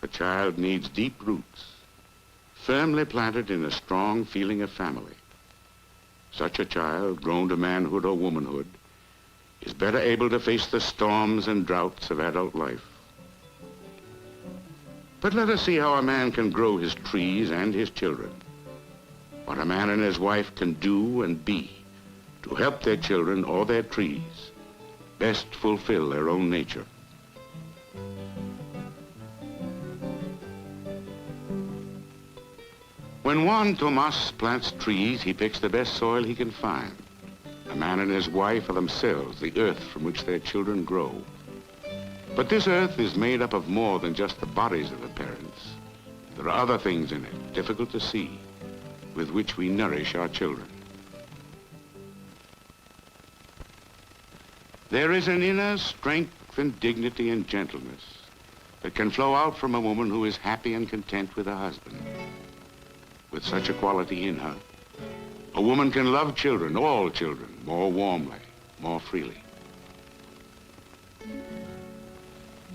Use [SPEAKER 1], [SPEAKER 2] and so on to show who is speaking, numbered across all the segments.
[SPEAKER 1] A child needs deep roots, firmly planted in a strong feeling of family. Such a child, grown to manhood or womanhood, is better able to face the storms and droughts of adult life. But let us see how a man can grow his trees and his children. What a man and his wife can do and be to help their children or their trees best fulfill their own nature. When Juan Tomas plants trees, he picks the best soil he can find. A man and his wife are themselves the earth from which their children grow. But this earth is made up of more than just the bodies of the parents. There are other things in it, difficult to see, with which we nourish our children. There is an inner strength and dignity and gentleness that can flow out from a woman who is happy and content with her husband. With such a quality in her, a woman can love children, all children, more warmly, more freely.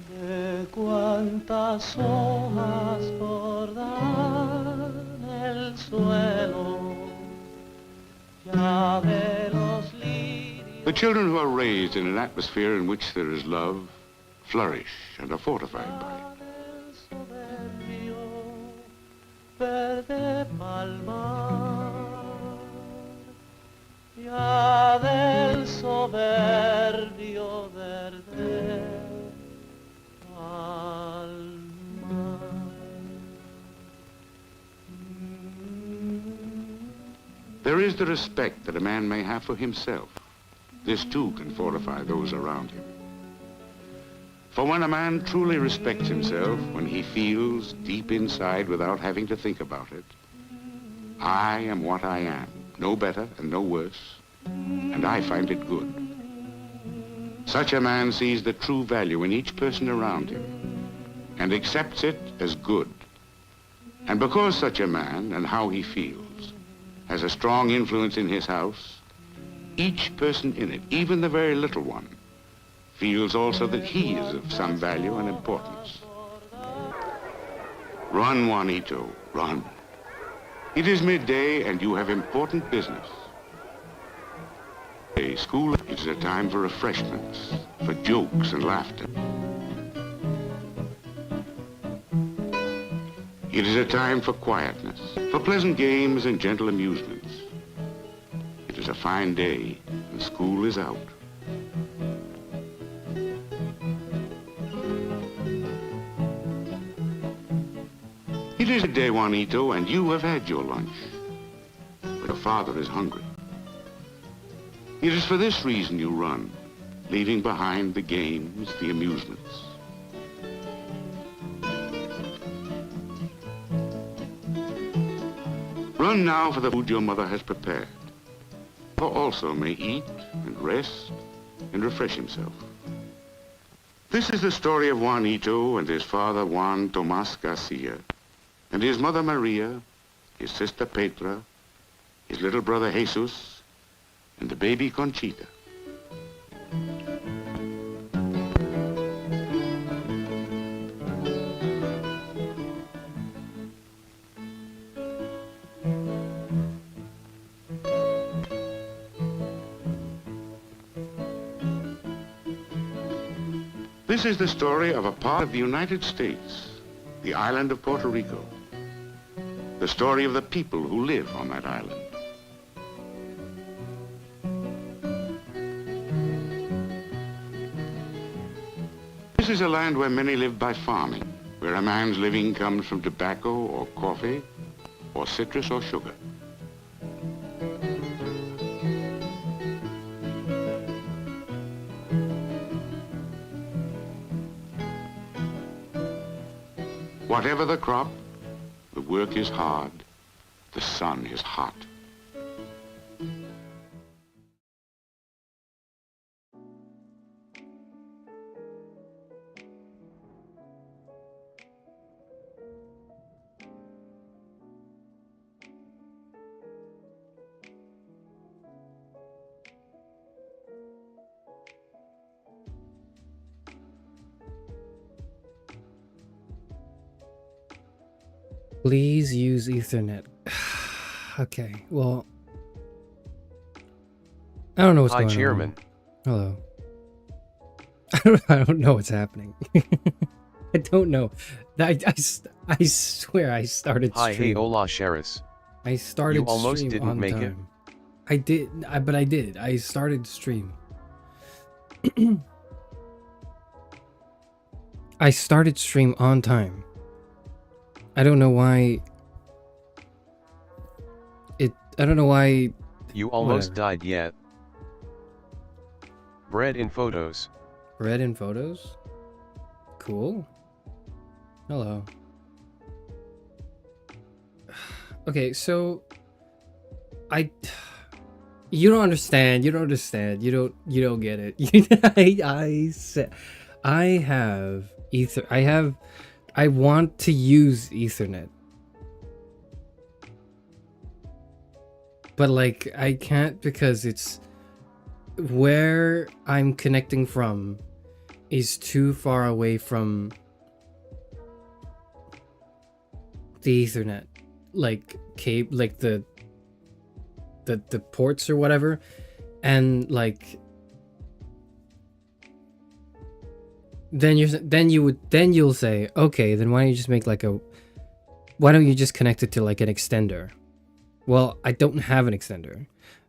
[SPEAKER 2] De cuántas hojas por dar el suelo, ya de los lirios.
[SPEAKER 1] The children who are raised in an atmosphere in which there is love flourish and are fortified by it.
[SPEAKER 2] Verde palmar, ya del soberbio verde palmar.
[SPEAKER 1] There is the respect that a man may have for himself. This too can fortify those around him. For when a man truly respects himself, when he feels deep inside without having to think about it, I am what I am, no better and no worse, and I find it good. Such a man sees the true value in each person around him and accepts it as good. And because such a man and how he feels has a strong influence in his house, each person in it, even the very little one, feels also that he is of some value and importance. Run, Juanito, run. It is midday and you have important business. School is a time for refreshments, for jokes and laughter. It is a time for quietness, for pleasant games and gentle amusements. It is a fine day and school is out. It is a day, Juanito, and you have had your lunch. But your father is hungry. It is for this reason you run, leaving behind the games, the amusements. Run now for the food your mother has prepared. For also may eat and rest and refresh himself. This is the story of Juanito and his father Juan Tomas Garcia, and his mother Maria, his sister Petra, his little brother Jesus, and the baby Conchita. This is the story of a part of the United States, the island of Puerto Rico. The story of the people who live on that island. This is a land where many live by farming, where a man's living comes from tobacco or coffee or citrus or sugar. Whatever the crop, the work is hard, the sun is hot.
[SPEAKER 3] Please use Ethernet. Okay, well, I don't know what's
[SPEAKER 4] Hi,
[SPEAKER 3] going
[SPEAKER 4] Chairman.
[SPEAKER 3] on. Hello. I don't know what's happening. I don't know. I swear I started
[SPEAKER 4] Hi,
[SPEAKER 3] stream.
[SPEAKER 4] hey, hola, Charis.
[SPEAKER 3] I started
[SPEAKER 4] You almost
[SPEAKER 3] stream
[SPEAKER 4] didn't
[SPEAKER 3] on
[SPEAKER 4] make it?
[SPEAKER 3] time. I did, but I did. I started stream. I started stream on time. I don't know why. I don't know why.
[SPEAKER 4] You almost
[SPEAKER 3] Whatever.
[SPEAKER 4] died yet. Bread in photos.
[SPEAKER 3] Red in photos? Cool. Hello. Okay, so you don't understand. You don't understand. You don't get it. I want to use Ethernet. But like I can't because it's where I'm connecting from is too far away from the Ethernet, like cable, like the ports or whatever, and like then you'll say, okay, then why don't you just make like why don't you just connect it to like an extender? Well, I don't have an extender.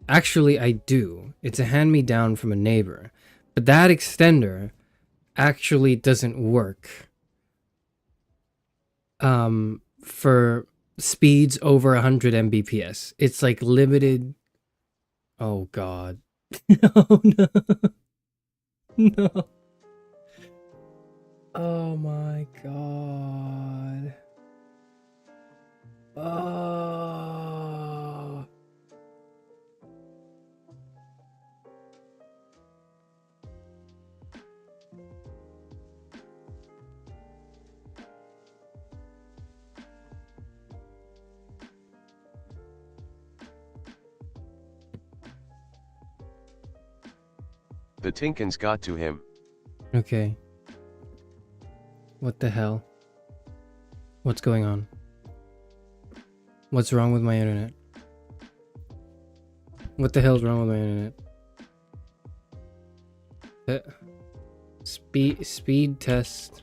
[SPEAKER 3] Actually, I do. It's a hand-me-down from a neighbor. But that extender actually doesn't work for speeds over 100 Mbps. It's like limited. Oh god. Oh no. No. Oh my god. Oh.
[SPEAKER 4] The Tinkins got to him.
[SPEAKER 3] Okay. What the hell? What's going on? What's wrong with my internet? What the hell's wrong with my internet? Speed test.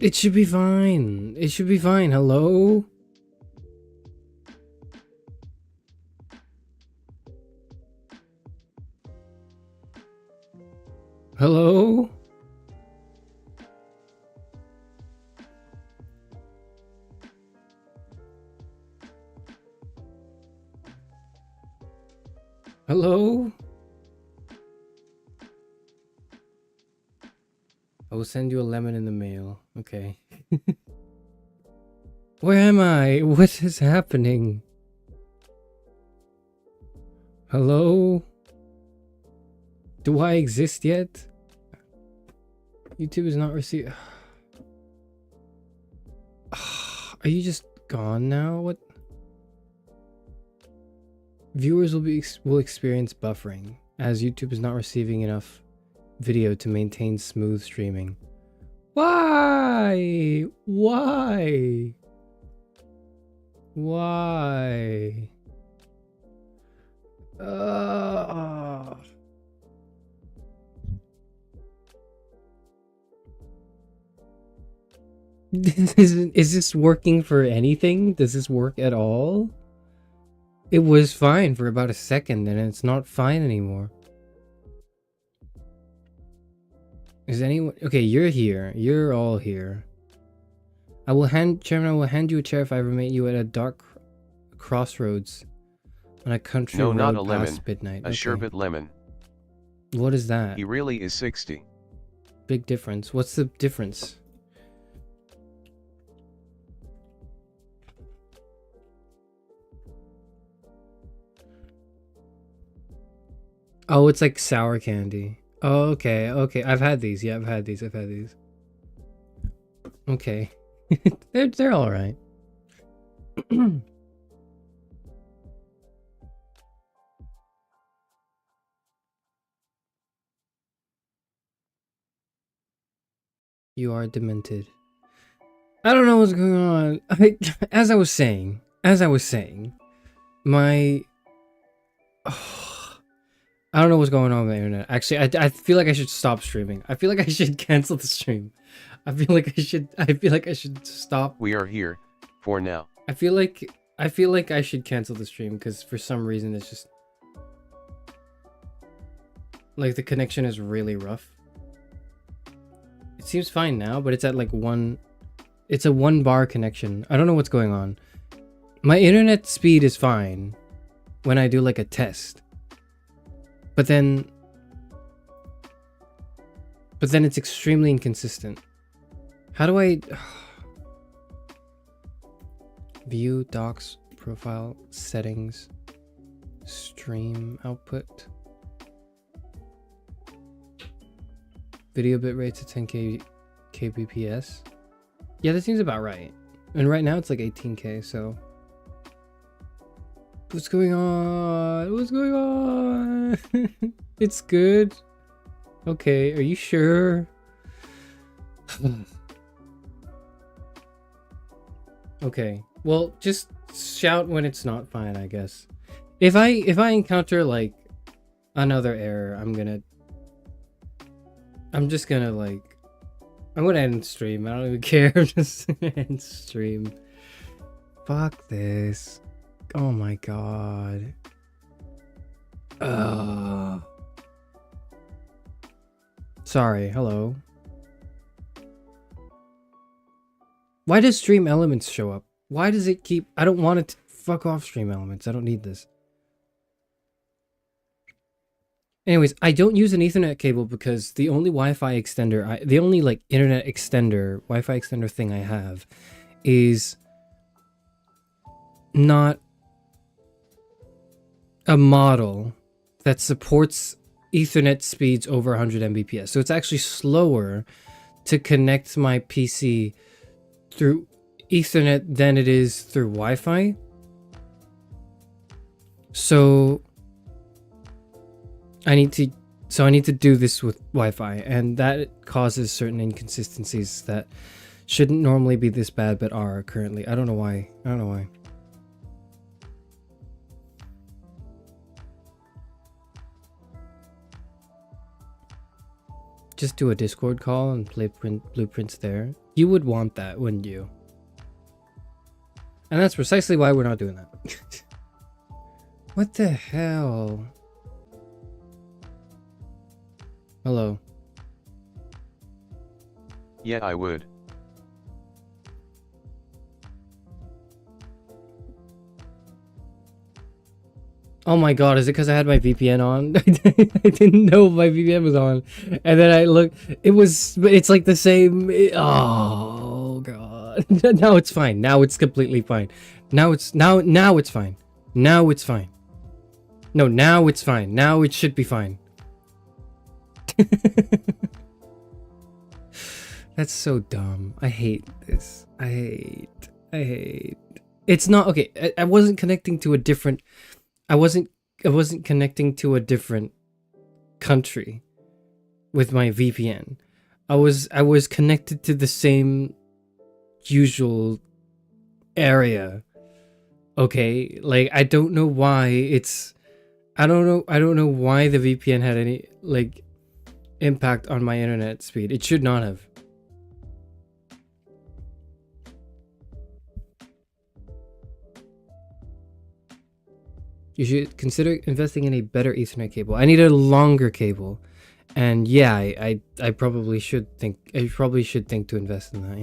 [SPEAKER 3] It should be fine. It should be fine. Hello? Hello? Hello? I will send you a lemon in the mail. Okay. Where am I? What is happening? Hello? Do I exist yet? YouTube is not receiving. Are you just gone now? What? Viewers will experience buffering as YouTube is not receiving enough video to maintain smooth streaming. Why? Why? Why? Is this working for anything? Does this work at all? It was fine for about a second and it's not fine anymore. Is anyone okay? You're here. You're all here. Chairman, I will hand you a chair if I ever meet you at a dark crossroads on a country
[SPEAKER 4] No,
[SPEAKER 3] road
[SPEAKER 4] not a lemon.
[SPEAKER 3] past midnight.
[SPEAKER 4] A sherbet lemon.
[SPEAKER 3] What is that?
[SPEAKER 4] He really is 60.
[SPEAKER 3] Big difference. What's the difference? Oh, it's like sour candy. Oh, okay, okay. I've had these. Yeah, I've had these. Okay. they're all right. You are demented. I don't know what's going on. As I was saying, my I don't know what's going on with the internet. Actually, I feel like I should stop streaming. I feel like I should cancel the stream. I feel like I should stop.
[SPEAKER 4] We are here for now.
[SPEAKER 3] I feel like I should cancel the stream because for some reason it's just like the connection is really rough. It seems fine now, but it's at like it's a 1 bar connection. I don't know what's going on. My internet speed is fine when I do like a test. But then it's extremely inconsistent. How do I view docs profile settings stream output video bit rate to 10k kbps? Yeah, that seems about right. And right now it's like 18k, so what's going on? What's going on? It's good. Okay, are you sure? Okay, well, just shout when it's not fine, I guess. If I encounter like another error, I'm just gonna like I'm gonna end stream. I don't even care. I'm just gonna end stream. Fuck this. Oh my god. Sorry, hello. Why does Stream Elements show up? Why does it keep... I don't want it to... Fuck off, Stream Elements. I don't need this. Anyways, I don't use an Ethernet cable because the only Wi-Fi extender... the only, like, internet extender, Wi-Fi extender thing I have is not a model that supports Ethernet speeds over 100 Mbps. So it's actually slower to connect my PC through Ethernet than it is through Wi-Fi. So I need to do this with Wi-Fi, and that causes certain inconsistencies that shouldn't normally be this bad but are currently. I don't know why. Just do a Discord call and play blueprints there. You would want that, wouldn't you? And that's precisely why we're not doing that. What the hell? Hello.
[SPEAKER 4] Yeah, I would.
[SPEAKER 3] Oh my god, is it because I had my VPN on? I didn't know my VPN was on. And then I looked, it's like the same. Oh god. Now it's fine. Now it's completely fine. Now it's fine. Now it's fine. No, now it's fine. Now it should be fine. That's so dumb. I hate this. I hate. It's not okay. I wasn't connecting to a different. I wasn't connecting to a different country with my VPN. I was connected to the same usual area. Okay, like I don't know why I don't know why the VPN had any like impact on my internet speed. It should not have. You should consider investing in a better Ethernet cable. I need a longer cable. And yeah, I probably should think to invest in that,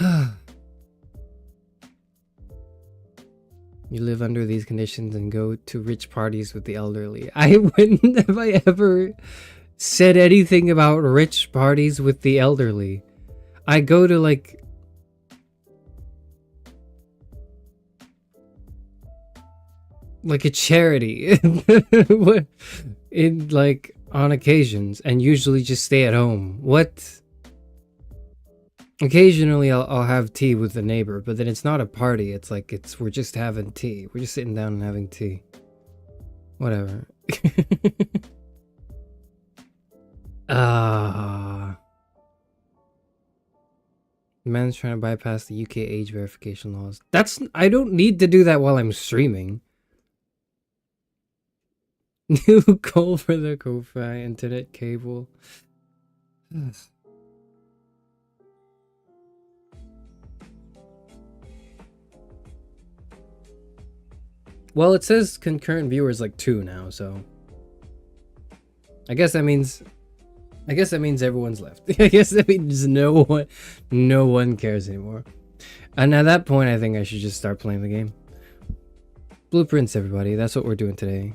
[SPEAKER 3] yeah. You live under these conditions and go to rich parties with the elderly. I wouldn't have I ever said anything about rich parties with the elderly. I go to like a charity in like on occasions and usually just stay at home. What? Occasionally, I'll have tea with the neighbor, but then it's not a party. It's like we're just having tea. We're just sitting down and having tea. Whatever. Ah. The man's trying to bypass the UK age verification laws. I don't need to do that while I'm streaming. New call for the Ko-Fi internet cable. Well, it says concurrent viewers like 2 now, so I guess that means everyone's left. I guess that means no one cares anymore. And at that point, I think I should just start playing the game. Blueprints, everybody. That's what we're doing today.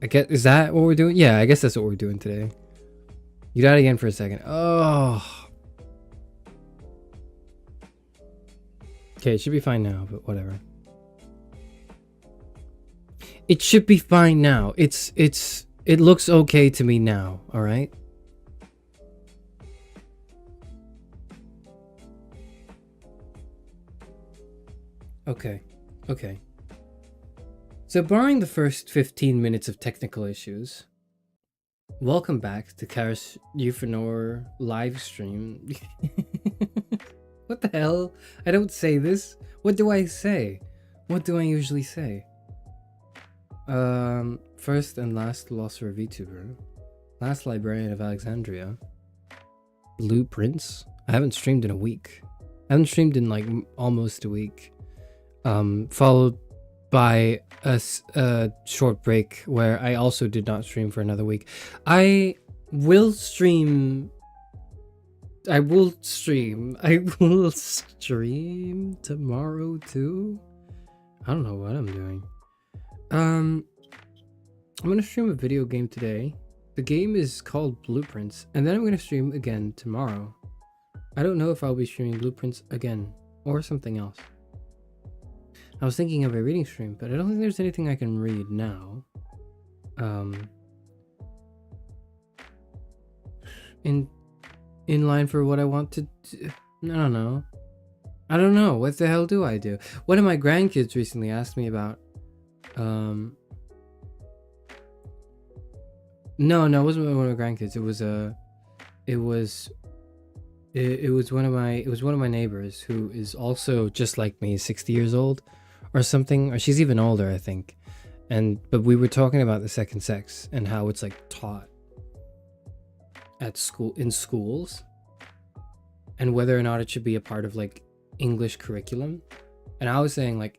[SPEAKER 3] Is that what we're doing? Yeah, I guess that's what we're doing today. You died again for a second. Oh. Okay, it should be fine now, but whatever. It should be fine now. It looks okay to me now, all right? Okay. Okay. So barring the first 15 minutes of technical issues, welcome back to Charis Euphranor live stream. What the hell? I don't say this. What do I say? What do I usually say? First and last philosopher VTuber. Last librarian of Alexandria. Blueprints. I haven't streamed in a week. I haven't streamed in like almost a week. Followed by a short break where I also did not stream for another week. I will stream tomorrow too. I don't know what I'm doing. I'm gonna stream a video game today. The game is called Blueprints, and then I'm gonna stream again tomorrow. I don't know if I'll be streaming Blueprints again or something else. I was thinking of a reading stream, but I don't think there's anything I can read now. In line for what I want to do. I don't know. I don't know. What the hell do I do? One of my grandkids recently asked me about no, it wasn't one of my grandkids. It was one of my neighbors who is also just like me, 60 years old or something, or she's even older, I think. But we were talking about the second sex and how it's like taught at school, in schools, and whether or not it should be a part of like English curriculum. And I was saying like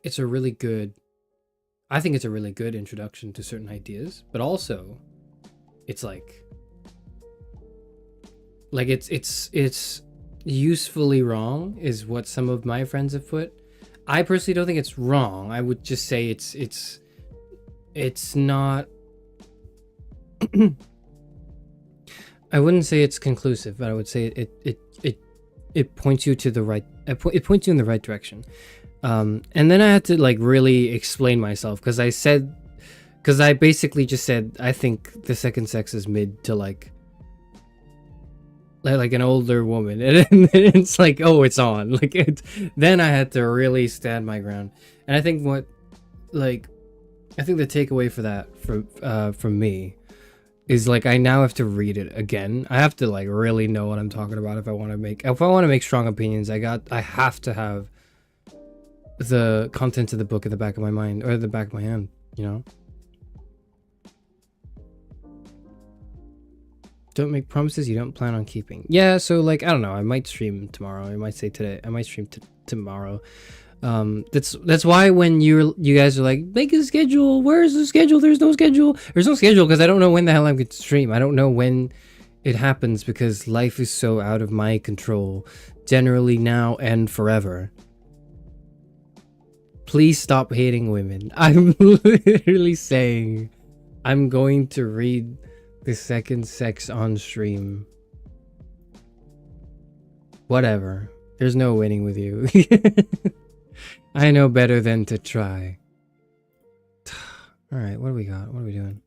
[SPEAKER 3] I think it's a really good introduction to certain ideas, but also it's like it's usefully wrong is what some of my friends have put. I personally don't think it's wrong. I would just say it's not I wouldn't say it's conclusive, but I would say it points you to the right it points you in the right direction. And then I had to like really explain myself because I basically just said I think the second sex is mid to like an older woman, and it's like, oh, it's on. Like then I had to really stand my ground. And I think the takeaway for that from me is like I now have to read it again. I have to like really know what I'm talking about if I want to make strong opinions. I have to have the contents of the book in the back of my mind or the back of my hand, you know. Don't make promises you don't plan on keeping. Yeah, so like I don't know, I might stream tomorrow. I might say today. I might stream tomorrow. That's why when you guys are like, make a schedule. Where's the schedule? There's no schedule. There's no schedule because I don't know when the hell I'm going to stream. I don't know when it happens because life is so out of my control, generally now and forever. Please stop hating women. I'm literally saying I'm going to read the second sex on stream. Whatever. There's no winning with you. I know better than to try. Alright, what do we got? What are we doing?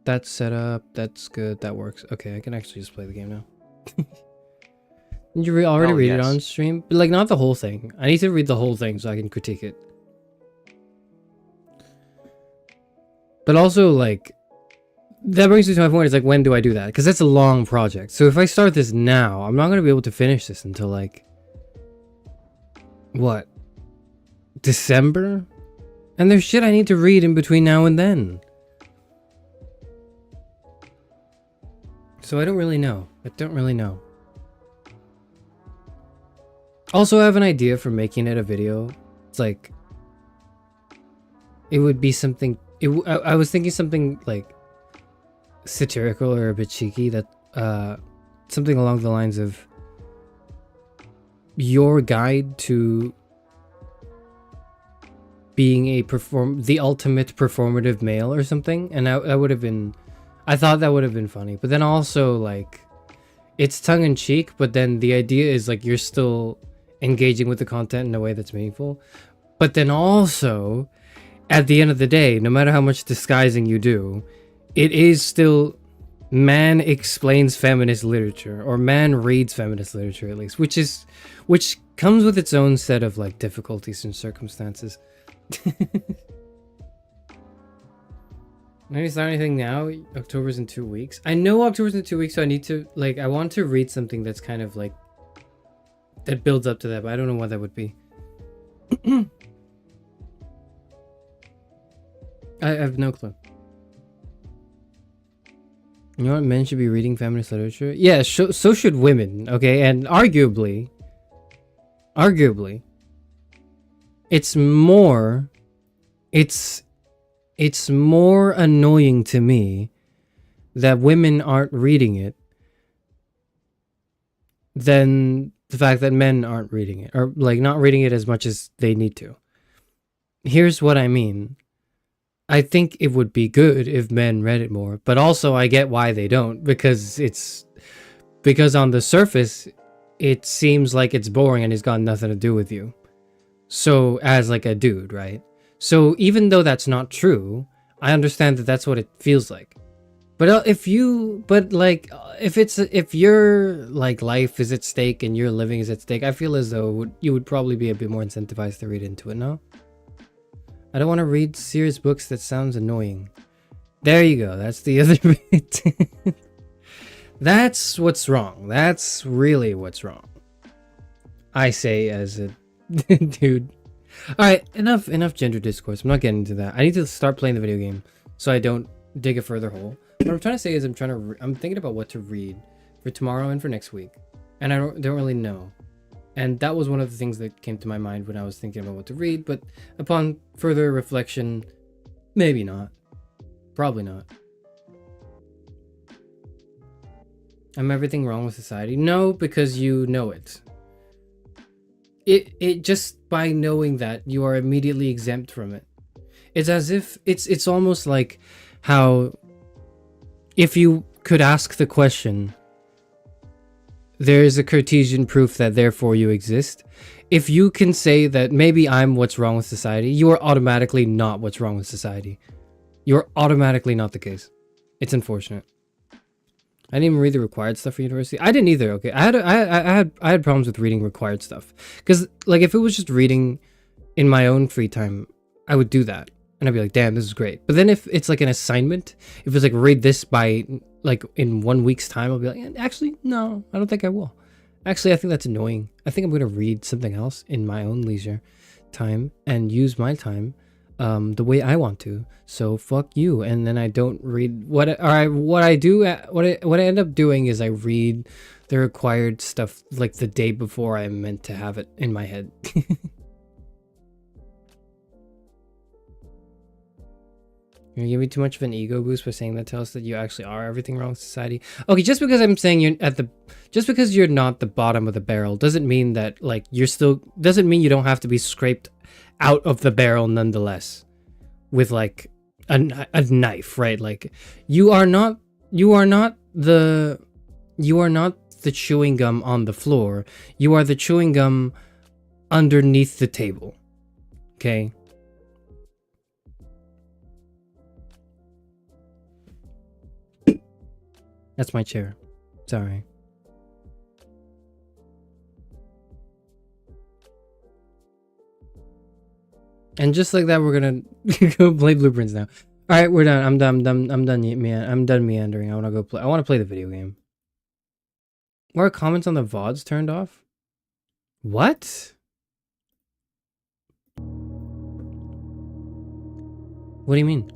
[SPEAKER 3] That's set up. That's good. That works. Okay, I can actually just play the game now. Did you already read it on stream? But like, not the whole thing. I need to read the whole thing so I can critique it. But also, like, that brings me to my point. Is like, when do I do that? Because that's a long project. So if I start this now, I'm not going to be able to finish this until like, what? December? And there's shit I need to read in between now and then. So I don't really know. I don't really know. Also, I have an idea for making it a video. It's like, it would be something. I was thinking something like satirical or a bit cheeky. That something along the lines of your guide to being the ultimate performative male or something. And that would have been. I thought that would have been funny, but then also like, it's tongue in cheek. But then the idea is like you're still engaging with the content in a way that's meaningful. But then also, at the end of the day, no matter how much disguising you do, it is still man explains feminist literature, or man reads feminist literature at least, which comes with its own set of like difficulties and circumstances. Maybe start anything now. October's in 2 weeks. I know October's in 2 weeks, so I need to like. I want to read something that's kind of like that builds up to that, but I don't know what that would be. I have no clue. You know what? Men should be reading feminist literature. Yeah, so should women. Okay, and arguably, it's more annoying to me that women aren't reading it than the fact that men aren't reading it, or like not reading it as much as they need to. Here's what I mean. I think it would be good if men read it more, but also I get why they don't, because on the surface it seems like it's boring and it's got nothing to do with you. So as like a dude, right? So even though that's not true, I understand that that's what it feels like. But if your like life is at stake and your living is at stake, I feel as though you would probably be a bit more incentivized to read into it, no? I don't want to read serious books that sounds annoying. There you go. That's the other bit. That's what's wrong. That's really what's wrong. I say as a dude. Alright, enough gender discourse. I'm not getting into that. I need to start playing the video game so I don't dig a further hole. What I'm trying to say is I'm thinking about what to read for tomorrow and for next week. And I don't really know. And that was one of the things that came to my mind when I was thinking about what to read, but upon further reflection, maybe not. Probably not. Am everything wrong with society? No, because you know it. It just by knowing that, you are immediately exempt from it. It's as if it's almost like how if you could ask the question, there is a Cartesian proof that therefore you exist. If you can say that maybe I'm what's wrong with society, you are automatically not what's wrong with society. You're automatically not the case. It's unfortunate. I didn't even read the required stuff for university. I didn't either. Okay, I had problems with reading required stuff because like if it was just reading in my own free time, I would do that and I'd be like, damn, this is great. But then if it's like an assignment, if it's like read this by like in 1 week's time, I'll be like, actually, no, I don't think I will. Actually, I think that's annoying. I think I'm gonna read something else in my own leisure time and use my time the way I want to. So fuck you. And then I don't read what I end up doing is I read the required stuff like the day before I'm meant to have it in my head. You're giving me too much of an ego boost by saying that. Tell us that you actually are everything wrong with society. Okay, just because I'm saying just because you're not the bottom of the barrel doesn't mean that like doesn't mean you don't have to be scraped out of the barrel nonetheless with like a knife, right? Like you are not the chewing gum on the floor. You are the chewing gum underneath the table. Okay? That's my chair. Sorry. And just like that, we're gonna go play Blueprints now. All right, we're done. I'm done. I'm done. I'm done meandering. I want to go play. I want to play the video game. Why are comments on the VODs turned off? What? What do you mean?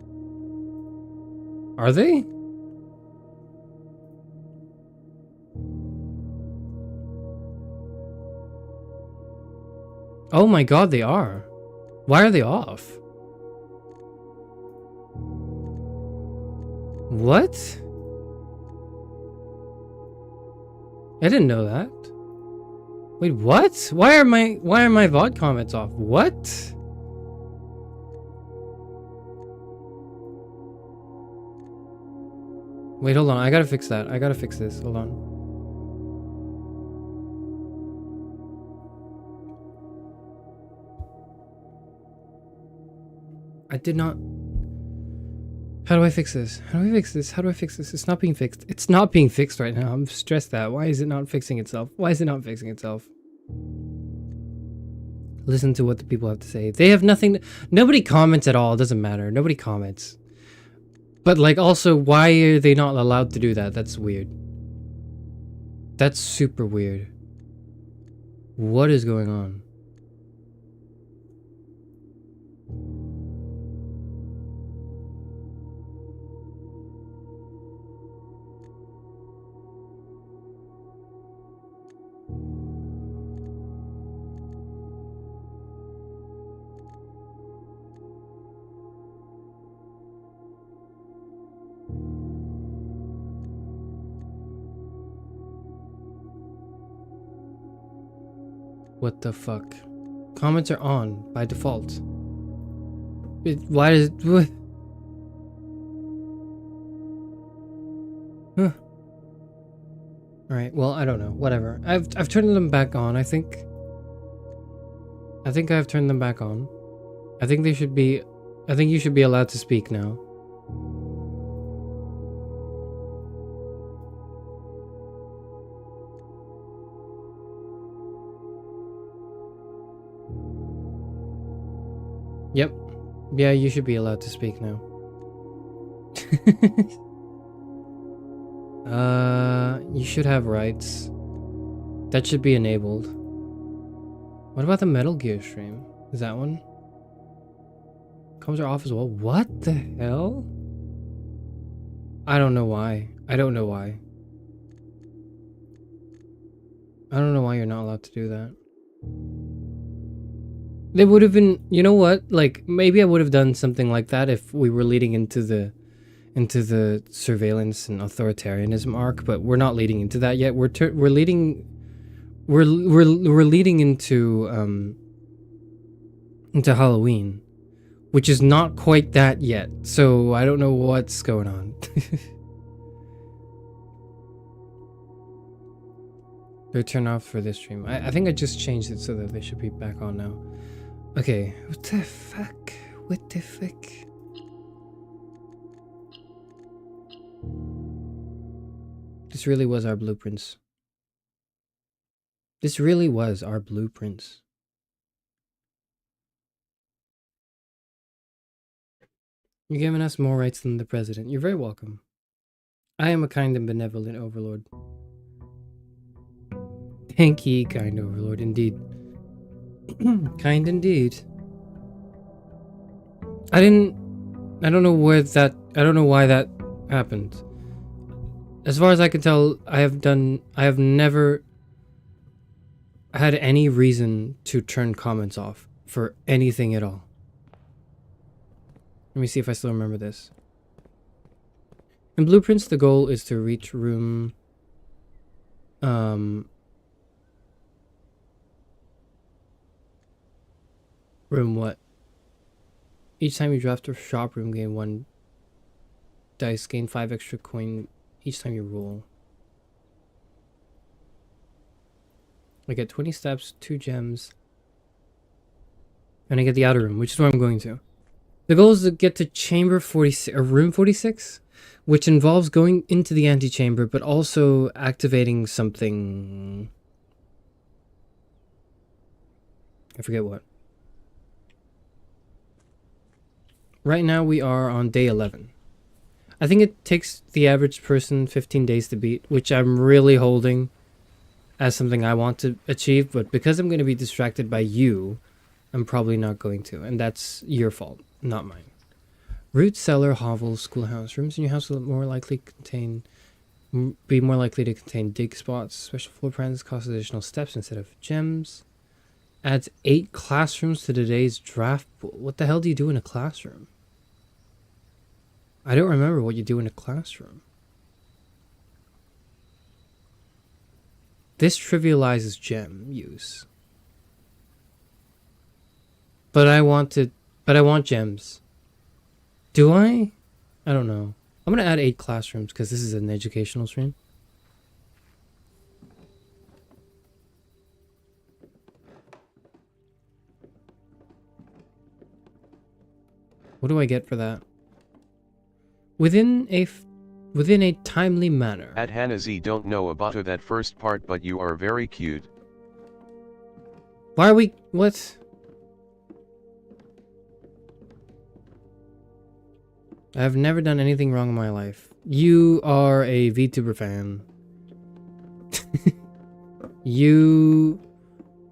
[SPEAKER 3] Are they? Oh my god, they are. Why are they off? What? I didn't know that. Wait, what? Why are my VOD comments off? What? Wait, hold on. I gotta fix that. I gotta fix this. Hold on. I did not... How do I fix this? How do I fix this? How do I fix this? It's not being fixed. It's not being fixed right now. I'm stressed out. Why is it not fixing itself? Why is it not fixing itself? Listen to what the people have to say. They have nothing... Nobody comments at all. It doesn't matter. Nobody comments. But, like, also, why are they not allowed to do that? That's weird. That's super weird. What is going on? What the fuck? Comments are on by default. Why does it... What? Huh. Alright, well, I don't know. Whatever. I've turned them back on, I think. I think I've turned them back on. I think they should be... I think you should be allowed to speak now. Yep. Yeah, you should be allowed to speak now. You should have rights. That should be enabled. What about the Metal Gear stream? Is that one? Comms are off as well. What the hell? I don't know why. I don't know why. I don't know why you're not allowed to do that. They would have been, you know what? Like, maybe I would have done something like that if we were leading into the surveillance and authoritarianism arc, but we're not leading into that yet. We're leading into Halloween, which is not quite that yet. So I don't know what's going on. They're turned off for this stream. I think I just changed it so that they should be back on now. Okay, what the fuck? What the fuck? This really was our blueprints. This really was our blueprints. You're giving us more rights than the president. You're very welcome. I am a kind and benevolent overlord. Thank ye, kind overlord, indeed. Kind indeed. I don't know where that... I don't know why that happened. As far as I can tell, I have never had any reason to turn comments off for anything at all. Let me see if I still remember this. In Blueprints, the goal is to reach room... Room what? Each time you draft a shop room, gain 1 dice, gain 5 extra coin each time you roll. I get 20 steps, 2 gems, and I get the outer room, which is where I'm going to. The goal is to get to chamber 46 or room 46, which involves going into the antechamber but also activating something. I forget what. Right now we are on day 11. I think it takes the average person 15 days to beat, which I'm really holding as something I want to achieve, but because I'm going to be distracted by you, I'm probably not going to, and that's your fault, not mine. Root, cellar, hovel, schoolhouse. Rooms in your house will be more likely to contain dig spots. Special floor plans cost additional steps instead of gems. Adds 8 classrooms to today's draft pool. What the hell do you do in a classroom? I don't remember what you do in a classroom. This trivializes gem use. But I want gems. Do I? I don't know. I'm gonna add 8 classrooms because this is an educational stream. What do I get for that? Within a timely manner.
[SPEAKER 4] At Hannah Z don't know about that first part, but you are very cute.
[SPEAKER 3] Why are we... What? I've never done anything wrong in my life. You are a VTuber fan. You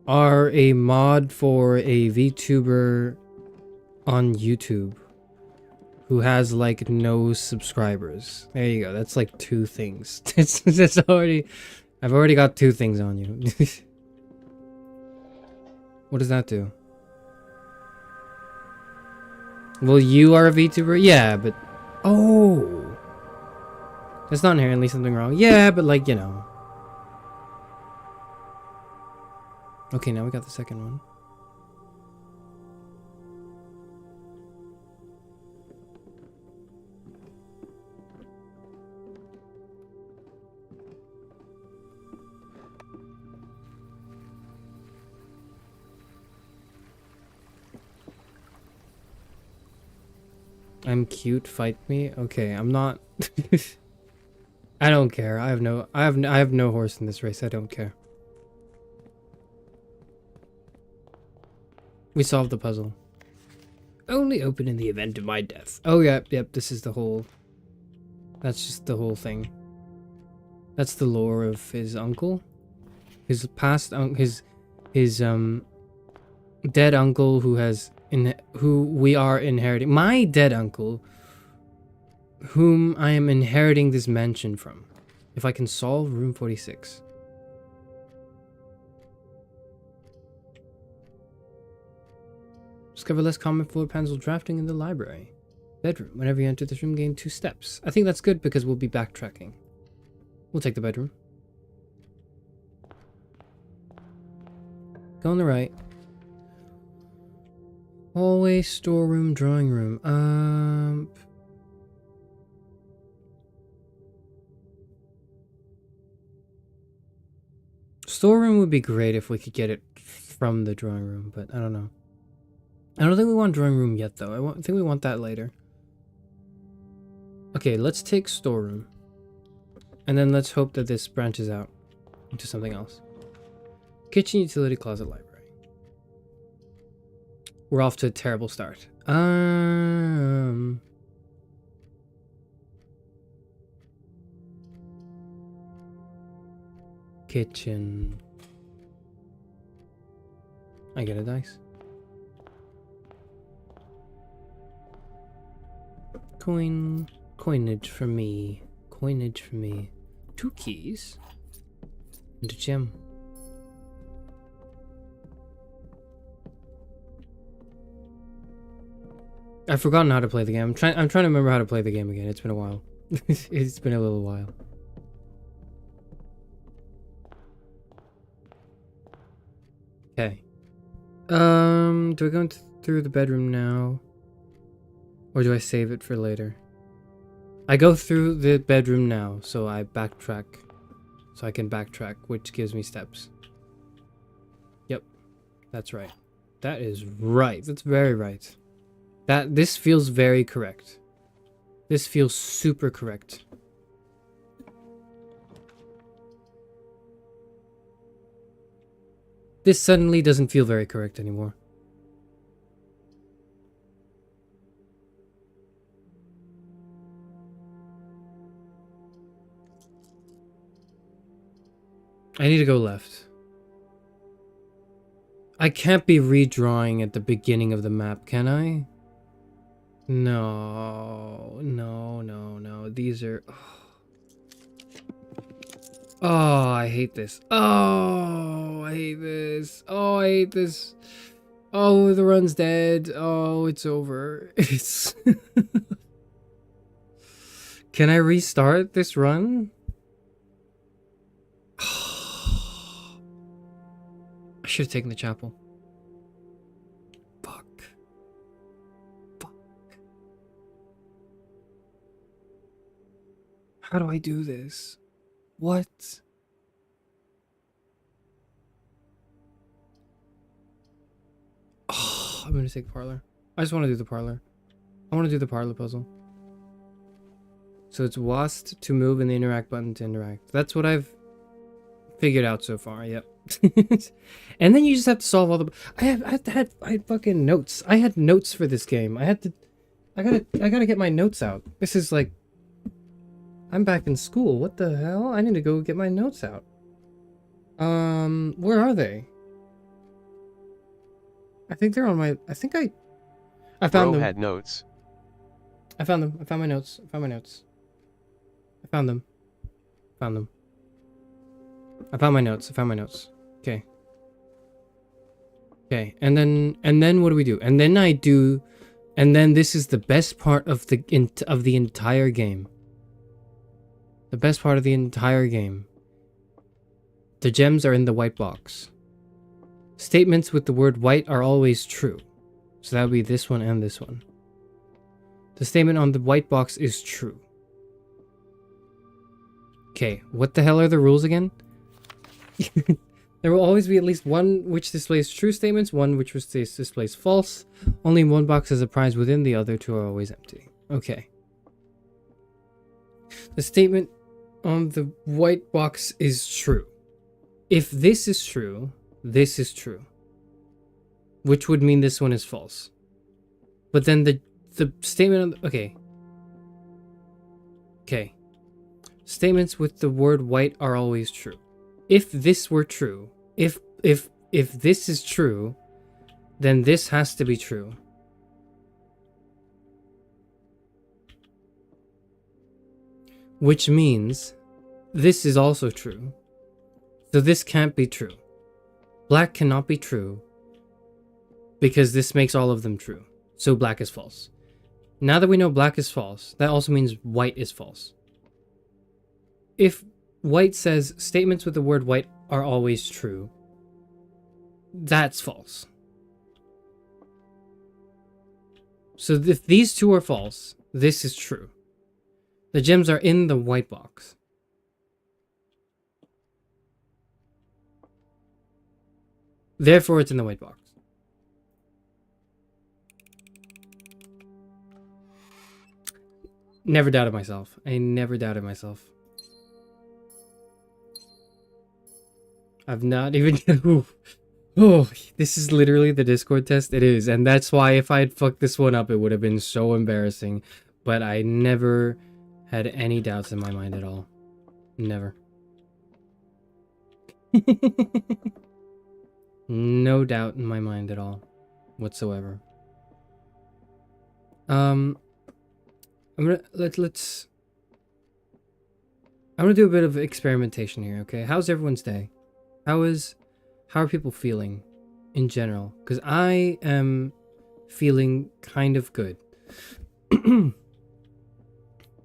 [SPEAKER 3] are a mod for a VTuber on YouTube who has like no subscribers. There you go. That's like 2 things. That's already... I've already got 2 things on you. What does that do? Well, you are a VTuber? Yeah, but... Oh! That's not inherently something wrong. Yeah, but like, you know. Okay, now we got the second one. I'm cute, fight me. Okay, I'm not. I don't care. I have no horse in this race. I don't care. We solved the puzzle. Only open in the event of my death. Oh yep, this is the whole... That's just the whole thing. That's the lore of his uncle. His past his dead uncle who we are inheriting. My dead uncle, whom I am inheriting this mansion from. If I can solve room 46. Discover less common floor plans while drafting in the library. Bedroom. Whenever you enter this room, gain 2 steps. I think that's good because we'll be backtracking. We'll take the bedroom. Go on the right. Hallway, storeroom, drawing room. Storeroom would be great if we could get it from the drawing room, but I don't know. I don't think we want drawing room yet, though. I think we want that later. Okay, let's take storeroom. And then let's hope that this branches out into something else. Kitchen, utility, closet, library. We're off to a terrible start. Kitchen. I get a dice. Coinage for me. Coinage for me. 2 keys. And a gem. I've forgotten how to play the game. I'm trying to remember how to play the game again. It's been a while. It's been a little while. Okay. Do I go through the bedroom now? Or do I save it for later? I go through the bedroom now, so I backtrack. So I can backtrack, which gives me steps. Yep. That's right. That is right. That's very right. This feels very correct. This feels super correct. This suddenly doesn't feel very correct anymore. I need to go left. I can't be redrawing at the beginning of the map, can I? No, no, no, no. These are... Oh, I hate this. Oh, I hate this. Oh, I hate this. Oh, the run's dead. Oh, it's over. It's... Can I restart this run? I should have taken the chapel. Fuck. Fuck. How do I do this? What? Oh, I'm gonna take parlor. I just want to do the parlor. I want to do the parlor puzzle. So it's WASD to move and the interact button to interact. That's what I've figured out so far. Yep. And then you just have to solve all the... I had fucking notes. I had notes for this game. I gotta get my notes out. This is like... I'm back in school. What the hell? I need to go get my notes out. Where are they? I think they're on my... I found them.
[SPEAKER 4] Had notes.
[SPEAKER 3] I found them. I found my notes. I found my notes. I found them. Found them. I found my notes. I found my notes. Okay. Okay. And then what do we do? And then this is the best part of the entire game. The best part of the entire game. The gems are in the white box. Statements with the word white are always true. So that would be this one and this one. The statement on the white box is true. Okay, what the hell are the rules again? There will always be at least one which displays true statements, one which displays false. Only one box has a prize within, the other two are always empty. Okay. The statement on the white box is true. If this is true, this is true. Which would mean this one is false. But then the statement on the... Okay. Okay. Statements with the word white are always true. If this were true, if this is true, then this has to be true. Which means this is also true. So this can't be true. Black cannot be true because this makes all of them true. So black is false. Now that we know black is false, that also means white is false. If white says statements with the word white are always true, that's false. So if these two are false, this is true. The gems are in the white box. Therefore, it's in the white box. Never doubted myself. I never doubted myself. I've not even... Oh, this is literally the Discord test. It is. And that's why if I had fucked this one up, it would have been so embarrassing. But I never had any doubts in my mind at all. Never. No doubt in my mind at all. Whatsoever. I'm gonna... Let's... I'm gonna do a bit of experimentation here, okay? How's everyone's day? How are people feeling in general? Because I am feeling kind of good. The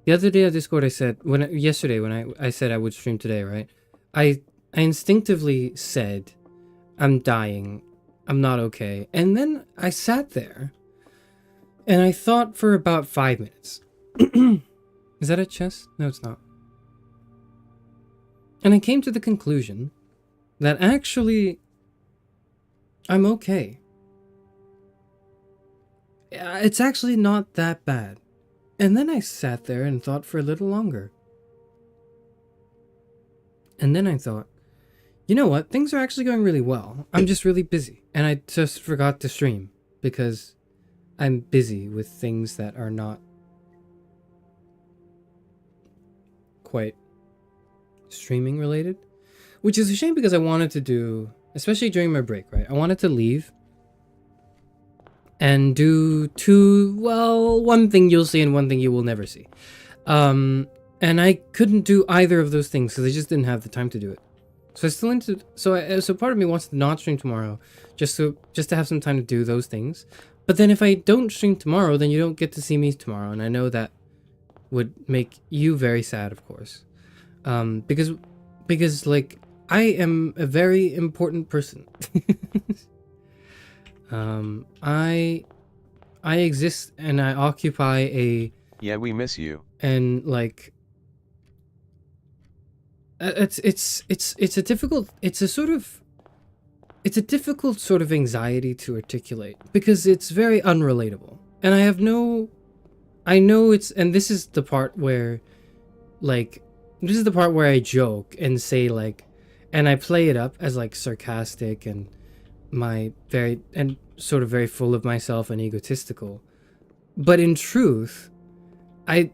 [SPEAKER 3] other day on Discord, I said yesterday when I said I would stream today, right? I instinctively said, I'm dying, I'm not okay, and then I sat there and I thought for about 5 minutes. Is that a chest? No, it's not. And I came to the conclusion that actually, I'm okay. It's actually not that bad. And then I sat there and thought for a little longer. And then I thought, you know what? Things are actually going really well. I'm just really busy. And I just forgot to stream because I'm busy with things that are not quite streaming related. Which is a shame because I wanted to do, especially during my break, right? I wanted to leave and do one thing you'll see and one thing you will never see. And I couldn't do either of those things because I just didn't have the time to do it. So I still into so part of me wants to not stream tomorrow, just to have some time to do those things. But then if I don't stream tomorrow, then you don't get to see me tomorrow, and I know that would make you very sad, of course, because like I am a very important person. I exist and I occupy a.
[SPEAKER 4] Yeah, we miss you.
[SPEAKER 3] And like. It's a difficult sort of anxiety to articulate because it's very unrelatable, and this is the part where I joke and say like, and I play it up as like sarcastic and sort of very full of myself and egotistical, but in truth I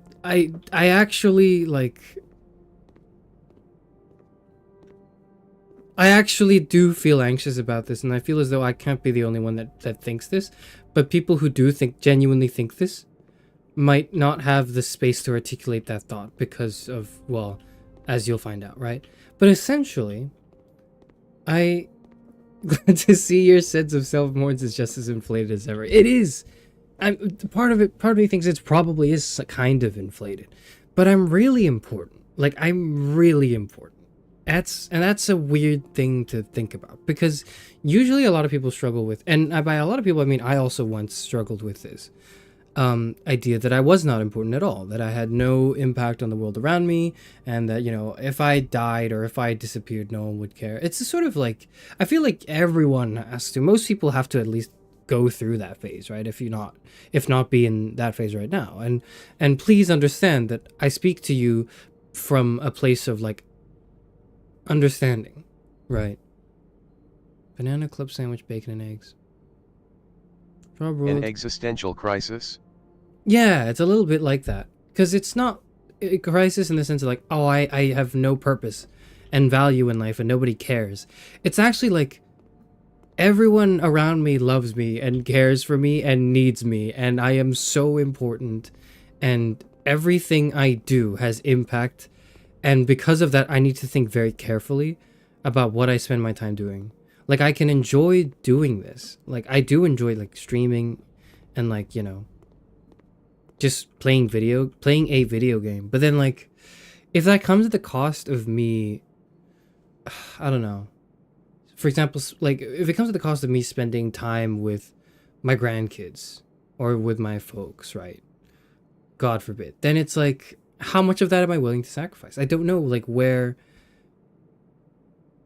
[SPEAKER 3] actually like. I actually do feel anxious about this, and I feel as though I can't be the only one that thinks this, but people who do genuinely think this might not have the space to articulate that thought because of, well, as you'll find out, right? But essentially, I glad to see your sense of self-importance is just as inflated as ever. It is. Part of me thinks it probably is kind of inflated, but I'm really important. Like, I'm really important. That's a weird thing to think about because usually a lot of people struggle with, and by a lot of people I mean I also once struggled with this idea that I was not important at all, that I had no impact on the world around me, and that, you know, if I died or if I disappeared, no one would care. It's a sort of like, I feel like everyone has to, most people have to at least go through that phase, right? If not be in that phase right now, and please understand that I speak to you from a place of like understanding, right? Banana club sandwich, bacon and eggs.
[SPEAKER 4] An existential crisis?
[SPEAKER 3] Yeah, it's a little bit like that. Because it's not a crisis in the sense of like, oh, I have no purpose and value in life and nobody cares. It's actually like everyone around me loves me and cares for me and needs me, and I am so important, and everything I do has impact. And because of that, I need to think very carefully about what I spend my time doing. Like, I can enjoy doing this. Like, I do enjoy, like, streaming and, like, you know, just playing a video game. But then, like, if that comes at the cost of me, I don't know. For example, like, if it comes at the cost of me spending time with my grandkids or with my folks, right? God forbid. Then it's like, how much of that am I willing to sacrifice? I don't know, like, where.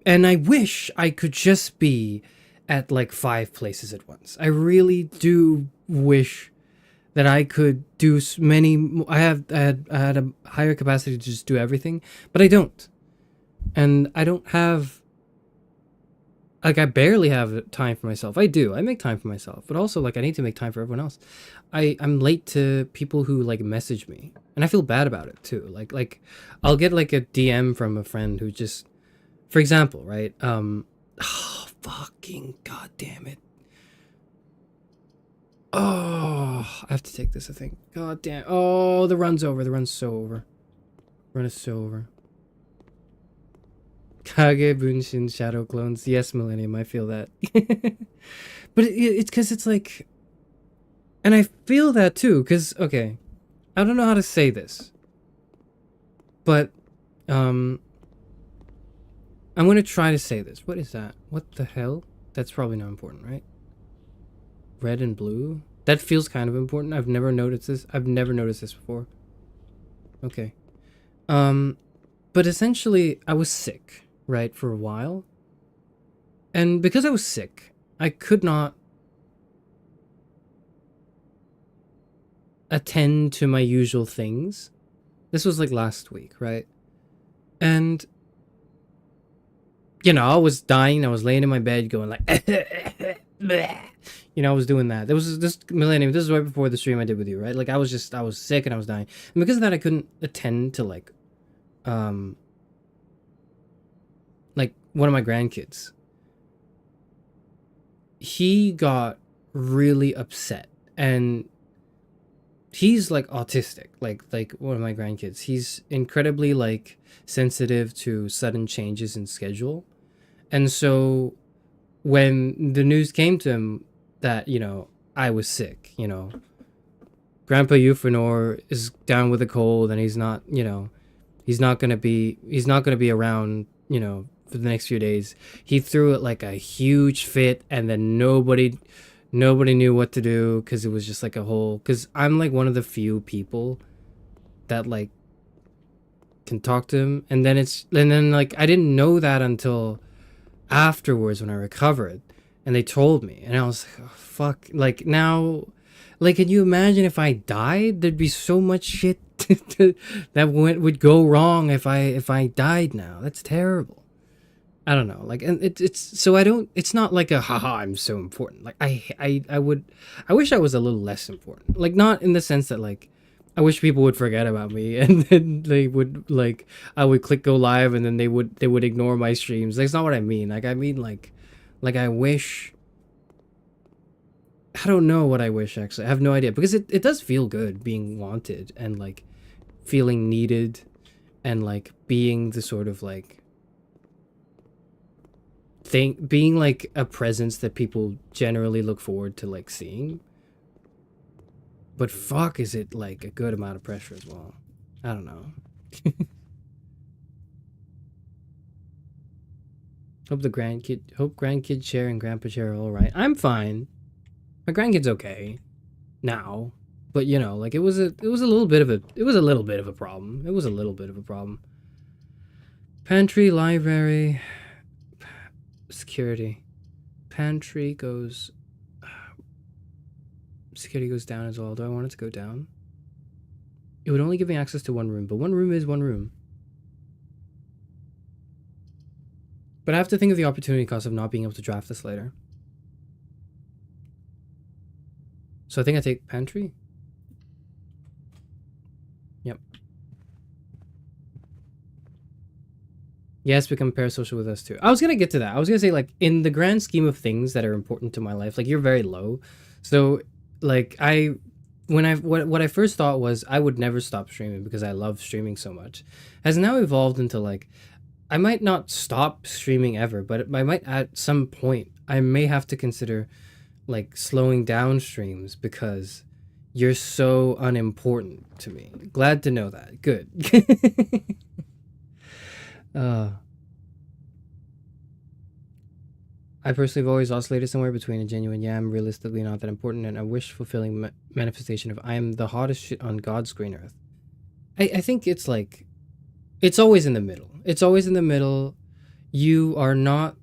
[SPEAKER 3] And I wish I could just be at like 5 places at once. I really do wish that I could do many. I had a higher capacity to just do everything, but I don't. And I don't have, like, I barely have time for myself. I do. I make time for myself, but also, like, I need to make time for everyone else. I'm late to people who, like, message me, and I feel bad about it too. Like I'll get like a DM from a friend who just, for example, right? Oh, fucking goddamn it. Oh, I have to take this, I think. God damn. Oh, the run's over. The run's so over. Run is so over. Kage Bunshin Shadow Clones. Yes, Millennium, I feel that. But it's because it's like, and I feel that too, because, okay, I don't know how to say this, but I'm gonna try to say this. What is that? What the hell? That's probably not important, right? Red and blue? That feels kind of important. I've never noticed this. I've never noticed this before. Okay. But essentially, I was sick, right, for a while. And because I was sick, I could not attend to my usual things. This was like last week, right? And you know, I was dying. I was laying in my bed going like, you know, I was doing that. There was this millennium. This is right before the stream I did with you, right? Like I was sick and I was dying. And because of that, I couldn't attend to like one of my grandkids. He got really upset, and he's like autistic, like one of my grandkids. He's incredibly like sensitive to sudden changes in schedule. And so when the news came to him that, you know, I was sick, you know, Grandpa Euphranor is down with a cold and he's not, you know, he's not going to be around, you know, for the next few days. He threw it like a huge fit, and then nobody knew what to do, because it was just like a whole, because I'm like one of the few people that like can talk to him, and then like I didn't know that until afterwards when I recovered, and they told me, and I was like, oh, fuck, like now, like can you imagine if I died? There'd be so much shit that would go wrong if I died now. That's terrible. I don't know, like, and it's so I don't, it's not like a haha I'm so important. Like I wish I was a little less important, like not in the sense that like I wish people would forget about me and then they would like, I would click go live and then they would ignore my streams. That's not what I mean. Like I mean like I wish, I don't know what I wish actually. I have no idea, because it does feel good being wanted and like feeling needed and like being the sort of like being like a presence that people generally look forward to like seeing. But fuck, is it like a good amount of pressure as well? I don't know. Hope grandkid chair and grandpa chair are all right. I'm fine. My grandkid's okay now, but you know, like it was a little bit of a problem. It was a little bit of a problem. Pantry, library, security. Pantry goes. Security goes down as well. Do I want it to go down? It would only give me access to one room, but one room is one room. But I have to think of the opportunity cost of not being able to draft this later. So I think I take pantry. Yep. Yes, become parasocial with us too. I was gonna get to that. I was gonna say, like, in the grand scheme of things that are important to my life, like, you're very low. So, like, what I first thought was I would never stop streaming because I love streaming so much, has now evolved into like, I might not stop streaming ever, but I might at some point I may have to consider like slowing down streams because you're so unimportant to me. Glad to know that. Good. I personally have always oscillated somewhere between a genuine I'm realistically not that important, and a wish-fulfilling manifestation of I am the hottest shit on God's green earth. I think it's like, it's always in the middle. It's always in the middle. You are not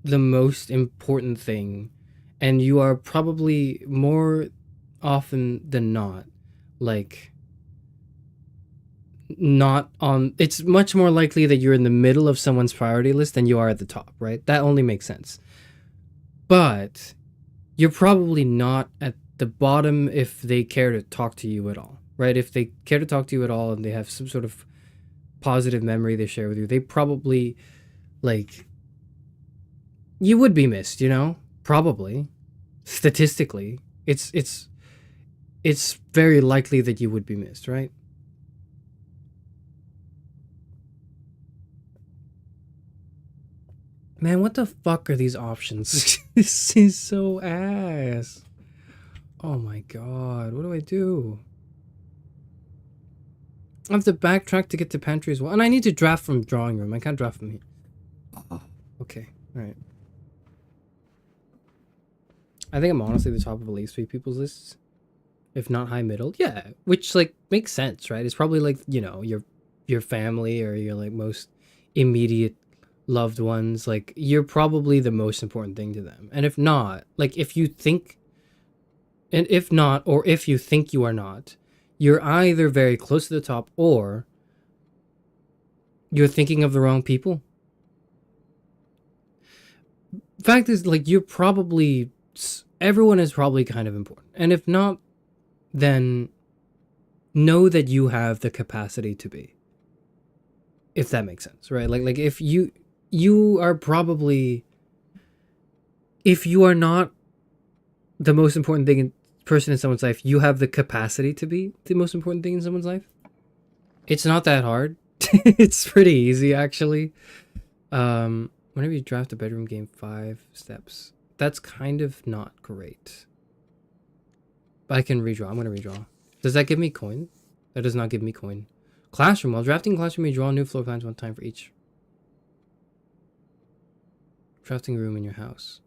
[SPEAKER 3] the most important thing, and you are probably more often than not, like, not on, it's much more likely that you're in the middle of someone's priority list than you are at the top, right? That only makes sense. But you're probably not at the bottom if they care to talk to you at all, right? If they care to talk to you at all and they have some sort of positive memory they share with you, they probably, like, you would be missed, you know? Probably. Statistically. It's very likely that you would be missed, right? Man, what the fuck are these options? This is so ass. Oh my god, what do I do? I have to backtrack to get to pantry as well. And I need to draft from drawing room. I can't draft from here. Okay, alright. I think I'm honestly the top of at least 3 people's lists. If not high middle. Yeah, which like makes sense, right? It's probably like, you know, your family or your like most immediate loved ones, like you're probably the most important thing to them. And if not, like if you think, and if not, or if you think you are not, you're either very close to the top or you're thinking of the wrong people. Fact is, like, you're probably, everyone is probably kind of important. And if not, then know that you have the capacity to be. If that makes sense, right? Like if you are probably, if you are not the most important person in someone's life, you have the capacity to be the most important thing in someone's life. It's not that hard. It's pretty easy, actually. Whenever you draft a bedroom game, 5 steps. That's kind of not great. But I can redraw. I'm going to redraw. Does that give me coin? That does not give me coin. Classroom. While drafting classroom, you draw new floor plans one time for each drafting room in your house.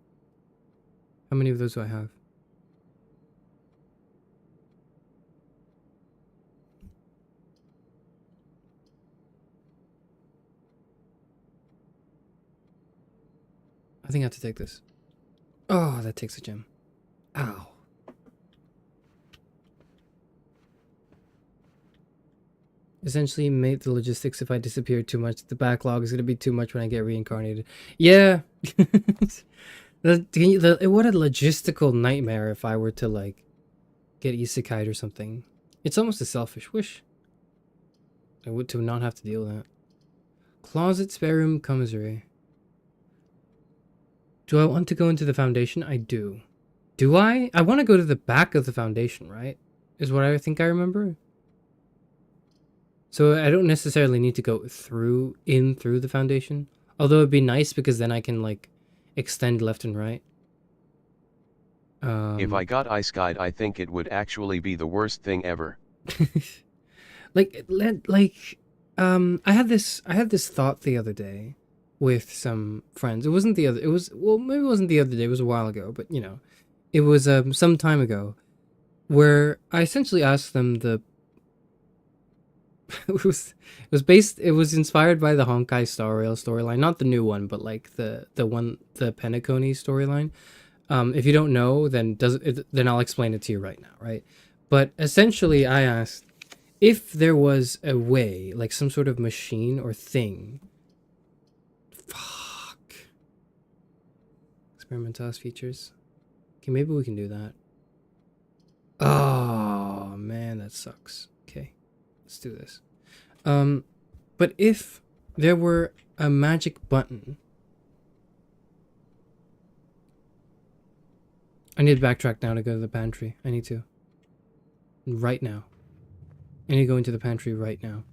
[SPEAKER 3] How many of those do I have? I think I have to take this. Oh, that takes a gem. Ow. Essentially, made the logistics if I disappear too much. The backlog is going to be too much when I get reincarnated. Yeah. What a logistical nightmare if I were to, like, get isekai'd or something. It's almost a selfish wish. I would to not have to deal with that. Closet, spare room, commissary. Do I want to go into the foundation? I do. Do I? I want to go to the back of the foundation, right? Is what I think I remember. So I don't necessarily need to go through the foundation. Although it'd be nice because then I can, like, extend left and right.
[SPEAKER 4] If I got isekai'd, I think it would actually be the worst thing ever.
[SPEAKER 3] I had this thought the other day with some friends. Maybe it wasn't the other day, it was a while ago, but you know, it was some time ago, where I essentially asked them it was inspired by the Honkai Star Rail storyline, not the new one, but like the Penacony storyline. If you don't know, then I'll explain it to you right now, right? But essentially, I asked if there was a way, like some sort of machine or thing. Fuck. Experimentalist features. Okay, maybe we can do that. Oh man, that sucks. Okay, let's do this. But if there were a magic button. I need to backtrack now to go to the pantry. I need to. Right now. I need to go into the pantry right now.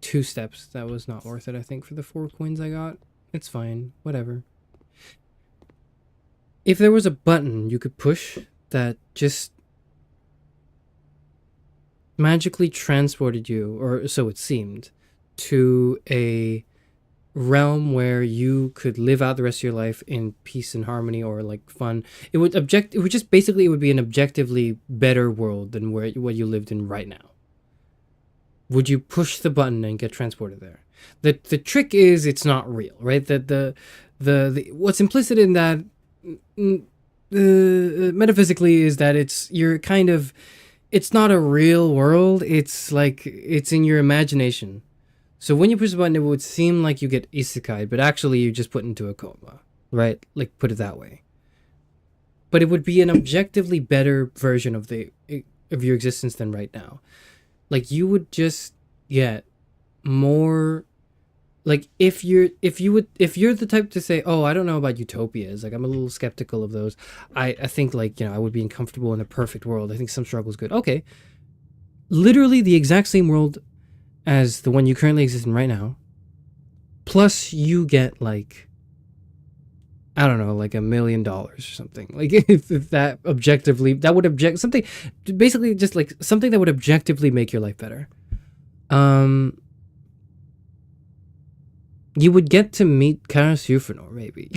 [SPEAKER 3] 2 steps. That was not worth it, I think, for the 4 coins I got. It's fine. Whatever. If there was a button you could push that just magically transported you, or so it seemed, to a realm where you could live out the rest of your life in peace and harmony, or like fun, it would be an objectively better world than what you lived in right now. Would you push the button and get transported there? The trick is it's not real, right? The what's implicit in that metaphysically is that it's not a real world. It's like it's in your imagination. So when you push the button, it would seem like you get isekai'd, but actually you just put into a coma, right? Like, put it that way. But it would be an objectively better version of your existence than right now. Like, you would just get more. Like, if you're the type to say, oh, I don't know about utopias, like I'm a little skeptical of those. I think, like, you know, I would be uncomfortable in a perfect world. I think some struggle is good. Okay, literally the exact same world as the one you currently exist in right now, plus you get, like, I don't know, like $1 million or something. Like, if that objectively, that would something, basically just like something that would objectively make your life better. You would get to meet Charis Euphranor, maybe.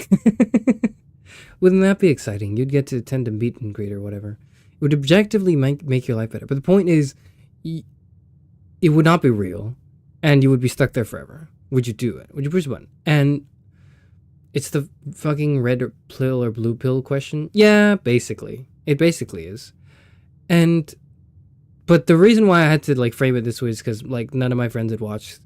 [SPEAKER 3] Wouldn't that be exciting? You'd get to attend a meet and greet or whatever. It would objectively make your life better. But the point is, it would not be real, and you would be stuck there forever. Would you do it? Would you push the button? And it's the fucking red pill or blue pill question. Yeah, basically. It basically is. And but the reason why I had to like frame it this way is because like none of my friends had watched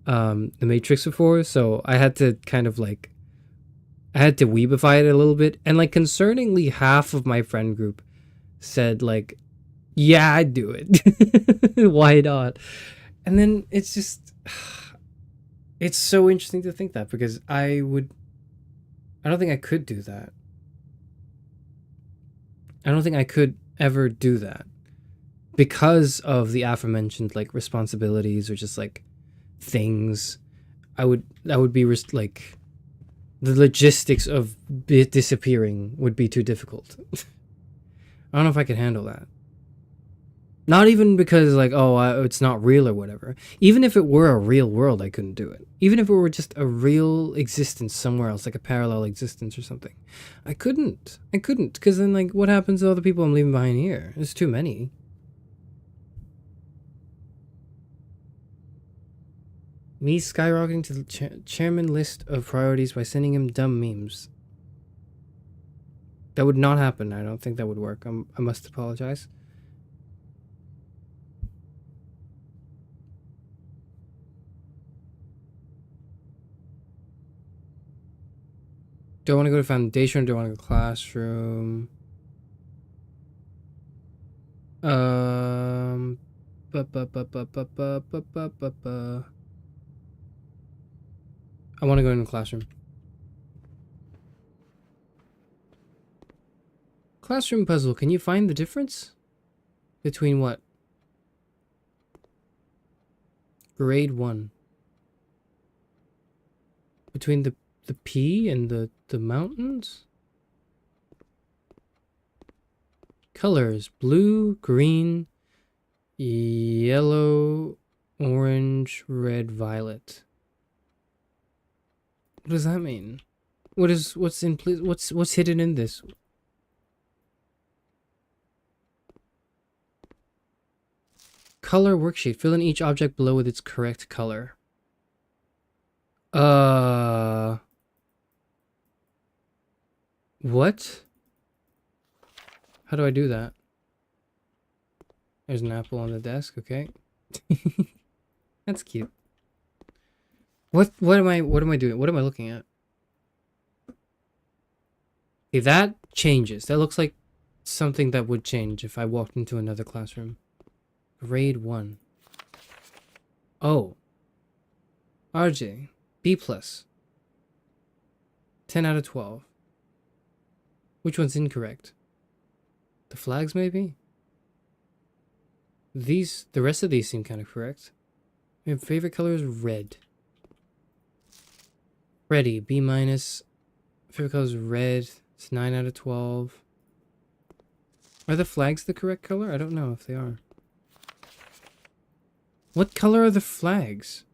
[SPEAKER 3] The Matrix before, so I had to kind of like I had to weebify it a little bit, and like concerningly half of my friend group said like, yeah, I'd do it. Why not? And then it's just it's so interesting to think that, because I don't think I could do that. I don't think I could ever do that because of the aforementioned like responsibilities or just like things. That would be like the logistics of it disappearing would be too difficult. I don't know if I could handle that. Not even because like, oh, it's not real or whatever. Even if it were a real world, I couldn't do it. Even if it were just a real existence somewhere else, like a parallel existence or something, I couldn't. Because then like, what happens to all the people I'm leaving behind here? There's too many. Me skyrocketing to the chairman list of priorities by sending him dumb memes. That would not happen. I don't think that would work. I must apologize. Do I want to go to foundation or do I want to go classroom? I want to go in the classroom. Classroom puzzle. Can you find the difference between what? Grade 1. Between the P and the mountains? Colors. Blue, green, yellow, orange, red, violet. What does that mean? What's hidden in this? Color worksheet. Fill in each object below with its correct color. What? How do I do that? There's an apple on the desk, okay. That's cute. What am I doing? What am I looking at? Okay, that changes. That looks like something that would change if I walked into another classroom. Grade 1. Oh. RJ. B+. 10 out of 12. Which one's incorrect? The flags, maybe? The rest of these seem kind of correct. My favorite color is red. Freddy, B-. Favorite color is red. It's 9 out of 12. Are the flags the correct color? I don't know if they are. What color are the flags?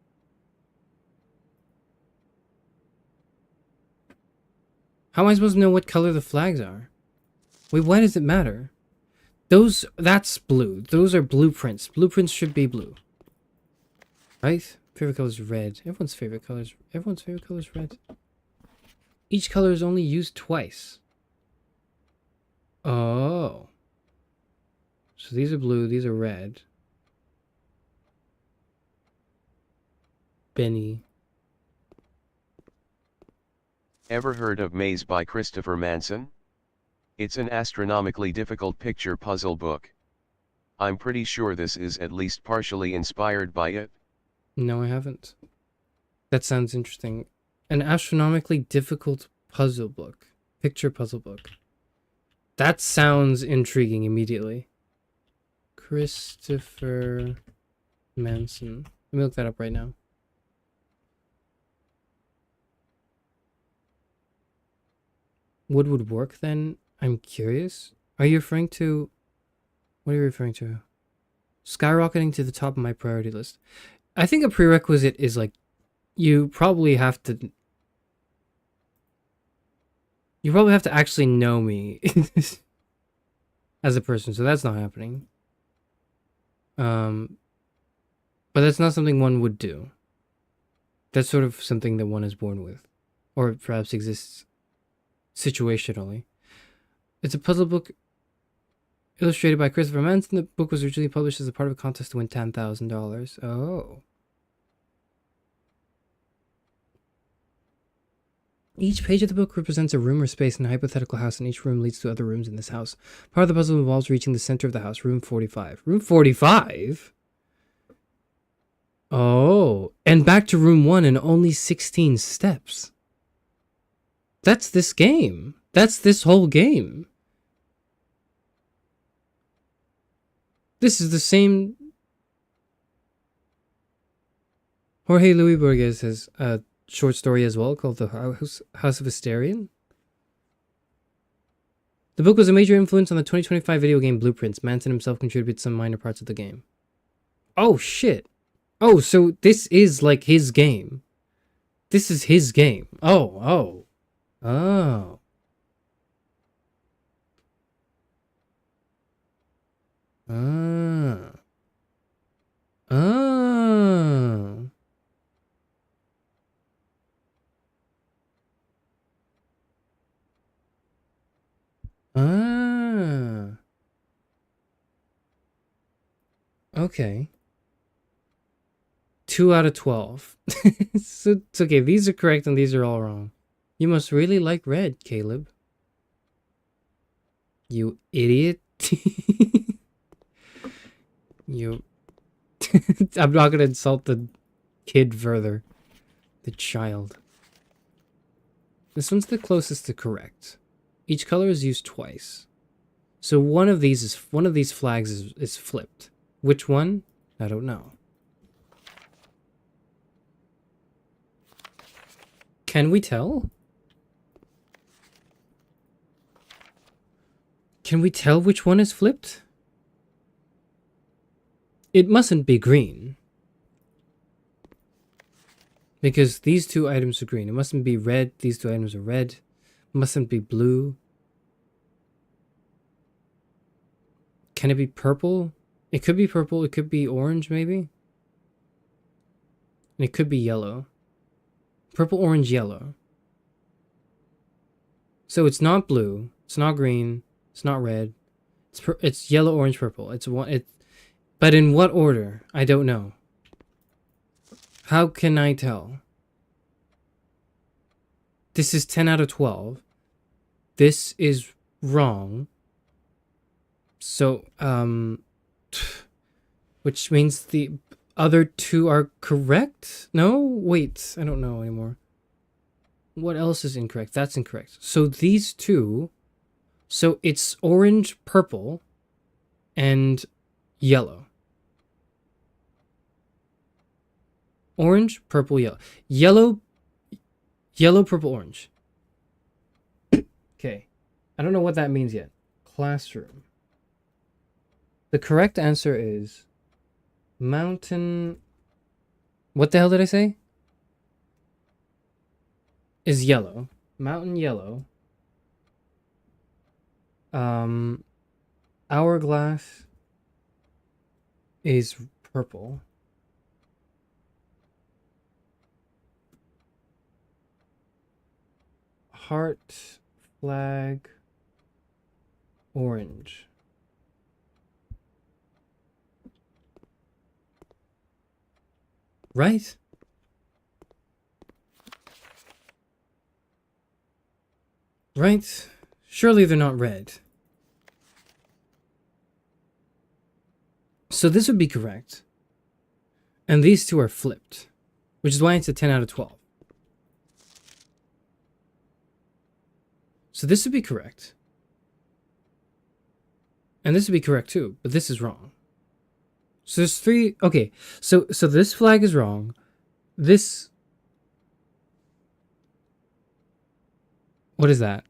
[SPEAKER 3] How am I supposed to know what color the flags are? Wait, why does it matter? That's blue. Those are blueprints. Blueprints should be blue. Right? Favorite color is red. Everyone's favorite color is red. Each color is only used twice. Oh. So these are blue, these are red. Benny.
[SPEAKER 4] Ever heard of Maze by Christopher Manson? It's an astronomically difficult picture puzzle book. I'm pretty sure this is at least partially inspired by it.
[SPEAKER 3] No, I haven't. That sounds interesting. An astronomically difficult puzzle book. Picture puzzle book. That sounds intriguing immediately. Christopher Manson. Let me look that up right now. What would work then? I'm curious. Are you referring to... What are you referring to? Skyrocketing to the top of my priority list. I think a prerequisite is like... You probably have to actually know me as a person, so that's not happening. But that's not something one would do. That's sort of something that one is born with, or perhaps exists situationally. It's a puzzle book Illustrated by Christopher Manson, the book was originally published as a part of a contest to win $10,000. Oh. Each page of the book represents a room or space in a hypothetical house, and each room leads to other rooms in this house. Part of the puzzle involves reaching the center of the house, room 45. Room 45? Oh, and back to room 1 in only 16 steps. That's this game. That's this whole game. This is the same... Jorge Luis Borges has a short story as well called The House of Hysterian. The book was a major influence on the 2025 video game Blueprints. Manson himself contributed some minor parts of the game. Oh, shit. Oh, so this is like his game. This is his game. Oh. Ah. Okay. 2 out of 12. So it's okay. These are correct and these are all wrong. You must really like red, Caleb. You idiot. You... I'm not gonna insult the kid further. The child. This one's the closest to correct. Each color is used twice. So one of these flags is flipped. Which one? I don't know. Can we tell? Can we tell which one is flipped? It mustn't be green. Because these two items are green. It mustn't be red. These two items are red. It mustn't be blue. Can it be purple? It could be purple. It could be orange, maybe. And it could be yellow. Purple, orange, yellow. So it's not blue. It's not green. It's not red. It's yellow, orange, purple. But in what order? I don't know. How can I tell? This is 10 out of 12. This is wrong. So, which means the other two are correct? No? Wait, I don't know anymore. What else is incorrect? That's incorrect. So these two, so it's orange, purple, and yellow. Orange, purple, yellow. Yellow, purple, orange. Okay. I don't know what that means yet. Classroom. The correct answer is mountain... What the hell did I say? Is yellow. Mountain yellow. Hourglass is purple. Heart, flag, orange. Right? Right? Surely they're not red. So this would be correct. And these two are flipped. Which is why it's a 10 out of 12. So this would be correct. And this would be correct too, but this is wrong. So there's three... Okay, so this flag is wrong. This... What is that?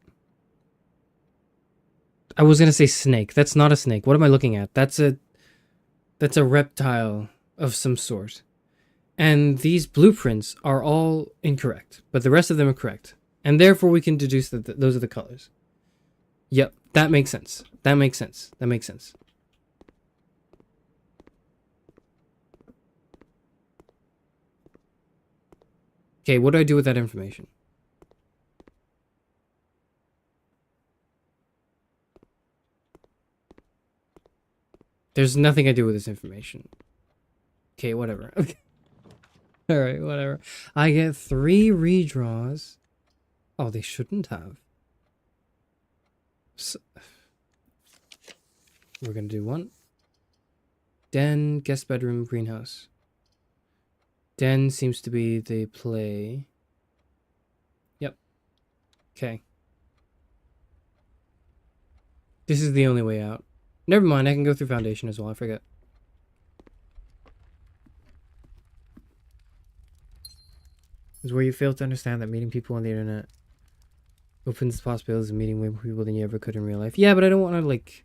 [SPEAKER 3] I was gonna say snake. That's not a snake. What am I looking at? That's a reptile of some sort. And these blueprints are all incorrect, but the rest of them are correct. And therefore we can deduce that those are the colors. Yep, that makes sense. That makes sense. That makes sense. Okay, what do I do with that information? There's nothing I do with this information. Okay, whatever. Okay. Alright, whatever. I get 3 redraws. Oh, they shouldn't have. So, we're gonna do 1. Den, guest bedroom, greenhouse. Den seems to be the play. Yep. Okay. This is the only way out. Never mind, I can go through foundation as well, I forget. Is where you fail to understand that meeting people on the internet opens the possibilities of meeting way more people than you ever could in real life. Yeah, but I don't want to, like...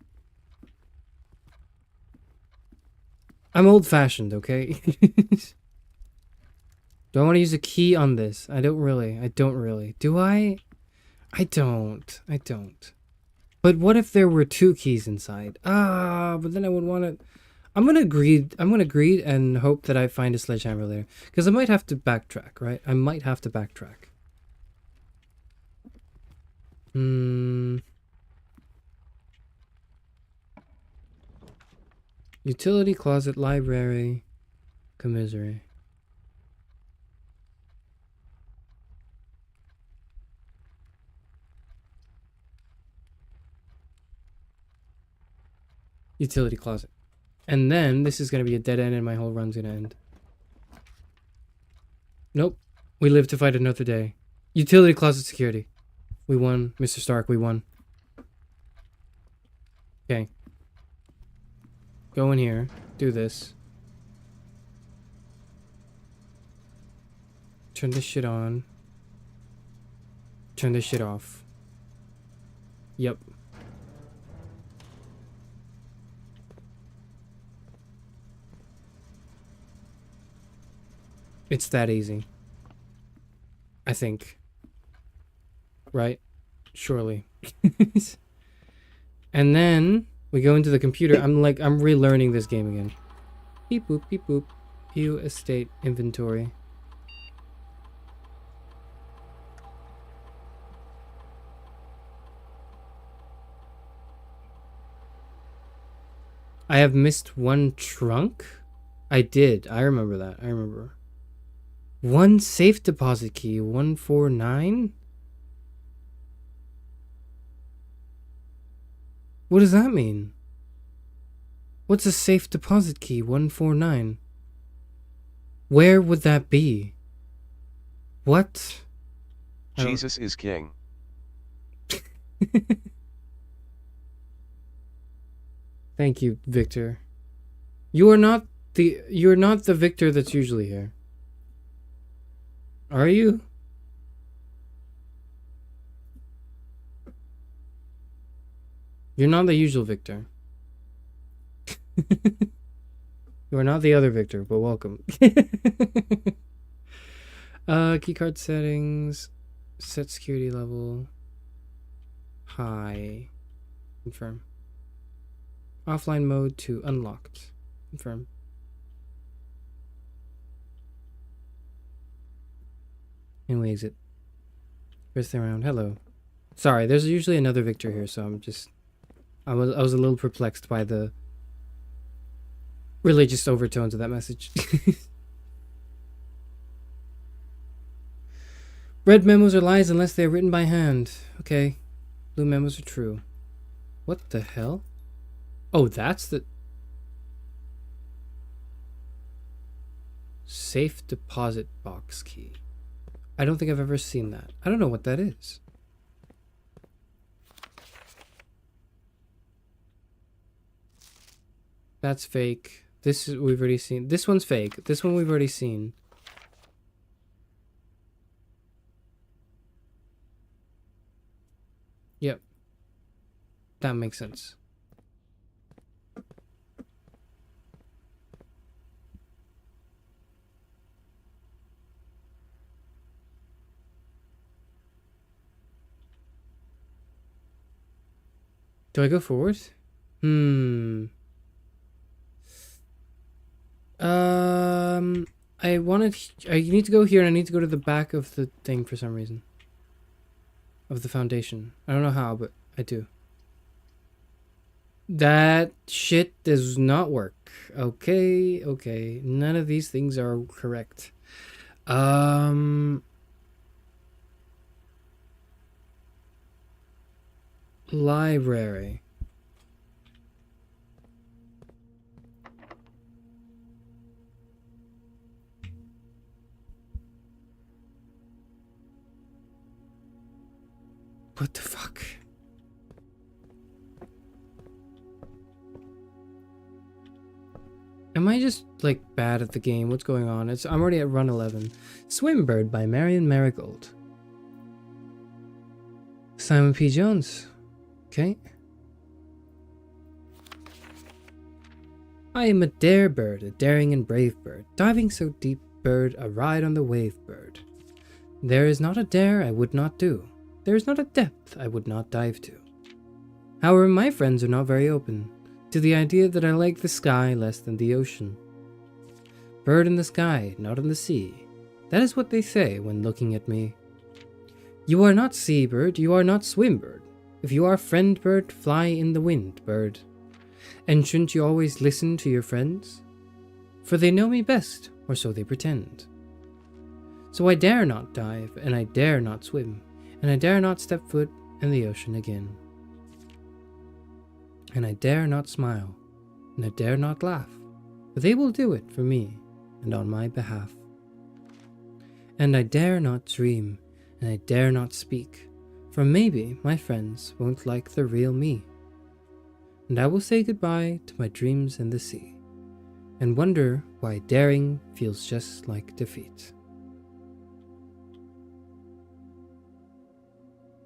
[SPEAKER 3] I'm old-fashioned, okay? Do I want to use a key on this? I don't really. Do I? I don't. But what if there were 2 keys inside? But then I would want to... I'm gonna agree and hope that I find a sledgehammer later. Because I might have to backtrack, right? I might have to backtrack. Utility closet, library, commissary. Utility closet. And then this is going to be a dead end and my whole run's going to end. Nope. We live to fight another day. Utility closet security. We won. Mr. Stark, we won. Okay. Go in here. Do this. Turn this shit on. Turn this shit off. Yep. It's that easy. I think. Right? Surely. And then we go into the computer. I'm relearning this game again. Beep boop, beep boop. View estate inventory. I have missed 1 trunk? I did. I remember that. I remember. 1 safe deposit key, 149? What does that mean? What's a safe deposit key, 149? Where would that be? What?
[SPEAKER 4] Jesus is king.
[SPEAKER 3] Thank you, Victor. You're not the Victor that's usually here. Are you? You're not the usual Victor. You are not the other Victor, but welcome. Keycard settings. Set security level. High. Confirm. Offline mode to unlocked. Confirm. And we exit. First thing around. Hello. Sorry, there's usually another Victor here, so I was a little perplexed by the religious overtones of that message. Red memos are lies unless they are written by hand. Okay. Blue memos are true. What the hell? Oh, that's the... Safe deposit box key. I don't think I've ever seen that. I don't know what that is. That's fake. This is, we've already seen. This one's fake. This one we've already seen. Yep. That makes sense. Do I go forward? I need to go here and I need to go to the back of the thing for some reason. Of the foundation. I don't know how, but I do. That shit does not work. Okay, okay. None of these things are correct. Library. What the fuck? Am I just like bad at the game? What's going on? I'm already at run 11. Swimbird by Marion Marigold. Simon P. Jones. Okay. I am a dare bird, a daring and brave bird, diving so deep bird, a ride on the wave bird. There is not a dare I would not do. There is not a depth I would not dive to. However, my friends are not very open to the idea that I like the sky less than the ocean. Bird in the sky, not in the sea. That is what they say when looking at me. You are not sea bird, you are not swim bird. If you are friend bird, fly in the wind, bird. And shouldn't you always listen to your friends? For they know me best, or so they pretend. So I dare not dive, and I dare not swim, and I dare not step foot in the ocean again. And I dare not smile, and I dare not laugh, for they will do it for me, and on my behalf. And I dare not dream, and I dare not speak, for maybe my friends won't like the real me. And I will say goodbye to my dreams and the sea, and wonder why daring feels just like defeat.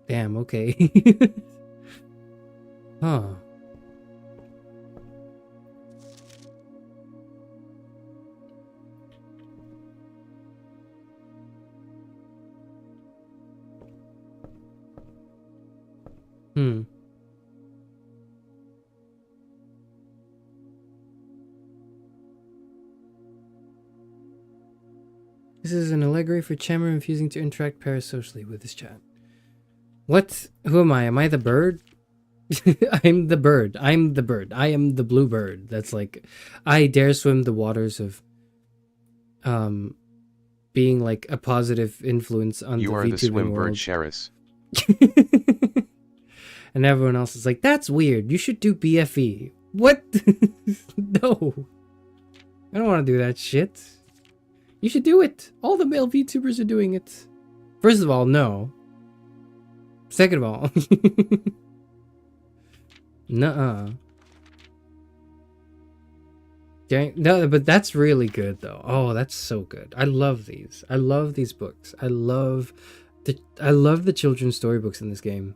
[SPEAKER 3] Damn, okay. Huh. Hmm. This is an allegory for Chammer refusing to interact parasocially with his chat. What? Who am I? Am I the bird? I'm the bird. I'm the bird. I am the blue bird. That's like, I dare swim the waters of, being like a positive influence on
[SPEAKER 4] You
[SPEAKER 3] the
[SPEAKER 4] are the
[SPEAKER 3] VTubing
[SPEAKER 4] swim bird,
[SPEAKER 3] world.
[SPEAKER 4] Charis.
[SPEAKER 3] And everyone else is like, that's weird. You should do BFE. What? No. I don't want to do that shit. You should do it. All the male VTubers are doing it. First of all, no. Second of all, nuh-uh. Okay, no, but that's really good though. Oh, that's so good. I love these. I love these books. I love the children's storybooks in this game.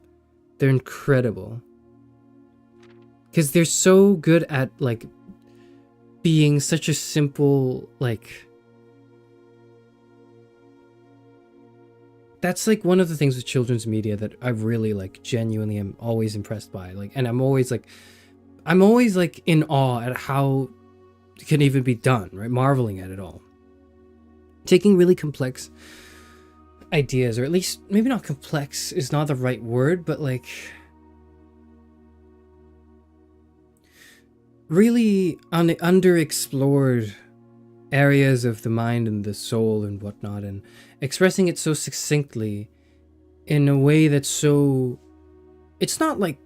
[SPEAKER 3] They're incredible. Because they're so good at like being such a simple like. That's like one of the things with children's media that I really like genuinely am always impressed by. Like, and I'm always like in awe at how it can even be done, right? Marveling at it all. Taking really complex ideas, or at least maybe not complex is not the right word, but like really underexplored areas of the mind and the soul and whatnot, and expressing it so succinctly in a way that's so, it's not like,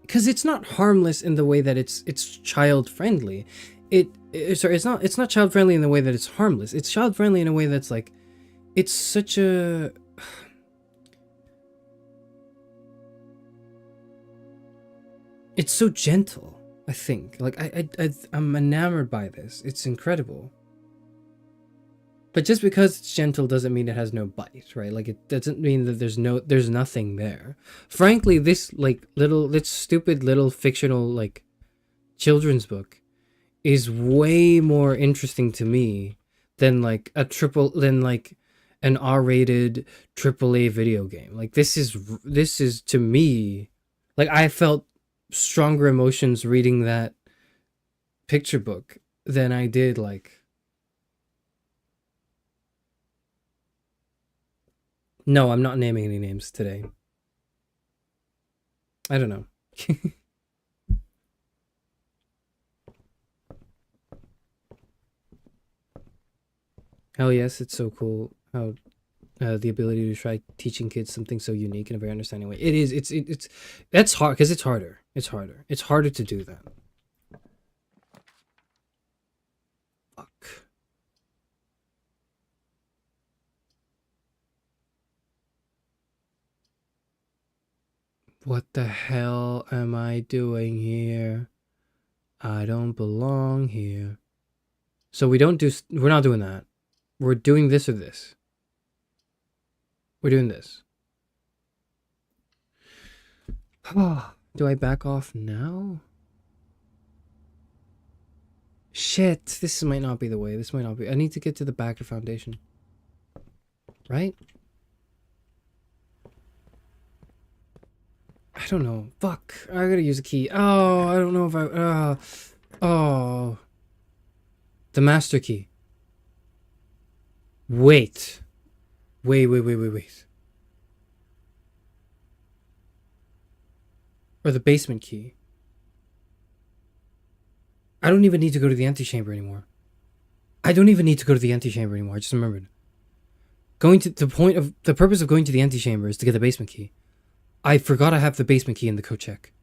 [SPEAKER 3] because it's not harmless in the way that it's child friendly. It's not child friendly in the way that it's harmless. It's child friendly in a way that's like, it's such a, it's so gentle. I think like I'm enamored by this. It's incredible. But just because it's gentle doesn't mean it has no bite, right? Like it doesn't mean that there's nothing there. Frankly, this stupid little fictional like children's book is way more interesting to me than like an R-rated AAA video game. Like this is to me, like I felt stronger emotions reading that picture book than I did like. No, I'm not naming any names today. I don't know. Hell yes, it's so cool how the ability to try teaching kids something so unique in a very understanding way. It is. It's that's hard because it's harder. It's harder. It's harder to do that. Fuck. What the hell am I doing here? I don't belong here. So we're not doing that. We're doing this or this. We're doing this. Do I back off now? Shit, this might not be the way. This might not be. I need to get to the backer foundation. Right? I don't know. Fuck. I gotta use a key. Oh, I don't know if I... oh. The master key. Wait. Wait. Or the basement key. I don't even need to go to the antechamber anymore. I don't even need to go to the antechamber anymore. I just remembered. The purpose of going to the antechamber is to get the basement key. I forgot I have the basement key in the code check.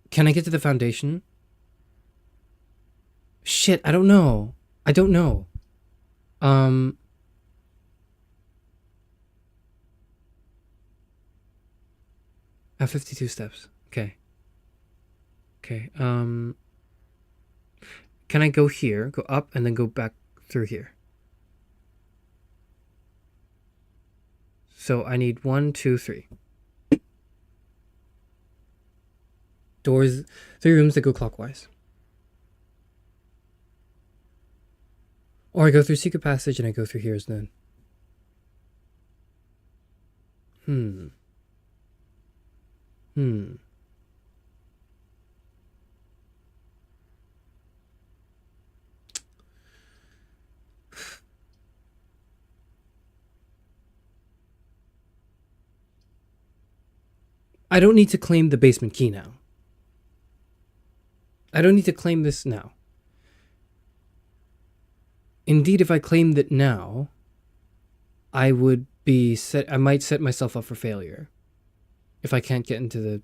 [SPEAKER 3] Can I get to the foundation? Shit, I don't know. I have 52 steps. Okay. Can I go here, go up, and then go back through here? So I need 1, 2, 3. Doors, 3 rooms that go clockwise. Or I go through secret passage and I go through here then. I don't need to claim the basement key now. I don't need to claim this now. Indeed, if I claimed it now, I might set myself up for failure. If I can't get into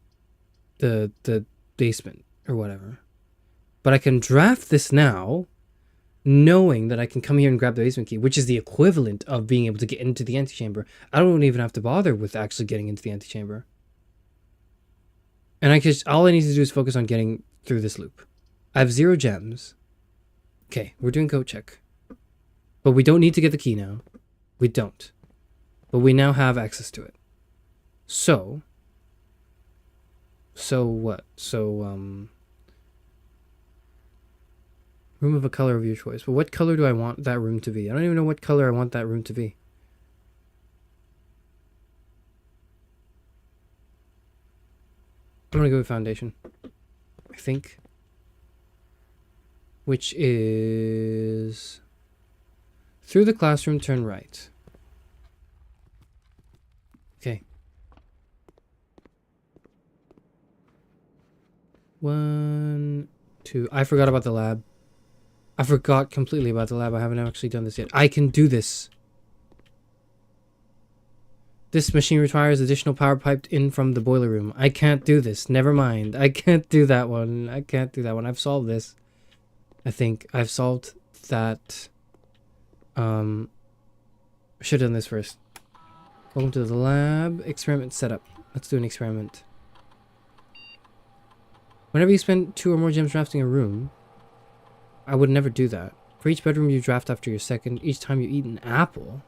[SPEAKER 3] the basement or whatever. But I can draft this now, knowing that I can come here and grab the basement key, which is the equivalent of being able to get into the antechamber. I don't even have to bother with actually getting into the antechamber. And all I need to do is focus on getting through this loop. I have 0 gems. Okay, we're doing code check. But we don't need to get the key now. We don't. But we now have access to it. So what? Room of a color of your choice. But what color do I want that room to be? I don't even know what color I want that room to be. I'm gonna go with foundation. I think. Which is... through the classroom, turn right. Okay. 1, 2... I forgot about the lab. I forgot completely about the lab. I haven't actually done this yet. I can do this. This machine requires additional power piped in from the boiler room. I can't do this. Never mind. I can't do that one. I've solved this. I think I've solved that. I should have done this first. Welcome to the lab. Experiment setup. Let's do an experiment. Whenever you spend 2 or more gems drafting a room, I would never do that. For each bedroom you draft after your second, each time you eat an apple.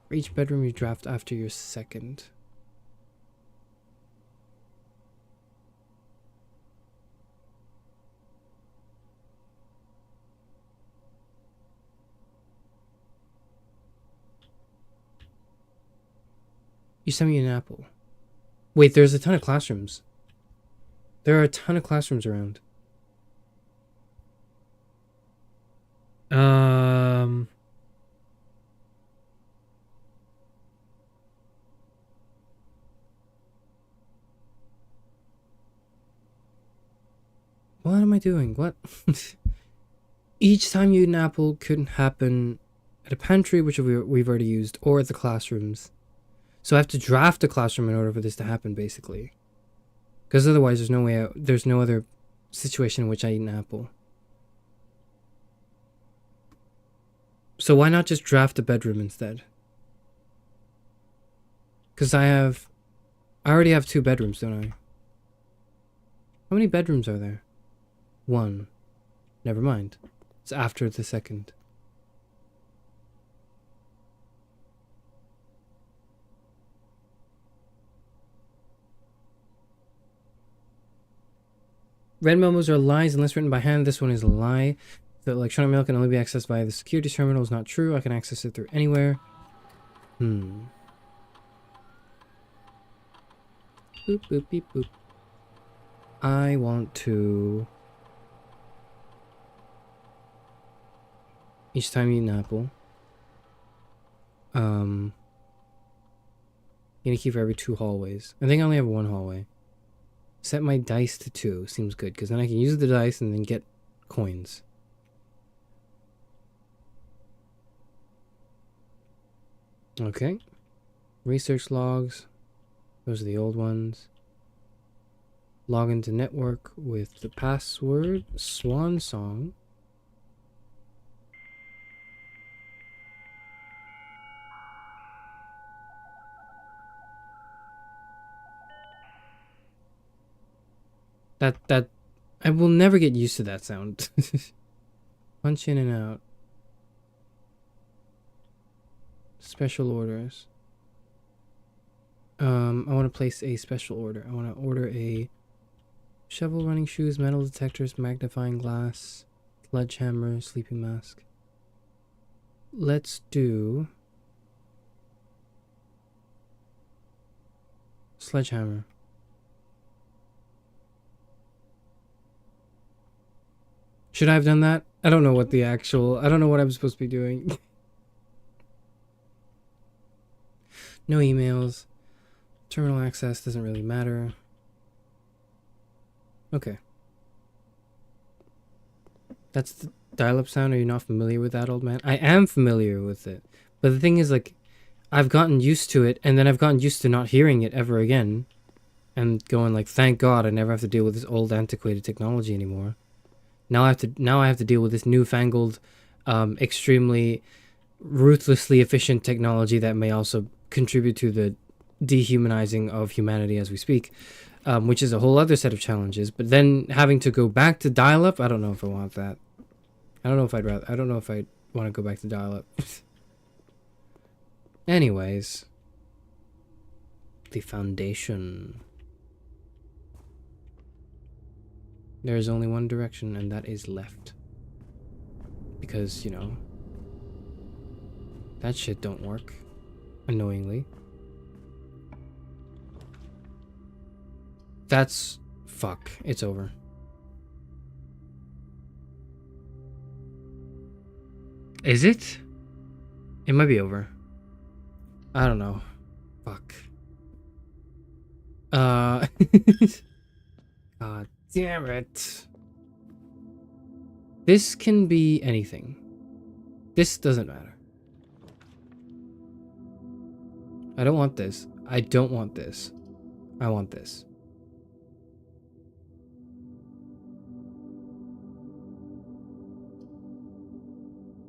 [SPEAKER 3] For each bedroom you draft after your second. You send me an apple. Wait, there's a ton of classrooms. There are a ton of classrooms around. What am I doing? What? Each time you eat an apple couldn't happen at a pantry, which we've already used, or at the classrooms. So I have to draft a classroom in order for this to happen, basically. Because otherwise, there's no way out. There's no other situation in which I eat an apple. So why not just draft a bedroom instead? Because I already have 2 bedrooms, don't I? How many bedrooms are there? 1. Never mind. It's after the second. Red memos are lies unless written by hand. This one is a lie. The electronic mail can only be accessed via the security terminal is not true. I can access it through anywhere. Boop, boop, beep, boop. I want to... Each time you eat an apple. You need a key for every 2 hallways. I think I only have 1 hallway. Set my dice to 2. Seems good, because then I can use the dice and then get coins. Okay. Research logs. Those are the old ones. Log into network with the password Swan Song. That I will never get used to that sound. Punch in and out. Special orders. I want to place a special order. I want to order a shovel, running shoes, metal detectors, magnifying glass, sledgehammer, sleeping mask. Let's do sledgehammer. Should I have done that? I don't know what the actual... I don't know what I'm supposed to be doing. No emails. Terminal access doesn't really matter. Okay. That's the dial-up sound. Are you not familiar with that, old man? I am familiar with it. But the thing is, like, I've gotten used to it, and then I've gotten used to not hearing it ever again. And going like, thank God I never have to deal with this old antiquated technology anymore. Now I have to deal with this newfangled, extremely ruthlessly efficient technology that may also contribute to the dehumanizing of humanity as we speak, which is a whole other set of challenges. But then having to go back to dial-up, I don't know if I want that. I don't know if I'd want to go back to dial-up. Anyways, the foundation. There is only one direction, and that is left. Because, you know, that shit don't work. Annoyingly. That's... fuck. It's over. Is it? It might be over. I don't know. Fuck. God damn it. This can be anything. This doesn't matter. I don't want this. I don't want this. I want this.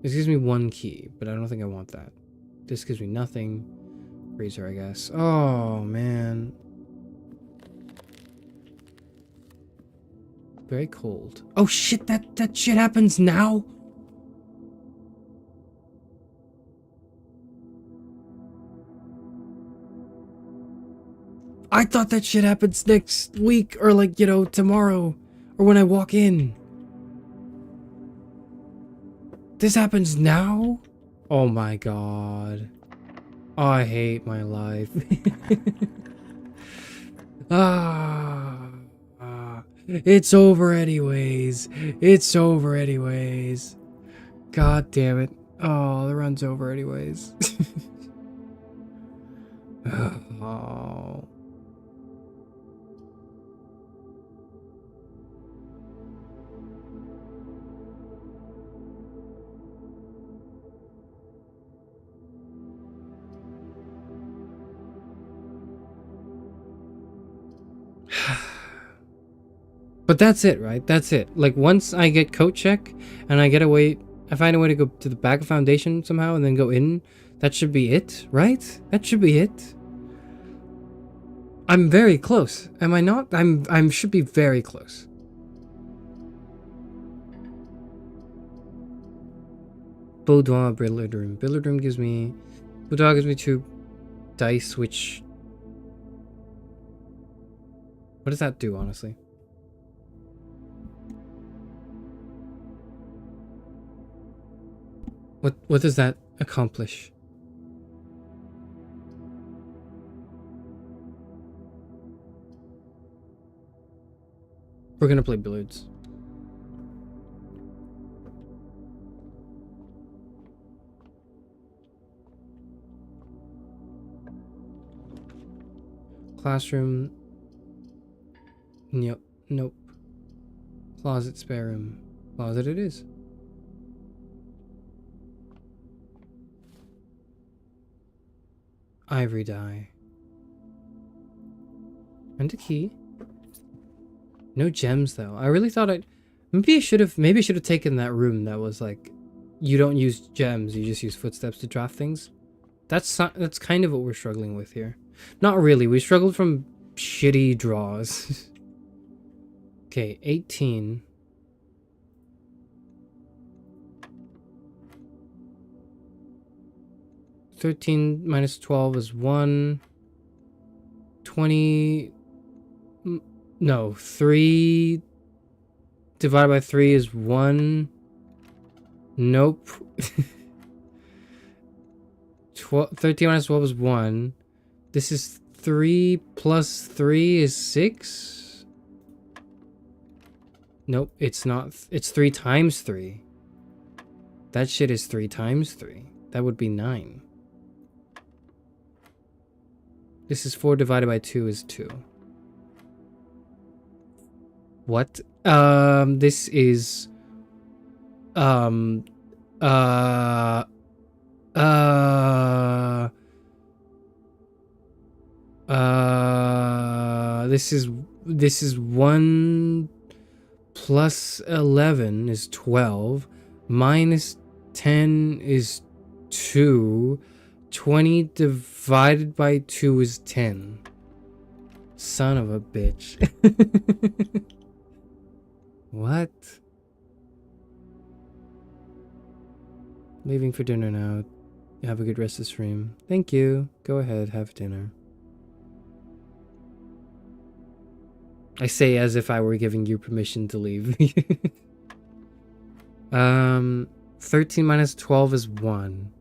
[SPEAKER 3] This gives me 1 key, but I don't think I want that. This gives me nothing. Freezer, I guess. Oh, man. Very cold. Oh shit, that shit happens now? I thought that shit happens next week, or like, you know, tomorrow, or when I walk in. This happens now? Oh my god. Oh, I hate my life. It's over anyways. It's over anyways. God damn it. Oh, the run's over anyways. Oh. But that's it, right? That's it. Like, once I get coat check and I find a way to go to the back of foundation somehow and then go in, that should be it, right? That should be it. I'm very close. Am I not? I'm should be very close. Boudoir billiard room. Billiard room gives me... Boudoir gives me 2 dice, which... What does that do, honestly? What does that accomplish? We're gonna play billiards. Classroom. Nope. Nope. Closet, spare room. Closet it is. Ivory dye. And a key. No gems though. I really thought maybe I should have taken that room that was like, you don't use gems, you just use footsteps to draft things. That's kind of what we're struggling with here. Not really. We struggled from shitty draws. Okay, 18. $13 minus 12 is 1. 20. No, 3 divided by 3 is 1. Nope. 13 minus 12 is 1. This is 3 plus 3 is 6. Nope, it's not. It's 3 times 3. That shit is 3 times 3. That would be 9. This is 4 divided by 2 is 2. What? This is... This is 1 plus 11 is 12. Minus 10 is 2. 20 divided by 2 is 10. Son of a bitch. What? Leaving for dinner now. Have a good rest of the stream. Thank you. Go ahead, have dinner. I say as if I were giving you permission to leave. 13 minus 12 is 1.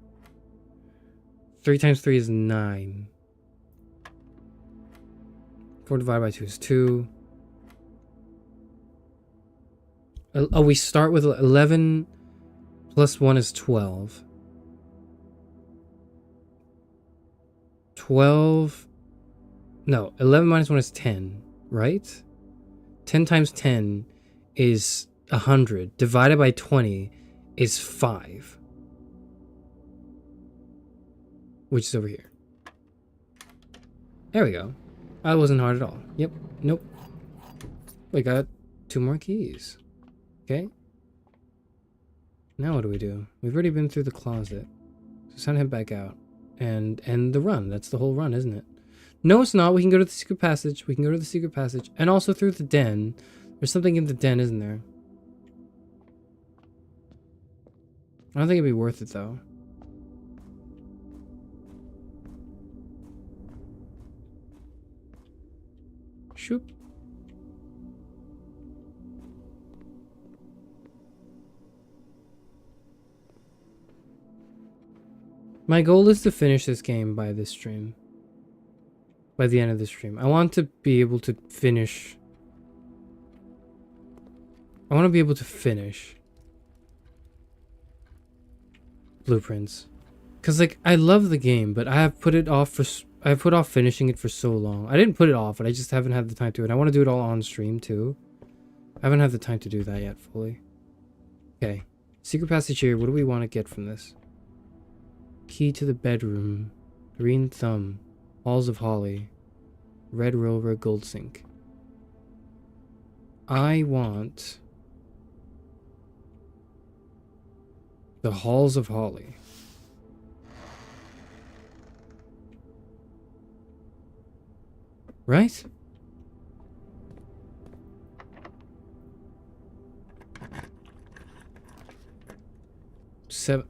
[SPEAKER 3] 3 times 3 is 9. 4 divided by 2 is 2. Oh, we start with 11 plus 1 is 12. 12... No, 11 minus 1 is 10, right? 10 times 10 is 100. Divided by 20 is 5. Which is over here. There we go. That wasn't hard at all. Yep. Nope. We got 2 more keys. Okay. Now what do we do? We've already been through the closet. So send him back out. And end the run. That's the whole run, isn't it? No, it's not. We can go to the secret passage. We can go to the secret passage. And also through the den. There's something in the den, isn't there? I don't think it'd be worth it, though. Shoop. My goal is to finish this game by this stream. By the end of the stream. I want to be able to finish. I want to be able to finish Blueprints. Cause like I love the game, but I have put it off for I put off finishing it for so long. I didn't put it off, but I just haven't had the time to do it. I want to do it all on stream too. I haven't had the time to do that yet fully. Okay. Secret passage here. What do we want to get from this? Key to the bedroom. Green thumb. Halls of holly. Red rover gold sink. I want the Halls of Holly. Right?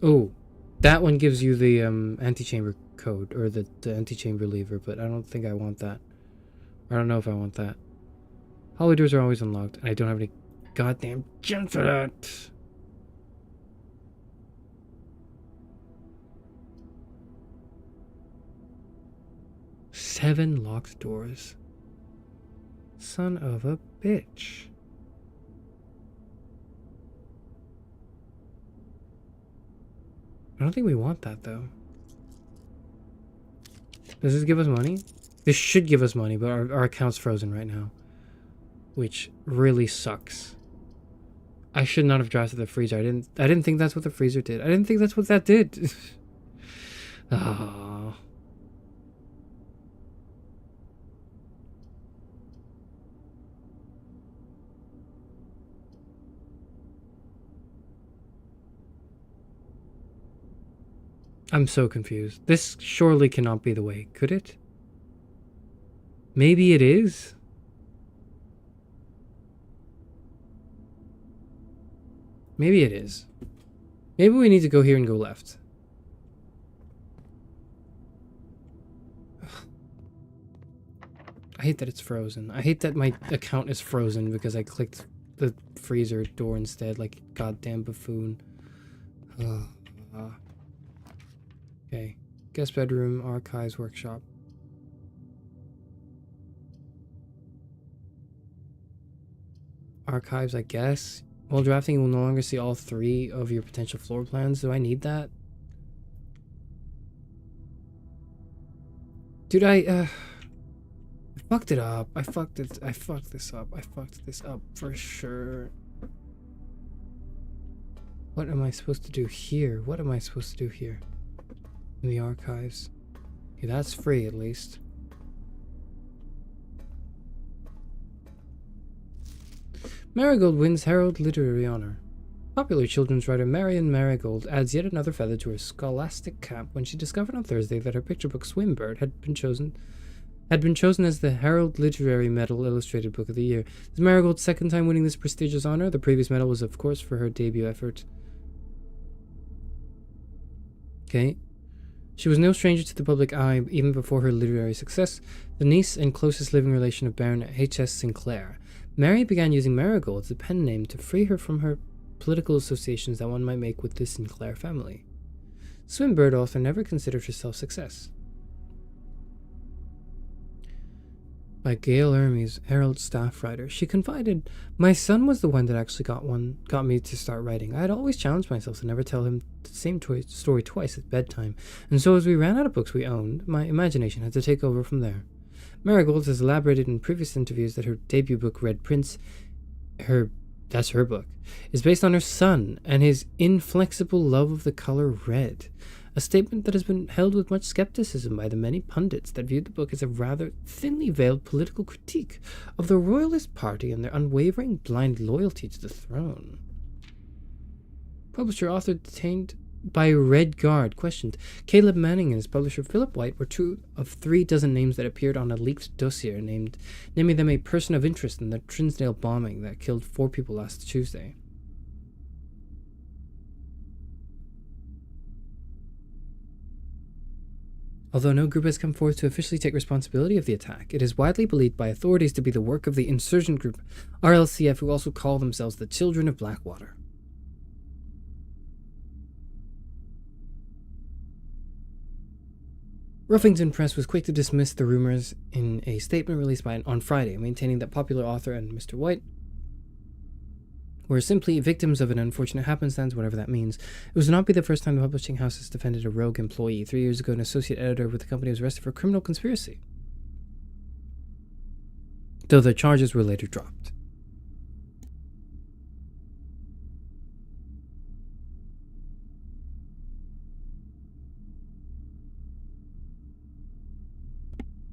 [SPEAKER 3] Oh, that one gives you the antechamber code, or the antechamber lever, but I don't think I want that. I don't know if I want that. Holly doors are always unlocked, and I don't have any goddamn gems for that. Seven locked doors. Son of a bitch. I don't think we want that, though. Does this give us money? This should give us money, but our account's frozen right now. Which really sucks. I should not have drafted the freezer. I didn't think that's what the freezer did. I didn't think that's what that did. Ah. I'm so confused. This surely cannot be the way, could it? Maybe it is? Maybe it is. Maybe we need to go here and go left. I hate that it's frozen. I hate that my account is frozen because I clicked the freezer door instead, like goddamn buffoon. Okay. Guest bedroom, archives, workshop. Archives, I guess. While drafting, you will no longer see all 3 of your potential floor plans. Do I need that? Dude, I fucked it up. I fucked this up. I fucked this up for sure. What am I supposed to do here? What am I supposed to do here? In the archives. Okay, that's free at least. Marigold wins Herald Literary Honor. Popular children's writer Marion Marigold adds yet another feather to her scholastic cap when she discovered on Thursday that her picture book Swimbird had been chosen as the Herald Literary Medal Illustrated Book of the Year. This is Marigold's second time winning this prestigious honor. The previous medal was, of course, for her debut effort. Okay. She was no stranger to the public eye even before her literary success, the niece and closest living relation of Baron H.S. Sinclair. Mary began using Marigold as a pen name to free her from her political associations that one might make with the Sinclair family. Swimbird author never considered herself success. By Gail Ermes, Herald staff writer, she confided, "My son was the one that actually got me to start writing. I had always challenged myself to never tell him the same story twice at bedtime, and so as we ran out of books we owned, my imagination had to take over from there." Marigold has elaborated in previous interviews that her debut book, Red Prince, that's her book, is based on her son and his inflexible love of the color red. A statement that has been held with much skepticism by the many pundits that viewed the book as a rather thinly veiled political critique of the Royalist Party and their unwavering blind loyalty to the throne. Publisher author detained by Red Guard questioned. Caleb Manning and his publisher Philip White were 2 of 3 dozen names that appeared on a leaked dossier naming them a person of interest in the Trinsdale bombing that killed 4 people last Tuesday. Although no group has come forth to officially take responsibility of the attack, it is widely believed by authorities to be the work of the insurgent group RLCF, who also call themselves the Children of Blackwater. Ruffington Press was quick to dismiss the rumors in a statement released on Friday, maintaining that popular author and Mr. White were simply victims of an unfortunate happenstance, whatever that means. It would not be the first time the publishing house has defended a rogue employee. 3 years ago, an associate editor with the company was arrested for criminal conspiracy, though the charges were later dropped.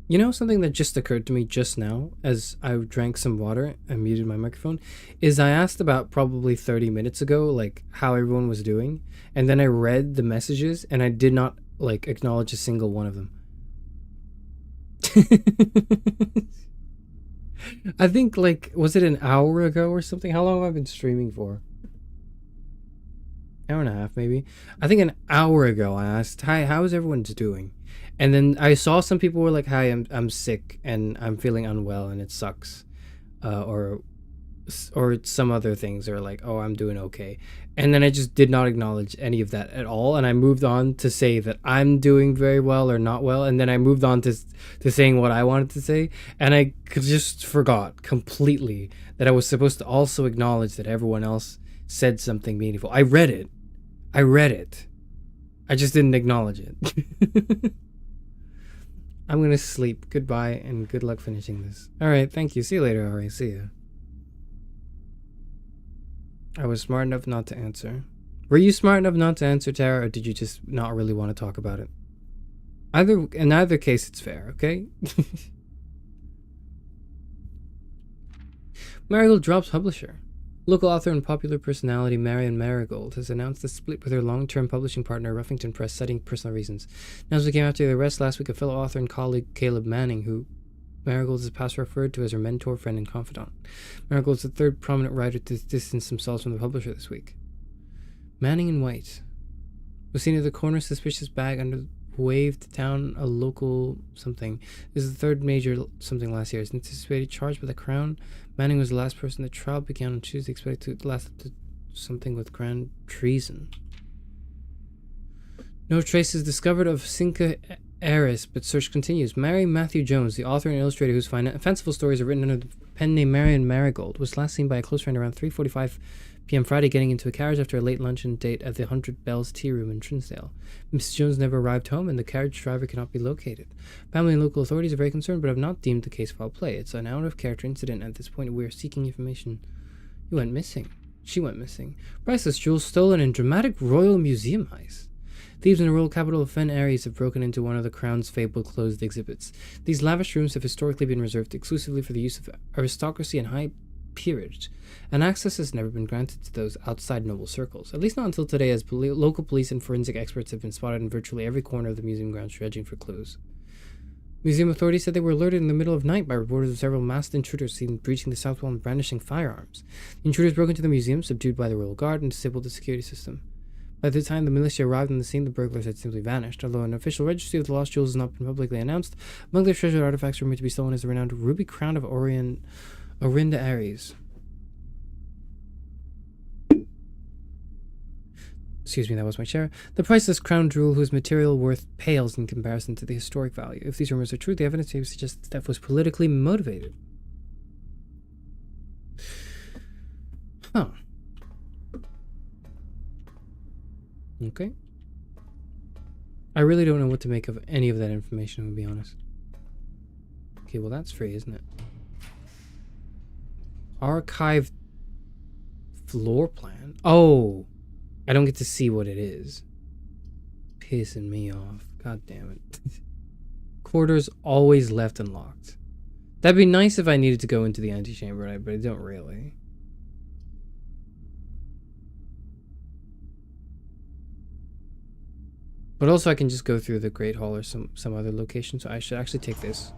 [SPEAKER 3] You know, something that just occurred to me just now as I drank some water and muted my microphone is I asked about probably 30 minutes ago, like how everyone was doing. And then I read the messages and I did not like acknowledge a single one of them. I think like, was it an hour ago or something? How long have I been streaming for? Hour and a half maybe. I think an hour ago I asked, hi, how is everyone doing? And then I saw some people were like, hi, I'm sick and I'm feeling unwell and it sucks. Or some other things are like, oh, I'm doing okay. And then I just did not acknowledge any of that at all. And I moved on to say that I'm doing very well or not well. And then I moved on to saying what I wanted to say. And I just forgot completely that I was supposed to also acknowledge that everyone else said something meaningful. I read it. I just didn't acknowledge it. I'm gonna sleep. Goodbye and good luck finishing this. Alright, thank you. See you later, Ari. See ya. I was smart enough not to answer. Were you smart enough not to answer, Tara, or did you just not really want to talk about it? In either case, it's fair, okay? Marigold drops publisher. Local author and popular personality Marion Marigold has announced a split with her long-term publishing partner Ruffington Press, citing personal reasons. Announcement came after the arrest last week of fellow author and colleague Caleb Manning, who Marigold has past referred to as her mentor, friend, and confidant. Marigold is the third prominent writer to distance themselves from the publisher this week. Manning in white was seen at the corner suspicious bag under waved down a local something. This is the third major something last year. Is anticipated charged by the Crown. Manning was the last person the trial began on Tuesday, expected to last up to something with grand treason. No traces discovered of Cinca heiress, but search continues. Mary Matthew Jones, the author and illustrator whose fanciful stories are written under the pen name Marion Marigold, was last seen by a close friend around 3:45 p.m. Friday, getting into a carriage after a late luncheon date at the 100 Bells Tea Room in Trinsdale. Mrs. Jones never arrived home, and the carriage driver cannot be located. Family and local authorities are very concerned, but have not deemed the case foul play. It's an out-of-character incident. At this point, we are seeking information. You went missing. She went missing. Priceless jewels stolen in dramatic royal museum heist. Thieves in the royal capital of Fen Aries have broken into one of the Crown's fabled closed exhibits. These lavish rooms have historically been reserved exclusively for the use of aristocracy and high peerage, and access has never been granted to those outside noble circles, at least not until today, as local police and forensic experts have been spotted in virtually every corner of the museum grounds dredging for clues. Museum authorities said they were alerted in the middle of night by reports of several masked intruders seen breaching the south wall and brandishing firearms. The intruders broke into the museum, subdued by the royal guard, and disabled the security system. By the time the militia arrived on the scene, the burglars had simply vanished. Although an official registry of the lost jewels has not been publicly announced, among their treasured artifacts rumored to be stolen is the renowned ruby crown of Orinda Aries. Excuse me, that was my chair. The priceless crown jewel whose material worth pales in comparison to the historic value. If these rumors are true, the evidence may suggest the theft was politically motivated. Huh. Okay. I really don't know what to make of any of that information, to be honest. Okay, well that's free, isn't it? Archived floor plan. Oh! I don't get to see what it is. Pissing me off. God damn it. Quarters always left unlocked. That'd be nice if I needed to go into the antechamber, but I don't really. But also I can just go through the Great Hall or some other location, so I should actually take this.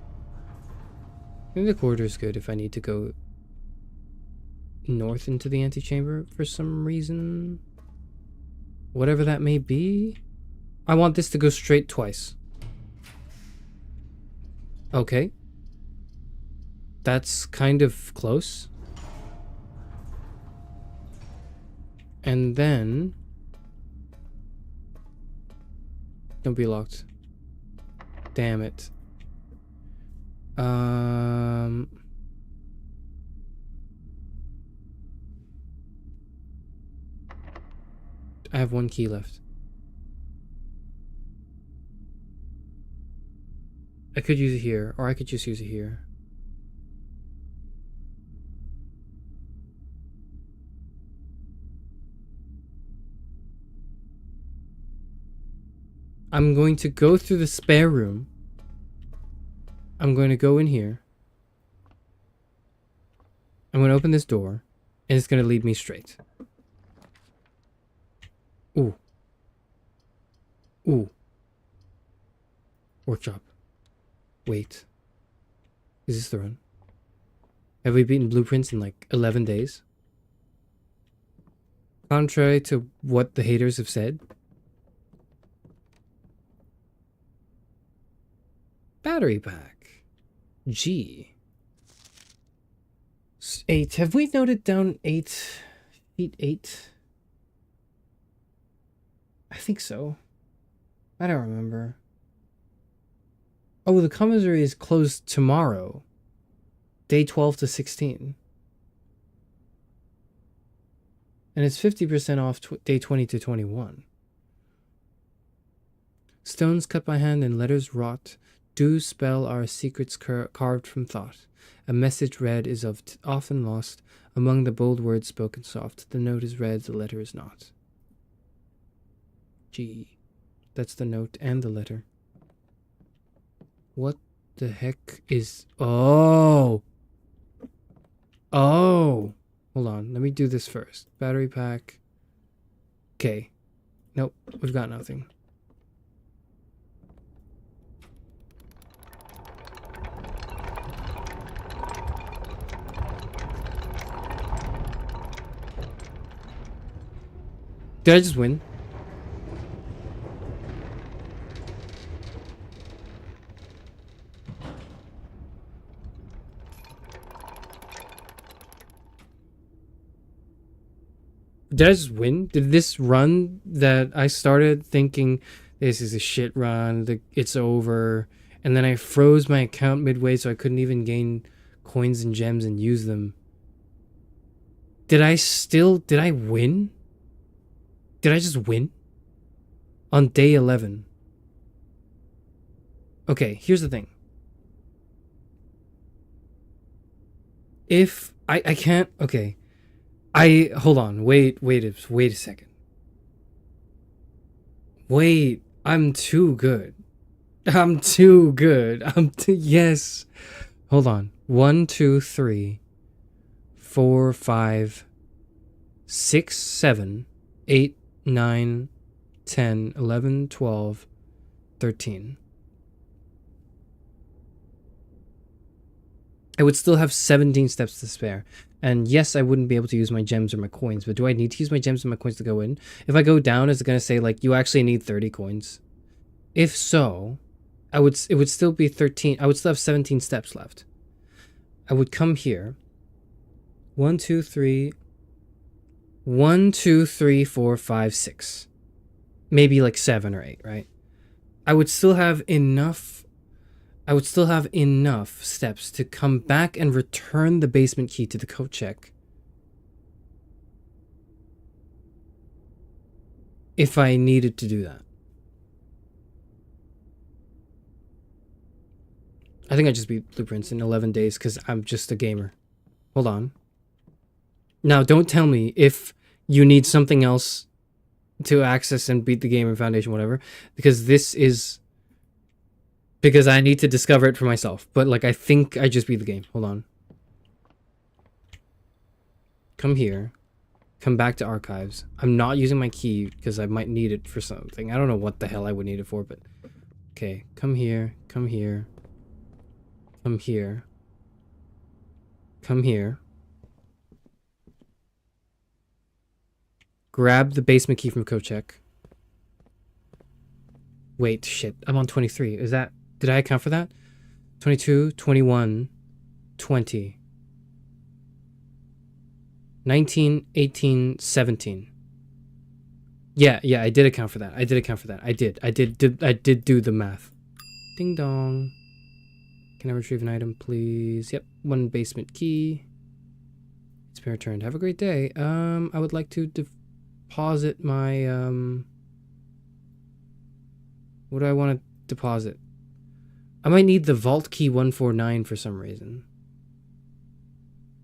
[SPEAKER 3] Maybe the corridor is good if I need to go north into the antechamber for some reason. Whatever that may be. I want this to go straight twice. Okay. That's kind of close. And then... Don't be locked. Damn it. I have one key left. I could use it here, or I could just use it here. I'm going to go through the spare room. I'm going to go in here. I'm going to open this door, and it's going to lead me straight. Ooh. Ooh. Workshop. Wait. Is this the run? Have we beaten blueprints in like 11 days? Contrary to what the haters have said. Battery pack. G. 8. Have we noted down 8? Feet 8? I think so. I don't remember. Oh, the commissary is closed tomorrow. Day 12 to 16. And it's 50% off day 20 to 21. Stones cut by hand and letters wrought do spell our secrets carved from thought. A message read is often lost among the bold words spoken soft. The note is read, the letter is not. G. That's the note and the letter. What the heck is... Oh! Oh! Hold on, let me do this first. Battery pack. Okay. Nope, we've got nothing. Did I just win? Did I just win? Did this run that I started thinking this is a shit run, it's over, and then I froze my account midway so I couldn't even gain coins and gems and use them. Did I win? Did I just win? On day 11. Okay, here's the thing. If I can't, okay. Hold on, wait a second. Wait, I'm too good. Yes. Hold on. 1, 2, 3, 4, 5, 6, 7, 8, 9, 10, 11, 12, 13. I would still have 17 steps to spare. And yes, I wouldn't be able to use my gems or my coins, but do I need to use my gems and my coins to go in? If I go down, is it going to say, like, you actually need 30 coins? If so, it would still be 13. I would still have 17 steps left. I would come here. 1, 2, 3, 4, 5, 6. Maybe like 7 or 8, right? I would still have enough steps to come back and return the basement key to the code check. If I needed to do that. I think I just beat blueprints in 11 days because I'm just a gamer. Hold on. Now, don't tell me if you need something else to access and beat the game in Foundation, whatever, because this is... Because I need to discover it for myself. But, like, I think I just beat the game. Hold on. Come here. Come back to archives. I'm not using my key because I might need it for something. I don't know what the hell I would need it for, but... Okay, come here. Come here. Come here. Come here. Grab the basement key from Kochek. Wait, shit. I'm on 23. Is that... Did I account for that? 22, 21, 20. 19, 18, 17. Yeah, I did account for that. I did do the math. Ding dong. Can I retrieve an item, please? Yep, 1 basement key. It's been returned. Have a great day. I would like to deposit my, what do I want to deposit? I might need the vault key 149 for some reason.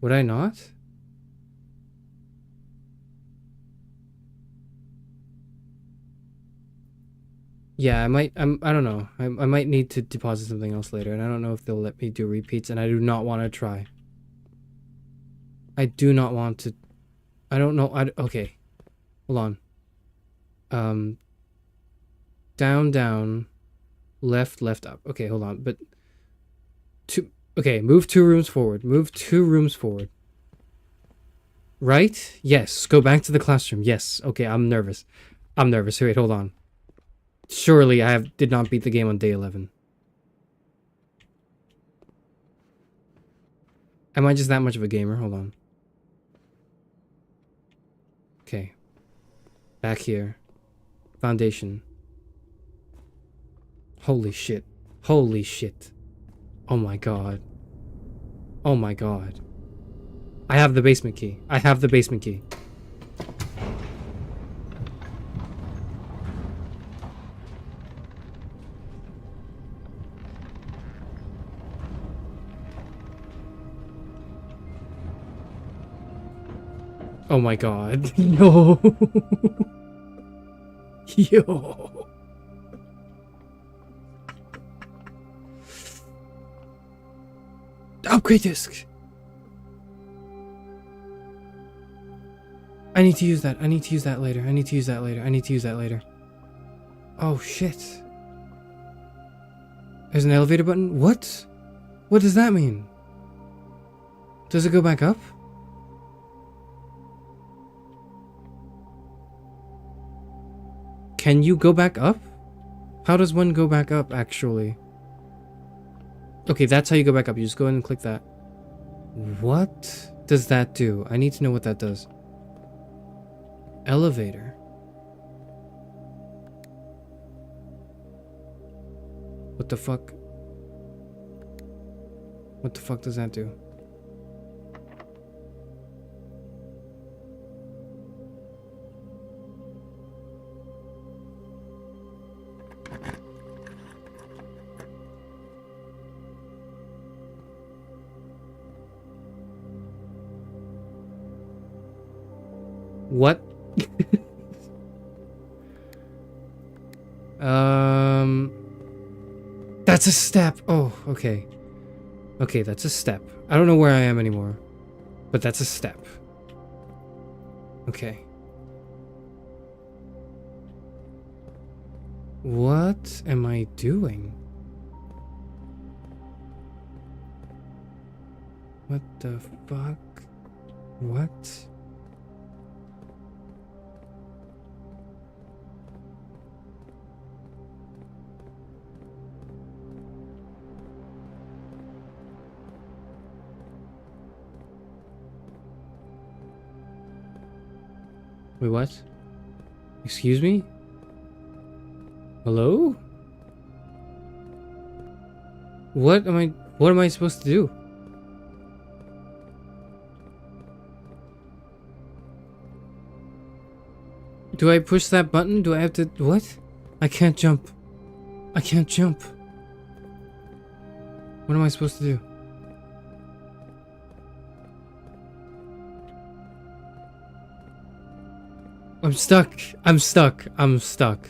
[SPEAKER 3] Would I not? Yeah, I don't know. I might need to deposit something else later, and I don't know if they'll let me do repeats, and I do not want to try. I do not want to. I don't know. Okay. Hold on. Down, down, left, left, up. Okay, hold on. But okay, move 2 rooms forward. Move 2 rooms forward. Right? Yes. Go back to the classroom. Yes. Okay, I'm nervous. I'm nervous. Wait, hold on. Surely I did not beat the game on day 11. Am I just that much of a gamer? Hold on. Okay. Back here. Foundation. Holy shit. Holy shit. Oh my god. Oh my god. I have the basement key. I have the basement key. Oh my god. Yo. Yo. Upgrade disc. I need to use that. I need to use that later. I need to use that later. I need to use that later. Oh shit. There's an elevator button? What? What does that mean? Does it go back up? Can you go back up? How does one go back up, actually? Okay, that's how you go back up. You just go in and click that. What does that do? I need to know what that does. Elevator. What the fuck? What the fuck does that do? What? That's a step. Oh, okay. Okay, that's a step. I don't know where I am anymore, but that's a step. Okay. What am I doing? What the fuck? What? Wait, what? Excuse me? Hello? What am I supposed to do? Do I push that button? Do I have to, what? I can't jump. I can't jump. What am I supposed to do? I'm stuck. I'm stuck. I'm stuck.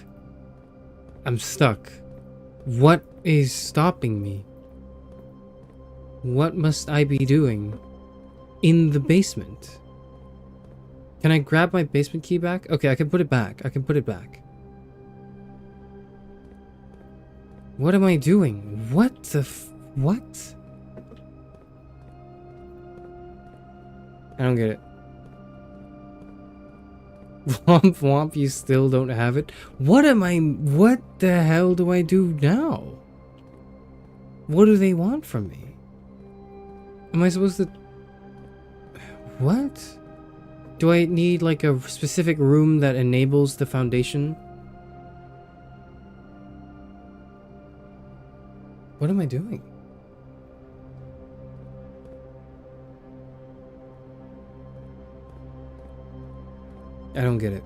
[SPEAKER 3] I'm stuck. What is stopping me? What must I be doing in the basement? Can I grab my basement key back? Okay, I can put it back. I can put it back. What am I doing? What the what? I don't get it. Womp womp, you still don't have it? What the hell do I do now? What do they want from me? Am I supposed to... What? Do I need like a specific room that enables the foundation? What am I doing? I don't get it.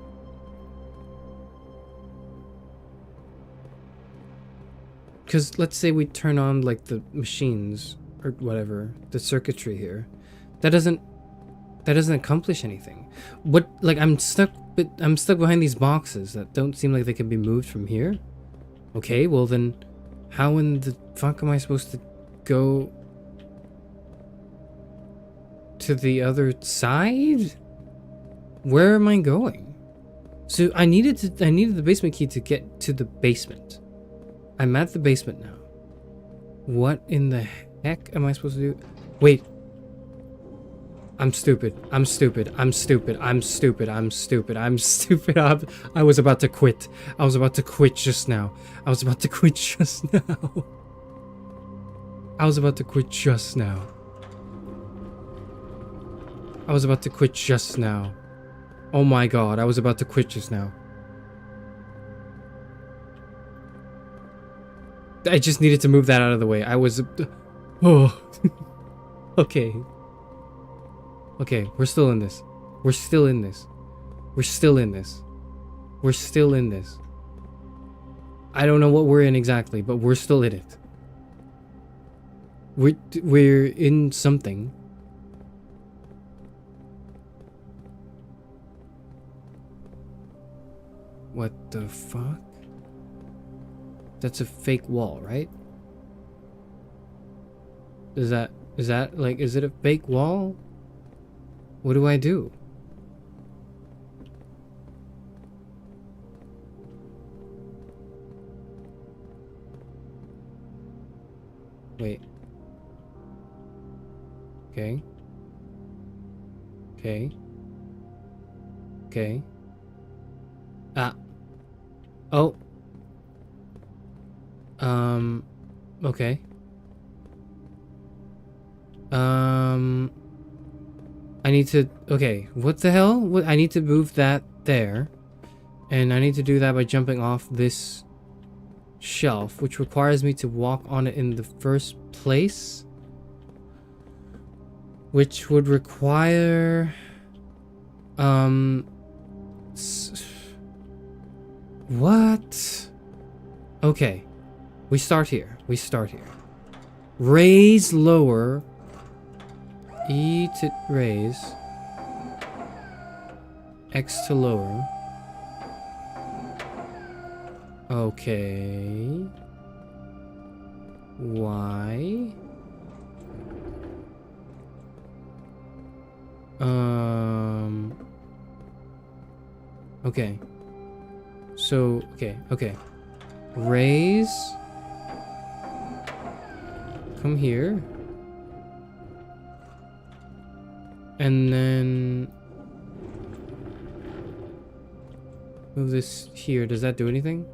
[SPEAKER 3] Because let's say we turn on like the machines or whatever, the circuitry here. That doesn't accomplish anything. What, like I'm stuck behind these boxes that don't seem like they can be moved from here. Okay, well then, how in the fuck am I supposed to go to the other side? Where am I going? So I needed the basement key to get to the basement. I'm at the basement now. What in the heck am I supposed to do? Wait. I'm stupid. I'm stupid. I'm stupid. I'm stupid. I'm stupid. I'm stupid. I was about to quit. I was about to quit just now. I was about to quit just now. I was about to quit just now. I was about to quit just now. Oh my god, I was about to quit just now. I just needed to move that out of the way. I was... Oh. Okay. Okay, we're still in this. We're still in this. We're still in this. We're still in this. I don't know what we're in exactly, but we're still in it. We're in something. What the fuck? That's a fake wall, right? Is that like, is it a fake wall? What do I do? Wait. Okay. Okay. Okay. Ah. Oh. Okay. I need to... Okay, what the hell? What? I need to move that there. And I need to do that by jumping off this shelf, which requires me to walk on it in the first place. Which would require... What? Okay. We start here. We start here. Raise lower. E to raise. X to lower. Okay. Y. Okay. So, okay. Raise. Come here. And then move this here. Does that do anything?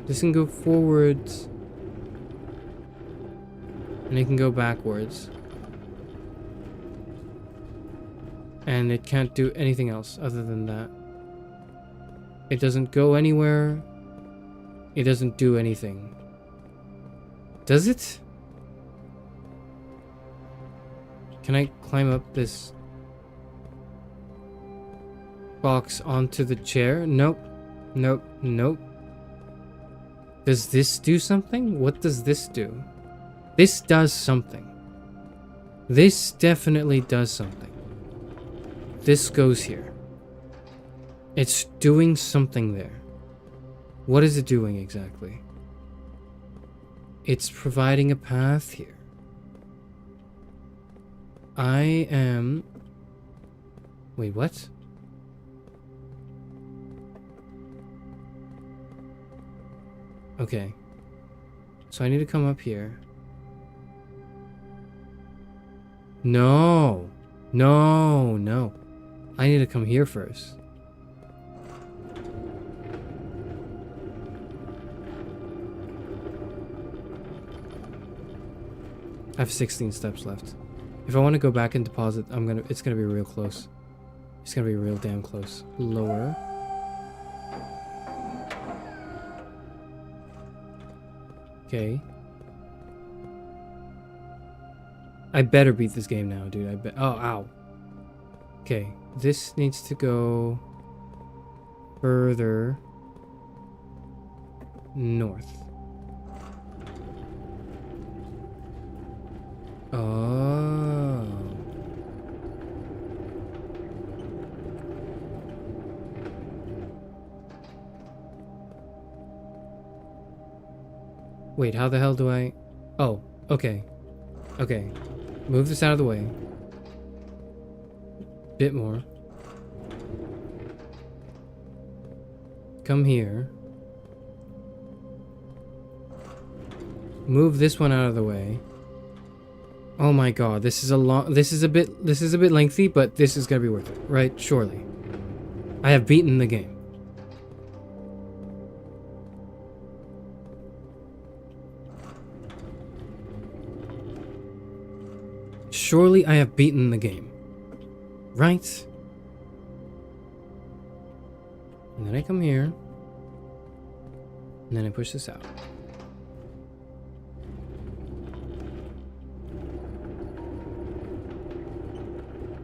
[SPEAKER 3] This can go forwards. And it can go backwards. And it can't do anything else other than that. It doesn't go anywhere. It doesn't do anything. Does it? Can I climb up this box onto the chair? Nope. Nope. Nope. Does this do something? What does this do? This does something. This definitely does something. This goes here. It's doing something there. What is it doing exactly? It's providing a path here. I am... Wait, what? Okay. So I need to come up here. No. No, no. I need to come here first. I have 16 steps left. If I want to go back and deposit, it's gonna be real close. It's gonna be real damn close. Lower. Okay. I better beat this game now, dude. I bet. Oh, ow. Okay. This needs to go further north. Oh. Wait, how the hell do I... Oh, okay. Okay. Move this out of the way. Bit more. Come here. Move this one out of the way. Oh my god, this is a bit lengthy, but this is gonna be worth it, right? Surely. I have beaten the game. Surely I have beaten the game. Right? And then I come here. And then I push this out.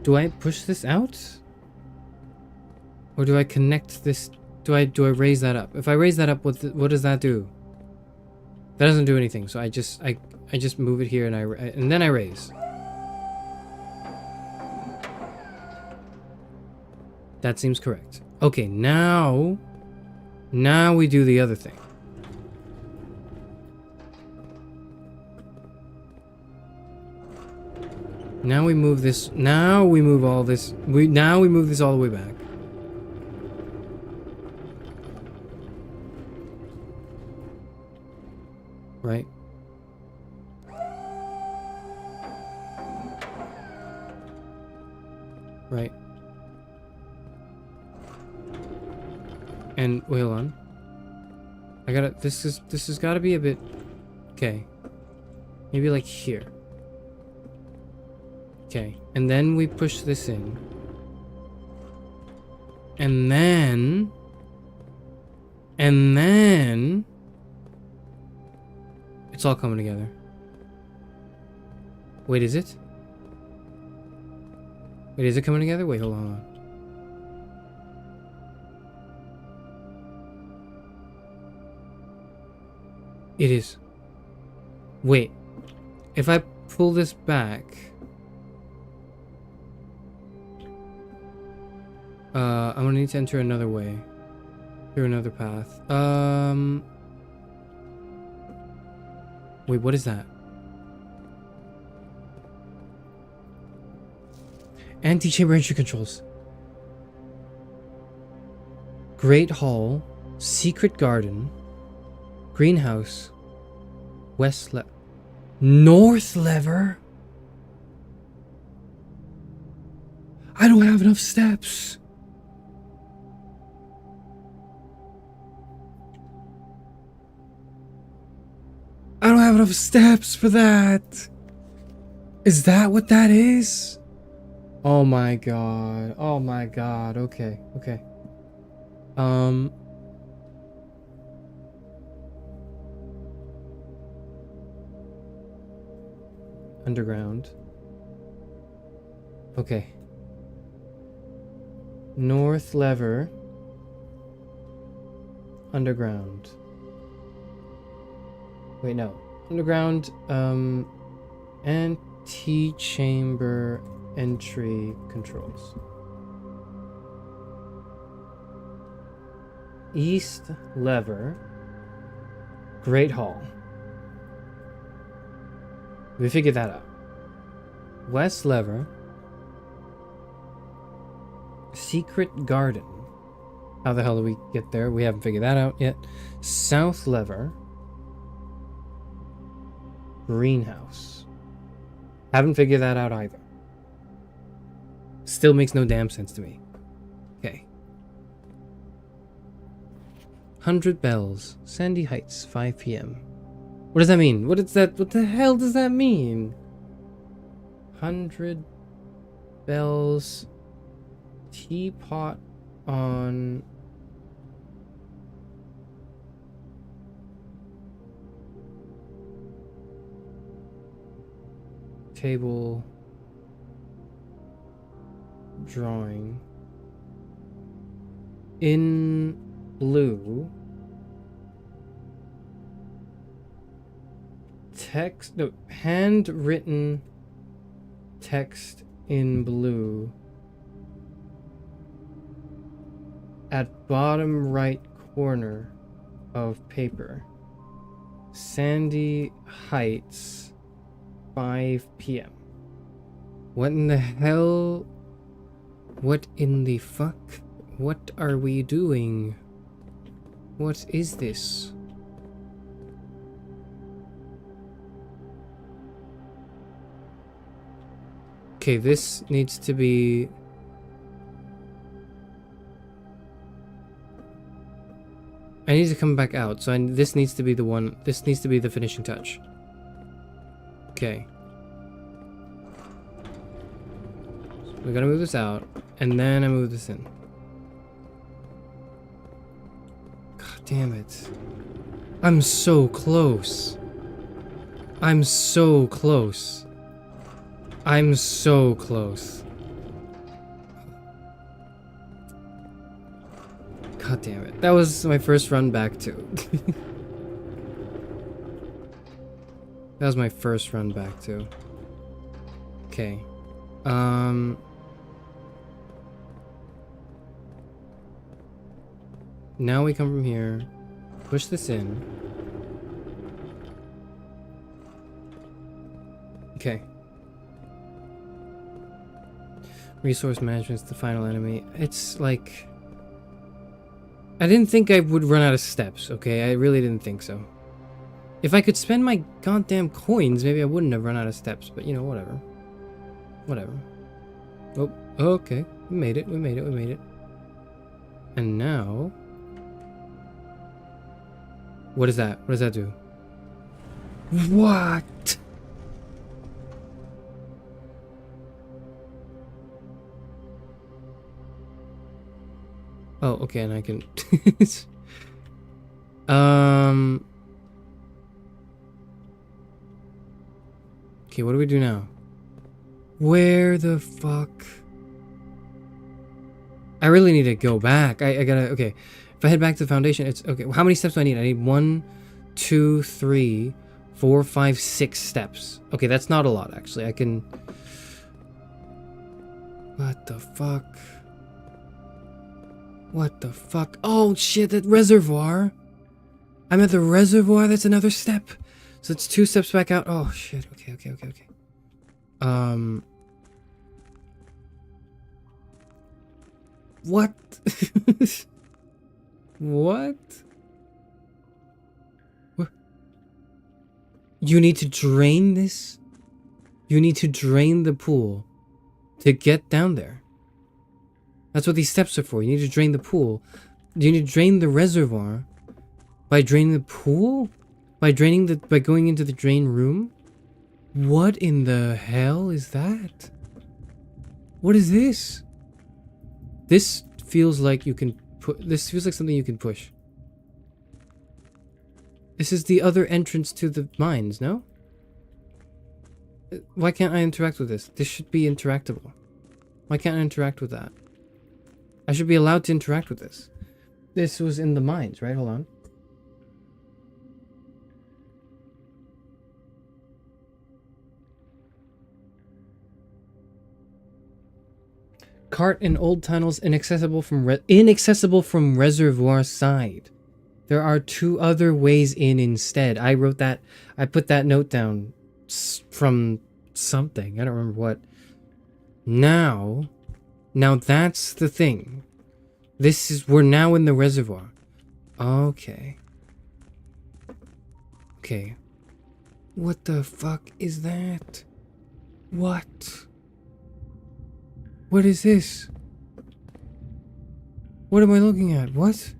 [SPEAKER 3] Do I push this out? Or do I connect this? Do I raise that up? If I raise that up, what does that do? That doesn't do anything. So I just move it here and then I raise. That seems correct. Okay, now we do the other thing. Now we move this. Now we move all this. Now we move this all the way back. Right? Right. And wait, hold on. I gotta. This has got to be a bit. Okay. Maybe like here. Okay, and then we push this in. And then... It's all coming together. Wait, is it? Wait, is it coming together? Wait, hold on. It is. Wait. If I pull this back... I'm gonna need to enter another way. Through another path. Wait, what is that? Anti-chamber entry controls. Great Hall. Secret Garden. Greenhouse. West lever. North lever? I don't have enough steps. I don't have enough steps for that. Is that what that is? Oh my god. Oh my god. Okay. Okay. Underground. Okay. North lever. Underground. Wait, no. Underground, anti-chamber entry controls. East lever. Great Hall. We figured that out. West lever. Secret Garden. How the hell do we get there? We haven't figured that out yet. South lever. Greenhouse. Haven't figured that out either. Still makes no damn sense to me. Okay. 100 bells. Sandy Heights, 5 p.m. What does that mean? What is that? What the hell does that mean? 100 bells. Teapot on... Table drawing in blue, text, no, handwritten text in blue at bottom right corner of paper. Sandy Heights, 5 p.m. What in the hell? What in the fuck? What are we doing? What is this? Okay, this needs to be... I need to come back out, so this needs to be the one. This needs to be the finishing touch. Okay. So we gotta move this out, and then I move this in. God damn it. I'm so close. I'm so close. I'm so close. God damn it. That was my first run back too. That was my first run back too. Okay. Now we come from here. Push this in. Okay. Resource management's the final enemy. It's like... I didn't think I would run out of steps, okay? I really didn't think so. If I could spend my goddamn coins, maybe I wouldn't have run out of steps, but you know, whatever. Whatever. Oh, okay. We made it, we made it, we made it. And now... What is that? What does that do? What? Oh, okay, and I can... Okay, what do we do now? Where the fuck? I really need to go back. I gotta... Okay, if I head back to the foundation, it's... Okay, how many steps do I need? I need 1, 2, 3, 4, 5, 6 steps. Okay, that's not a lot, actually. I can... What the fuck? What the fuck? Oh shit, that reservoir! I'm at the reservoir, that's another step! So it's 2 steps back out. Oh shit, okay. What? What? You need to drain this? You need to drain the pool to get down there. That's what these steps are for. You need to drain the pool. You need to drain the reservoir by draining the pool? By going into the drain room? What in the hell is that? What is this? This feels like you can this feels like something you can push. This is the other entrance to the mines, no? Why can't I interact with this? This should be interactable. Why can't I interact with that? I should be allowed to interact with this. This was in the mines, right? Hold on. Cart in old tunnels inaccessible from reservoir side. There are 2 other ways in instead. I wrote that. I put that note down from something. I don't remember what. Now that's the thing. We're now in the reservoir. Okay. Okay. What the fuck is that? What? What is this? What am I looking at? What?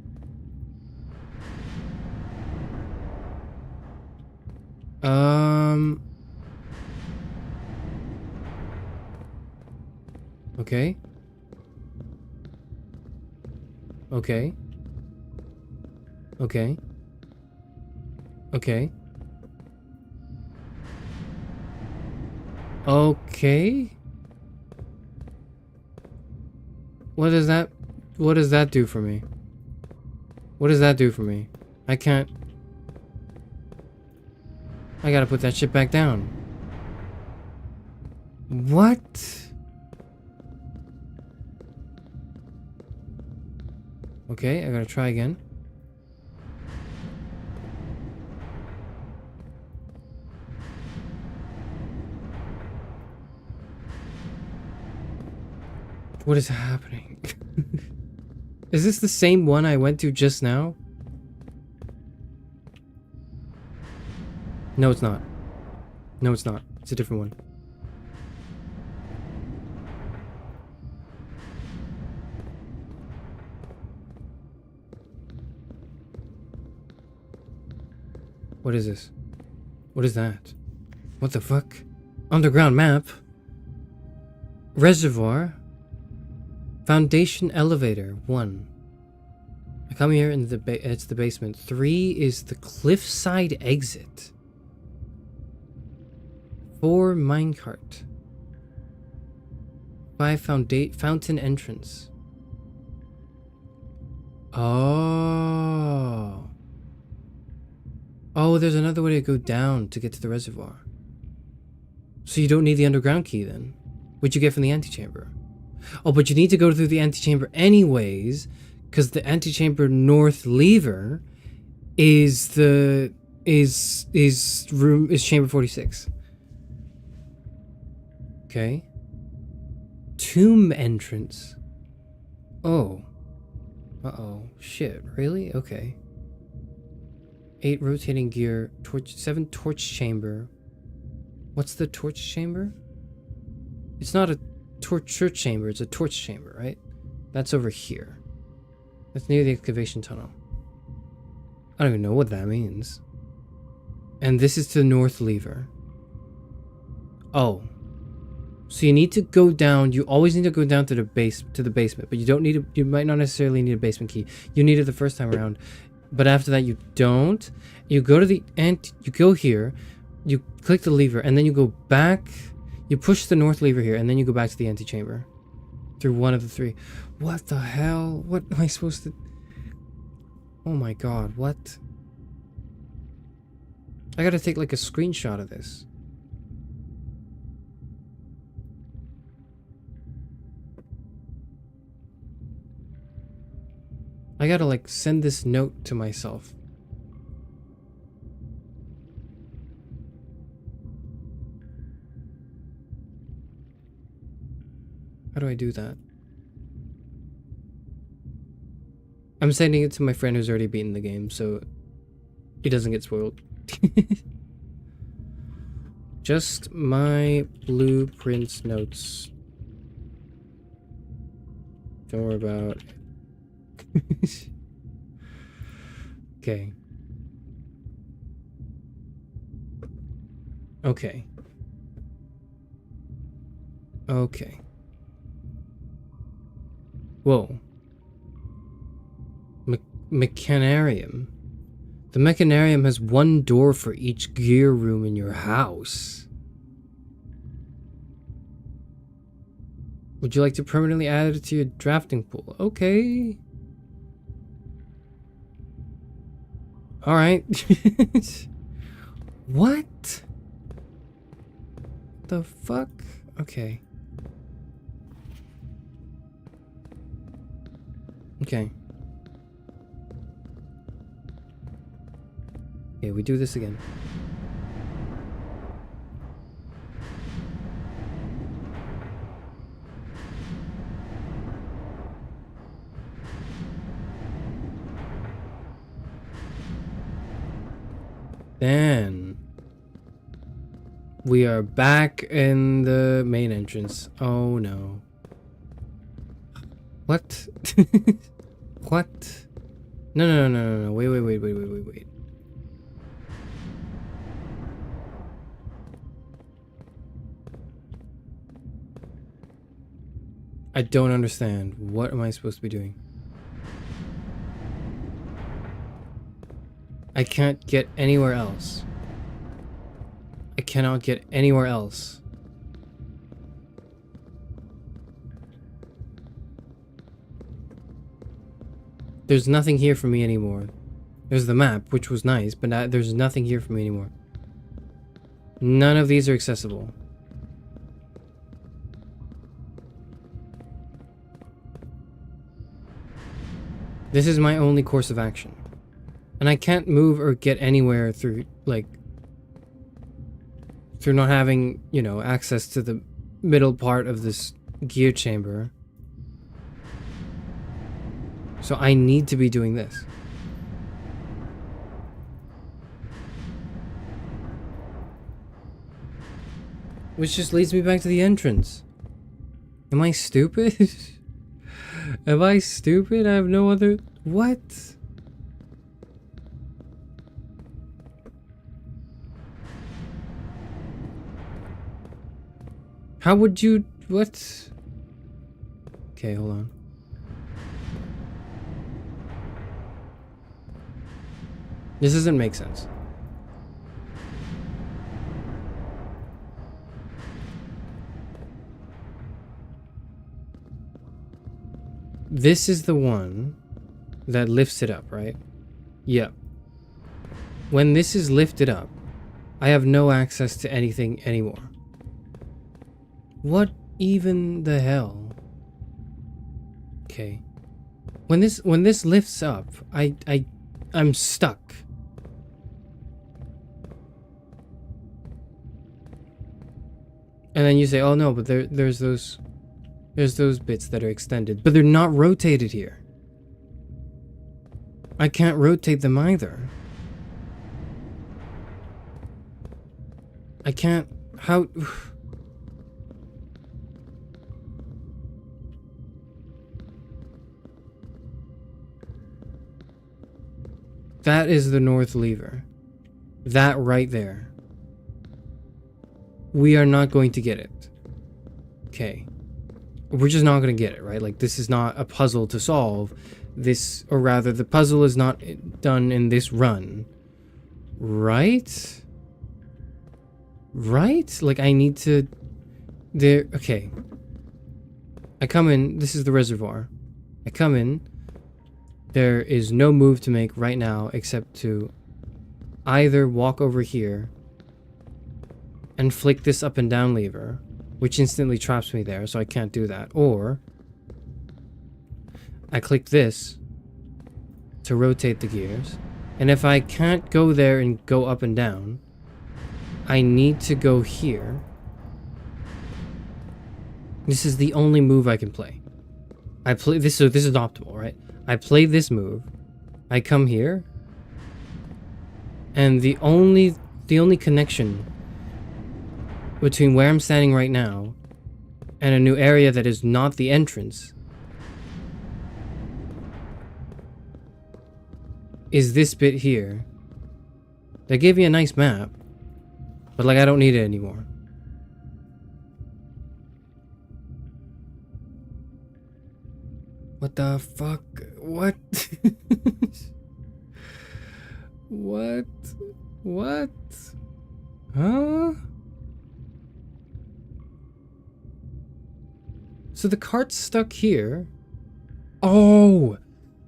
[SPEAKER 3] Okay. Okay. Okay. Okay. Okay. What does that do for me? What does that do for me? I can't... I gotta put that shit back down. What? Okay, I gotta try again. What is happening? Is this the same one I went to just now? No, it's not. No, it's not. It's a different one. What is this? What is that? What the fuck? Underground map? Reservoir? Foundation elevator, 1. I come here in it's the basement. 3 is the cliffside exit. 4 minecart. 5 fountain entrance. Oh. Oh, there's another way to go down to get to the reservoir. So you don't need the underground key then? What'd you get from the antechamber? Oh, but you need to go through the antechamber anyways, because the antechamber north lever is chamber 46. Okay. Tomb entrance. Oh. Uh-oh. Shit, really? Okay. 8 rotating gear, 7 torch chamber. What's the torch chamber? It's not a torture chamber, it's a torch chamber, right? That's over here. That's near the excavation tunnel. I don't even know what that means. And this is to the north lever. Oh. So you need to go down, you always need to go down to the basement, but you don't need you might not necessarily need a basement key. You need it the first time around. But after that you don't. You go to the you go here, you click the lever, and then you go back. You push the north lever here, and then you go back to the antechamber. Through one of the 3. What the hell? What am I supposed to... Oh my god, what? I gotta take like a screenshot of this. I gotta like send this note to myself. How do I do that? I'm sending it to my friend who's already beaten the game, so he doesn't get spoiled. Just my blueprints notes. Don't worry about it. Okay. Okay. Okay. Whoa. Mechanarium. The mechanarium has 1 door for each gear room in your house. Would you like to permanently add it to your drafting pool? Okay. Alright. What? The fuck? Okay. Okay. Okay, we do this again. Then we are back in the main entrance. Oh no. What? What? No. Wait. I don't understand. What am I supposed to be doing? I can't get anywhere else. I cannot get anywhere else. There's nothing here for me anymore. There's the map, which was nice, but there's nothing here for me anymore. None of these are accessible. This is my only course of action. And I can't move or get anywhere through, like, through not having, you know, access to the middle part of this gear chamber. So I need to be doing this. Which just leads me back to the entrance. Am I stupid? Am I stupid? I have no other... What? How would you... What? Okay, hold on. This doesn't make sense. This is the one that lifts it up, right? Yep. When this is lifted up, I have no access to anything anymore. What even the hell? Okay. When this lifts up, I'm stuck. And then you say, "Oh no, but there's those bits that are extended, but they're not rotated here. I can't rotate them either. I can't... How... That is the north lever. That right there. We are not going to get it. Okay. We're just not going to get it, right? Like, this is not a puzzle to solve. This, or rather, the puzzle is not done in this run. Right? Right? Like, I need to... There... Okay. I come in. This is the reservoir. I come in. There is no move to make right now except to either walk over here and flick this up and down lever, which instantly traps me there, so I can't do that. Or I click this to rotate the gears. And if I can't go there and go up and down, I need to go here. This is the only move I can play. I play this, so this is optimal, right? I play this move. I come here. And the only connection between where I'm standing right now and a new area that is not the entrance is this bit here. They gave me a nice map, but like I don't need it anymore. What the fuck? What? What? What? Huh? So the cart's stuck here. Oh!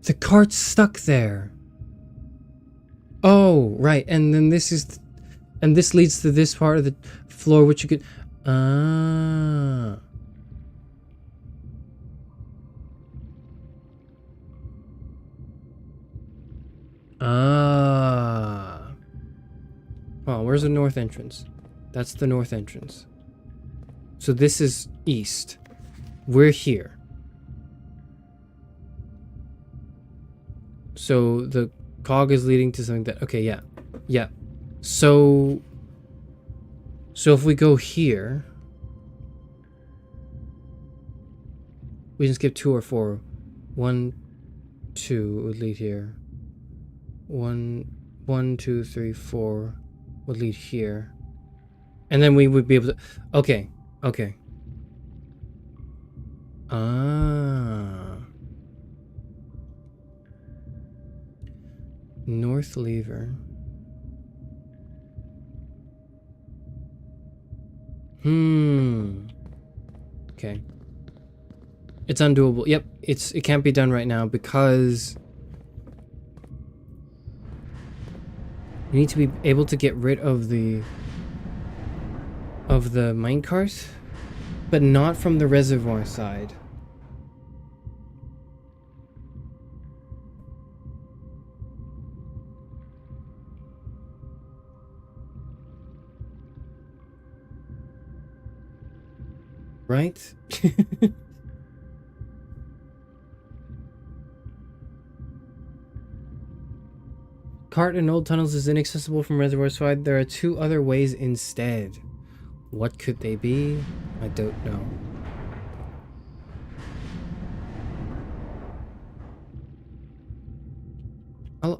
[SPEAKER 3] The cart's stuck there. Oh, right. And then this is... And this leads to this part of the floor, which you could... Ah... Ah. Oh, where's the north entrance? That's the north entrance. So this is east. We're here. So the cog is leading to something that... Okay, yeah. Yeah. So if we go here... We can skip 2 or 4. 1, 2 would lead here. 1, 2, 3, 4 would lead here. And then we would be able to... Okay. Okay. Ah. North lever. Okay. It's undoable. Yep, it can't be done right now because you need to be able to get rid of the minecart, but not from the reservoir side. Right? cart in old tunnels is inaccessible from reservoir side. There are 2 other ways instead. What could they be? I don't know.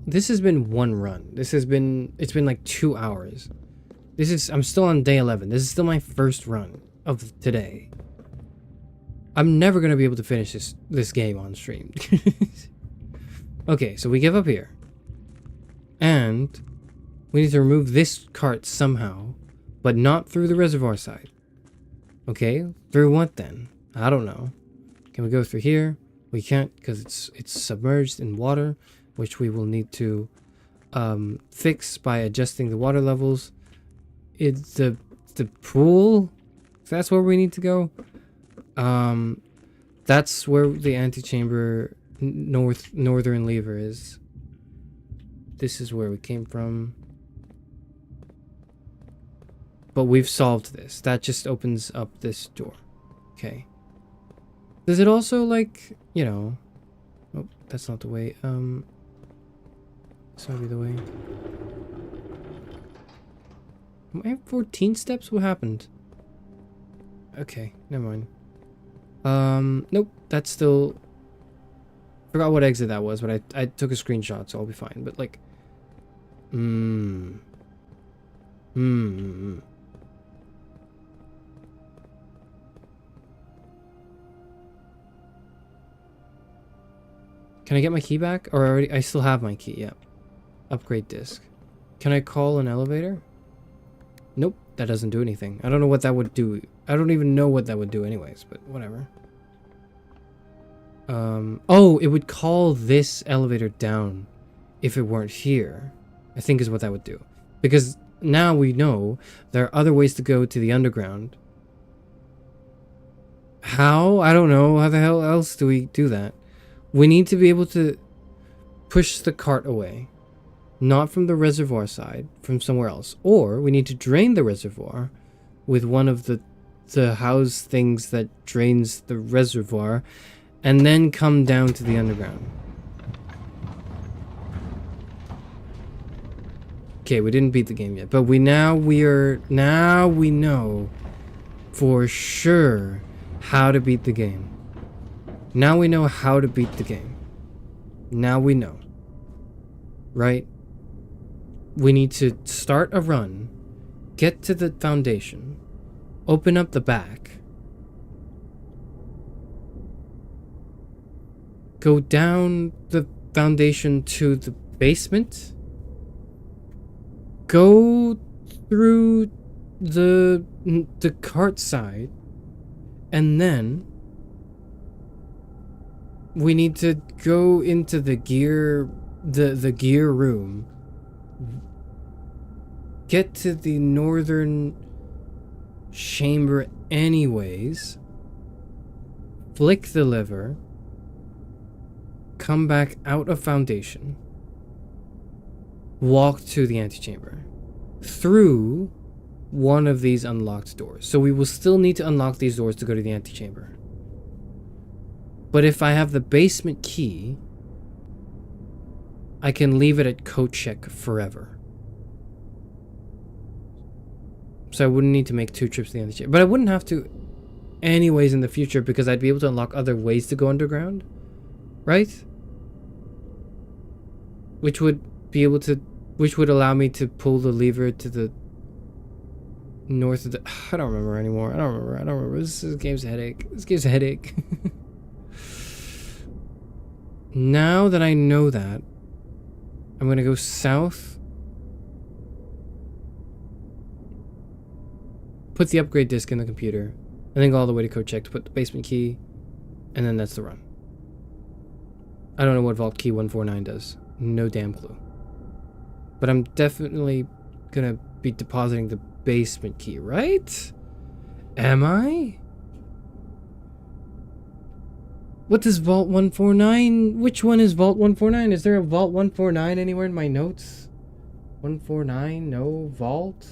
[SPEAKER 3] This has been one run. It's been like 2 hours. I'm still on day 11. This is still my first run of today. I'm never gonna be able to finish this game on stream. Okay, so we give up here. And we need to remove this cart somehow, but not through the reservoir side. Okay, through what then? I don't know. Can we go through here? We can't because it's submerged in water, which we will need to fix by adjusting the water levels. It's the pool. That's where we need to go. That's where the antechamber northern lever is. This is where we came from. But we've solved this. That just opens up this door. Okay. Does it also, like, you know... Oh, that's not the way. This might be the way. I have 14 steps? What happened? Okay, never mind. Nope, that's still... Forgot what exit that was, but I took a screenshot, so I'll be fine. But, like... Can I get my key back? Or I still have my key, yeah. Upgrade disk. Can I call an elevator? Nope, that doesn't do anything. I don't know what that would do. I don't even know what that would do anyways, but whatever. Oh, it would call this elevator down if it weren't here, I think is what that would do. Because now we know there are other ways to go to the underground. How? I don't know. How the hell else do we do that? We need to be able to push the cart away. Not from the reservoir side, from somewhere else. Or we need to drain the reservoir with one of the house things that drains the reservoir and then come down to the underground. Okay, we didn't beat the game yet, but now we know for sure how to beat the game. Now we know how to beat the game. Now we know. Right? We need to start a run, get to the foundation, open up the back, go down the foundation to the basement, go through the cart side, and then we need to go into the gear room, get to the northern chamber anyways, flick the lever, come back out of foundation, walk to the antechamber through one of these unlocked doors. So we will still need to unlock these doors to go to the antechamber. But if I have the basement key, I can leave it at code check forever. So I wouldn't need to make 2 trips to the antechamber. But I wouldn't have to anyways in the future because I'd be able to unlock other ways to go underground. Right? Which would allow me to pull the lever to the north of the... I don't remember anymore. I don't remember. This game's a headache. This game's a headache. Now that I know that, I'm going to go south. Put the upgrade disc in the computer. And then go all the way to code check to put the basement key. And then that's the run. I don't know what vault key 149 does. No damn clue. But I'm definitely going to be depositing the basement key, right? Am I? What does Vault 149? Which one is Vault 149? Is there a Vault 149 anywhere in my notes? 149? No Vault?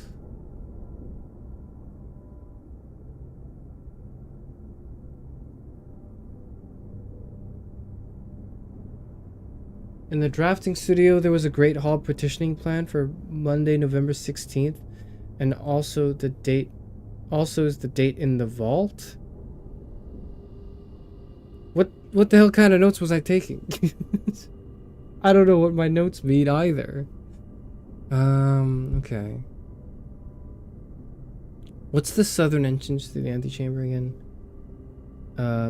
[SPEAKER 3] In the drafting studio, there was a Great Hall petitioning plan for Monday, November 16th, and also the date. Also, is the date in the vault? What the hell kind of notes was I taking? I don't know what my notes mean either. Okay. What's the southern entrance to the antechamber again?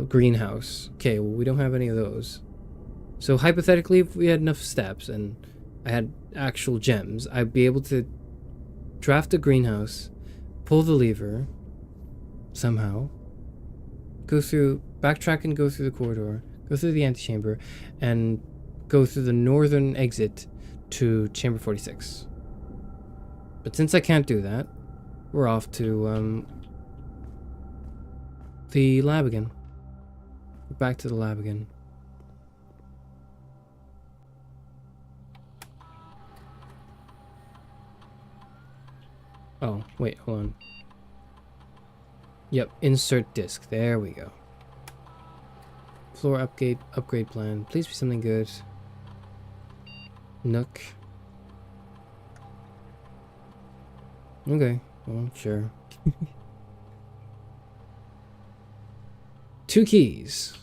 [SPEAKER 3] Greenhouse. Okay, well, we don't have any of those. So hypothetically, if we had enough steps and I had actual gems, I'd be able to draft a greenhouse, pull the lever, somehow, go through, backtrack and go through the corridor, go through the antechamber, and go through the northern exit to chamber 46. But since I can't do that, we're off to the lab again. Back to the lab again. Oh, wait, hold on. Yep, insert disk. There we go. Floor upgrade plan. Please be something good. Nook. Okay, well, sure. 2 keys.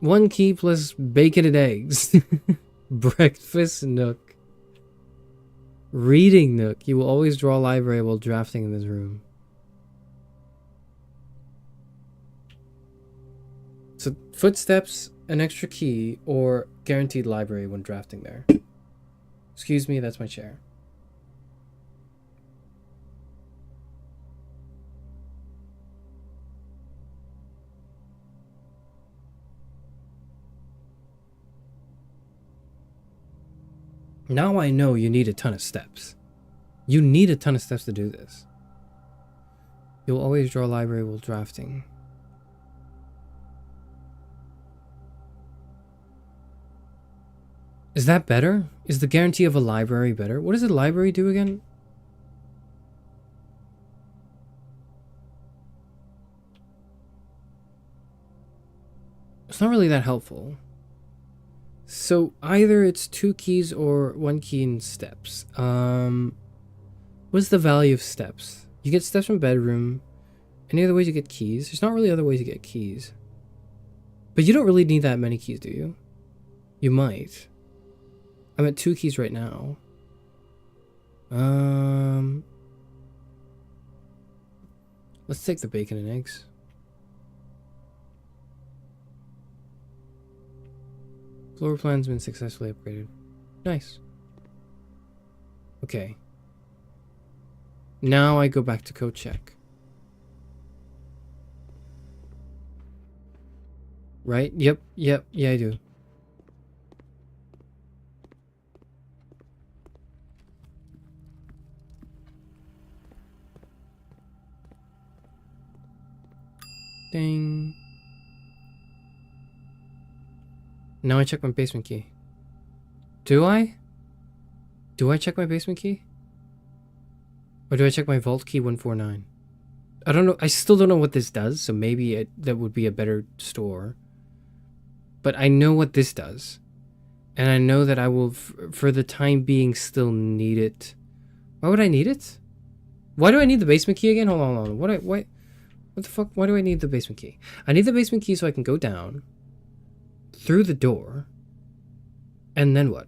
[SPEAKER 3] 1 key plus bacon and eggs. Breakfast nook. Reading nook. You will always draw a library while drafting in this room. So footsteps, an extra key, or guaranteed library when drafting there. Excuse me, that's my chair. Now I know you need a ton of steps. You need a ton of steps to do this. You'll always draw a library while drafting. Is that better? Is the guarantee of a library better? What does a library do again? It's not really that helpful. So either it's 2 keys or 1 key in steps. What's the value of steps? You get steps from bedroom. Any other ways you get keys? There's not really other ways to get keys. But you don't really need that many keys, do you? You might. I'm at 2 keys right now. Let's take the bacon and eggs. Floor plan's been successfully upgraded. Nice. Okay. Now I go back to code check. Right? Yep, yeah, I do. Ding. Now I check my basement key. Do I? Do I check my basement key? Or do I check my vault key 149? I don't know. I still don't know what this does, so maybe that would be a better store. But I know what this does. And I know that I will, for the time being, still need it. Why would I need it? Why do I need the basement key again? Hold on. What the fuck? Why do I need the basement key? I need the basement key so I can go down through the door, and then what?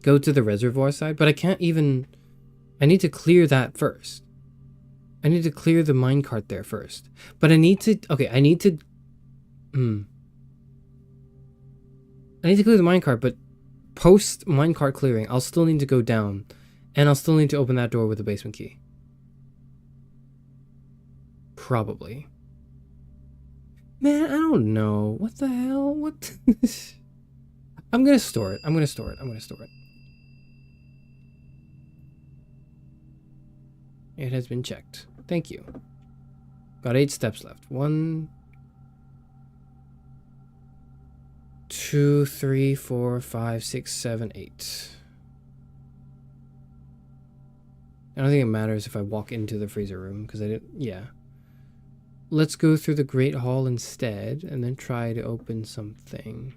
[SPEAKER 3] Go to the reservoir side, but I can't even. I need to clear that first. I need to clear the minecart there first. But I need to. Okay, I need to. I need to clear the minecart, but post minecart clearing, I'll still need to go down, and I'll still need to open that door with the basement key. Probably. Man, I don't know. What the hell? What? I'm gonna store it. I'm gonna store it. It has been checked. Thank you. Got 8 steps left. 1, 2, 3, 4, 5, 6, 7, 8. I don't think it matters if I walk into the freezer room, because I didn't. Yeah. let's go through the Great Hall instead, and then try to open something.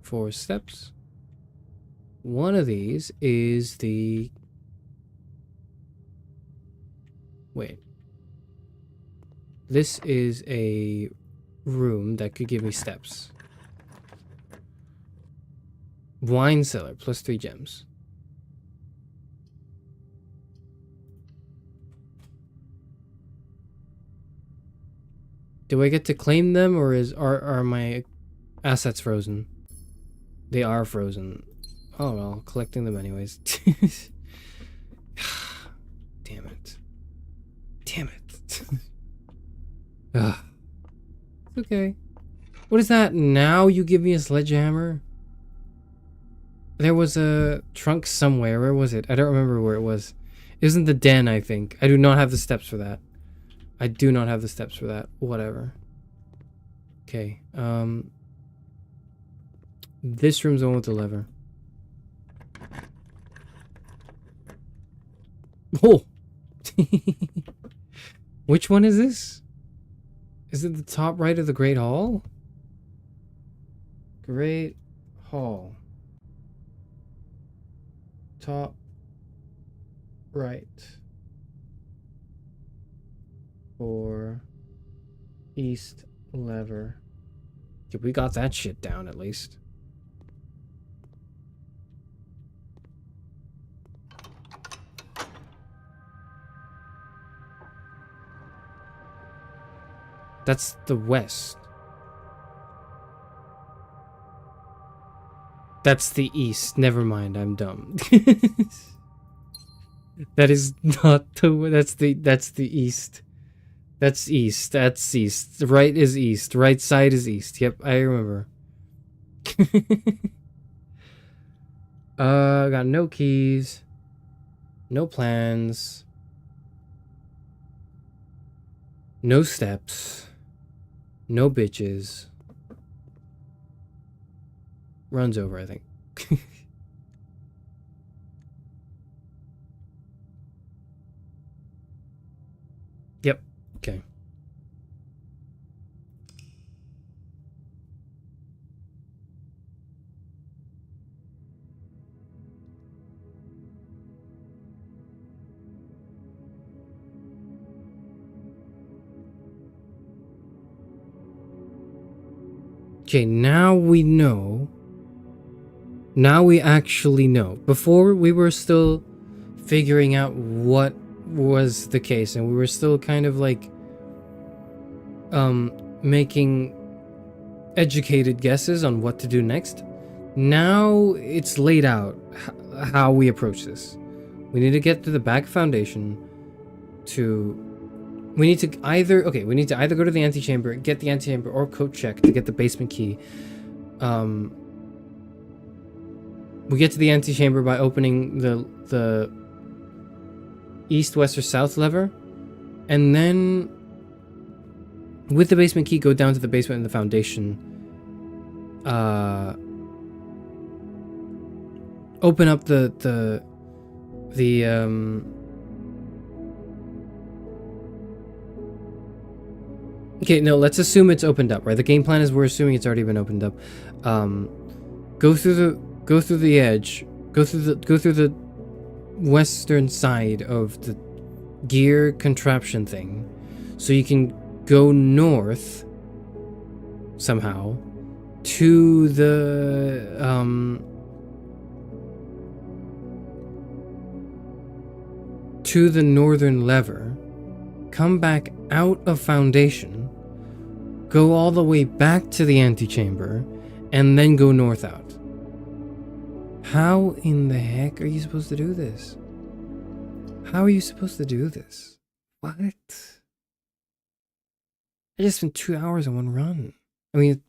[SPEAKER 3] Four steps. One of these is the... Wait. This is a room that could give me steps. Wine cellar, plus 3 gems. Do I get to claim them, or are my assets frozen? They are frozen. Oh well, collecting them anyways. Damn it. Damn it. Ugh. Okay. What is that? Now you give me a sledgehammer? There was a trunk somewhere. Where was it? I don't remember where it was. It was in the den, I think. I do not have the steps for that. I do not have the steps for that. Whatever. Okay. This room's the one with the lever. Oh! Which one is this? Is it the top right of the Great Hall? Great Hall. Top right. For east lever. Dude, we got that shit down at least. That's the west. That's the east. Never mind, I'm dumb. That is not the... That's the east. That's east. That's east. The right is east. Right side is east. Yep, I remember. Got no keys. No plans. No steps. No bitches. Runs over, I think. Yep. Okay. Okay, now we know. Now we actually know. Before, we were still figuring out what was the case, and we were still kind of like making educated guesses on what to do next. Now it's laid out how we approach this. We need to get to the back foundation we need to either go to the antechamber, get the antechamber, or code check to get the basement key. We get to the antechamber by opening the east, west, or south lever, and then with the basement key go down to the basement and the foundation. Open up the okay, no, let's assume it's opened up, right? The game plan is we're assuming it's already been opened up. Go through the edge. Go through the western side of the gear contraption thing, so you can go north somehow to the northern lever. Come back out of foundation, go all the way back to the antechamber, and then go north out. How in the heck are you supposed to do this? How are you supposed to do this? What? I just spent 2 hours on one run. I mean,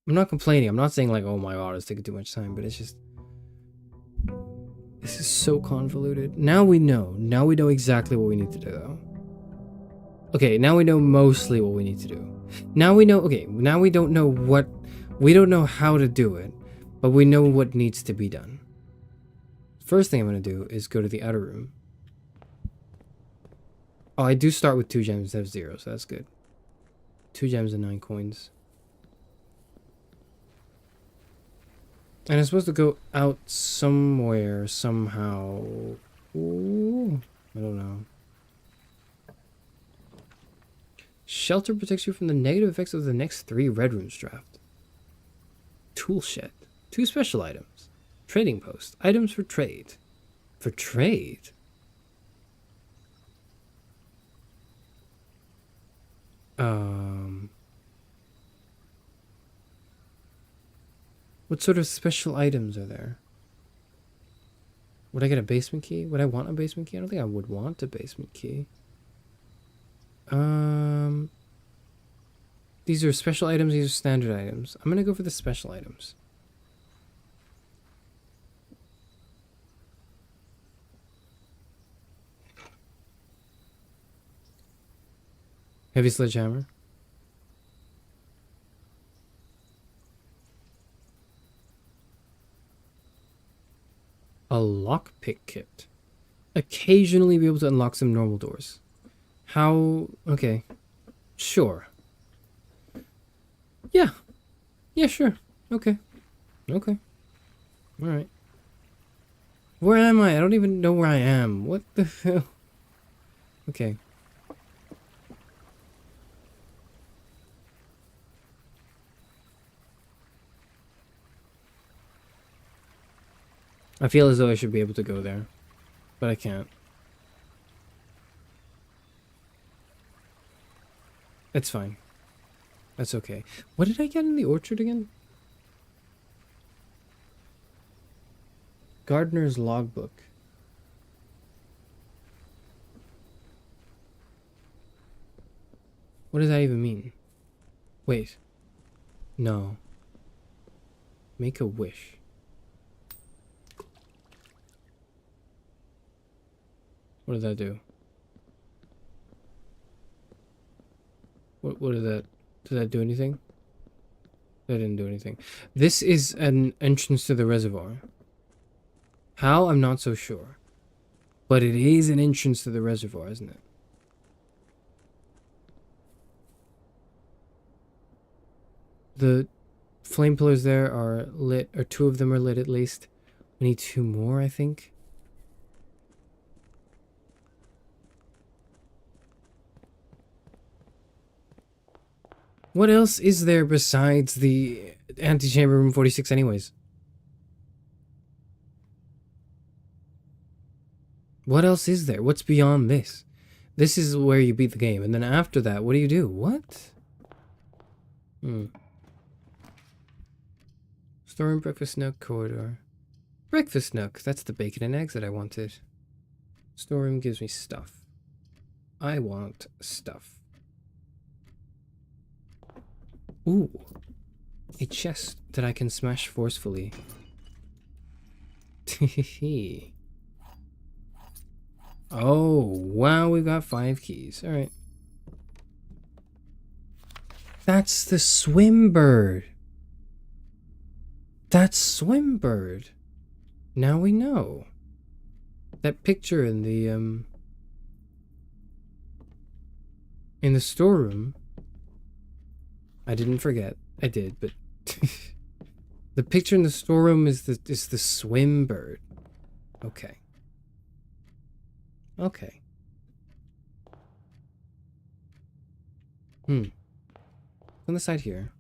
[SPEAKER 3] I'm not complaining. I'm not saying like, oh my god, it's taking too much time, but it's just... This is so convoluted. Now we know. Now we know exactly what we need to do, though. Okay, now we know mostly what we need to do. Now we know... Okay, now we don't know what We don't know how to do it, but we know what needs to be done. First thing I'm going to do is go to the outer room. Oh, I do start with 2 gems instead of 0, so that's good. 2 gems and 9 coins. And I'm supposed to go out somewhere, somehow. Ooh, I don't know. Shelter protects you from the negative effects of the next 3 red rooms draft. Tool shed. 2 special items. Trading post. Items for trade. For trade? What sort of special items are there? Would I get a basement key? Would I want a basement key? I don't think I would want a basement key. These are special items, these are standard items. I'm gonna go for the special items. Heavy sledgehammer. A lockpick kit. Occasionally be able to unlock some normal doors. How? Okay. Sure. Yeah. Yeah, sure. Okay. Okay. Alright. Where am I? I don't even know where I am. What the hell? Okay. I feel as though I should be able to go there, but I can't. It's fine. That's okay. What did I get in the orchard again? Gardener's logbook. What does that even mean? Wait. No. Make a wish. What did that do? What did that... Did that do anything? That didn't do anything. This is an entrance to the reservoir. How? I'm not so sure. But it is an entrance to the reservoir, isn't it? The flame pillars there are lit, or 2 of them are lit at least. We need 2 more, I think. What else is there besides the antechamber room 46 anyways? What else is there? What's beyond this? This is where you beat the game. And then after that, what do you do? What? Storeroom, breakfast nook, corridor. Breakfast nook. That's the bacon and eggs that I wanted. Storeroom gives me stuff. I want stuff. Ooh, a chest that I can smash forcefully. Oh, wow, we've got 5 keys. All right. That's the swim bird. That's swim bird. Now we know. That picture in the storeroom. I didn't forget. I did, but the picture in the storeroom is the swim bird. Okay. Okay. On the side here.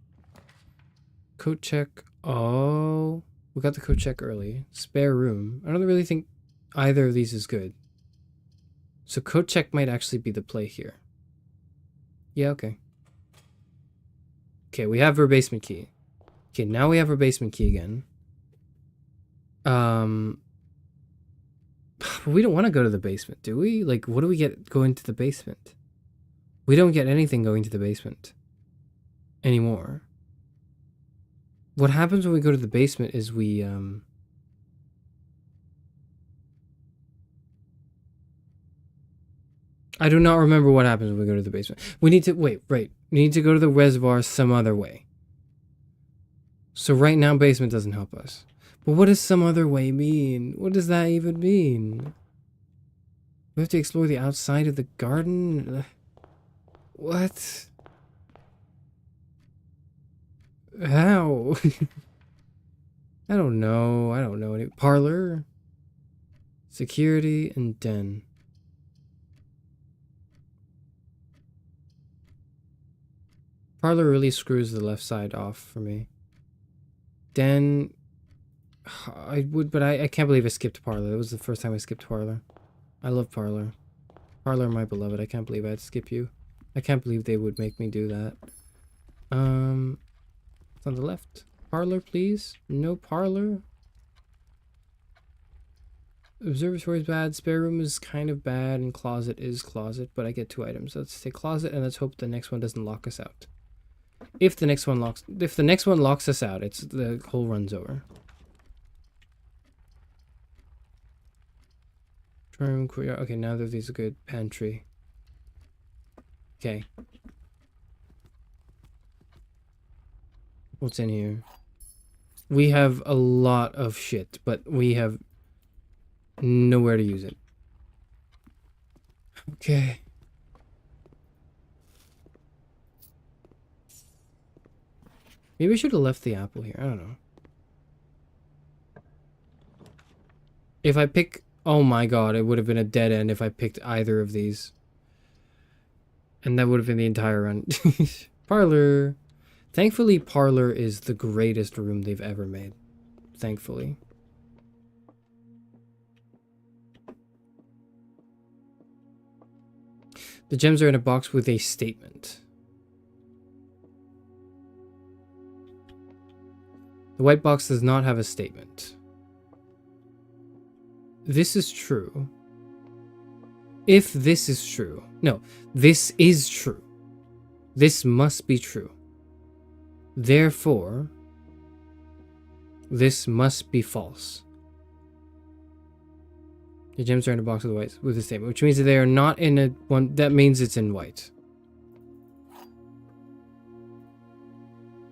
[SPEAKER 3] Coat check. Oh, we got the coat check early. Spare room. I don't really think either of these is good. So coat check might actually be the play here. Yeah, okay. Okay, we have our basement key. Okay, now we have our basement key again. But we don't want to go to the basement, do we? Like, what do we get going to the basement? We don't get anything going to the basement anymore. What happens when we go to the basement is we, I do not remember what happens when we go to the basement. We need to, wait, right. We need to go to the reservoir some other way. So right now basement doesn't help us. But what does some other way mean? What does that even mean? We have to explore the outside of the garden? What? How? I don't know. I don't know. Parlor, security, and den. Parlor really screws the left side off for me. Den, I would, but I can't believe I skipped Parlor. It was the first time I skipped Parlor. I love Parlor. Parlor, my beloved. I can't believe I'd skip you. I can't believe they would make me do that. It's on the left. Parlor, please. No Parlor. Observatory is bad. Spare room is kind of bad, and closet is closet. But I get 2 items. Let's take closet, and let's hope the next one doesn't lock us out. If the next one locks us out, it's the whole run's over. Room, courtyard. Okay, now that these are good. Pantry. Okay. What's in here? We have a lot of shit, but we have nowhere to use it. Okay. Maybe I should have left the apple here. I don't know. If I pick... Oh my god, it would have been a dead end if I picked either of these. And that would have been the entire run. Parlor. Thankfully, Parlor is the greatest room they've ever made. Thankfully. The gems are in a box with a statement. The white box does not have a statement. This is true. If this is true. No, this is true. This must be true. Therefore, this must be false. The gems are in a box with a statement, which means that they are not in a one. That means it's in white.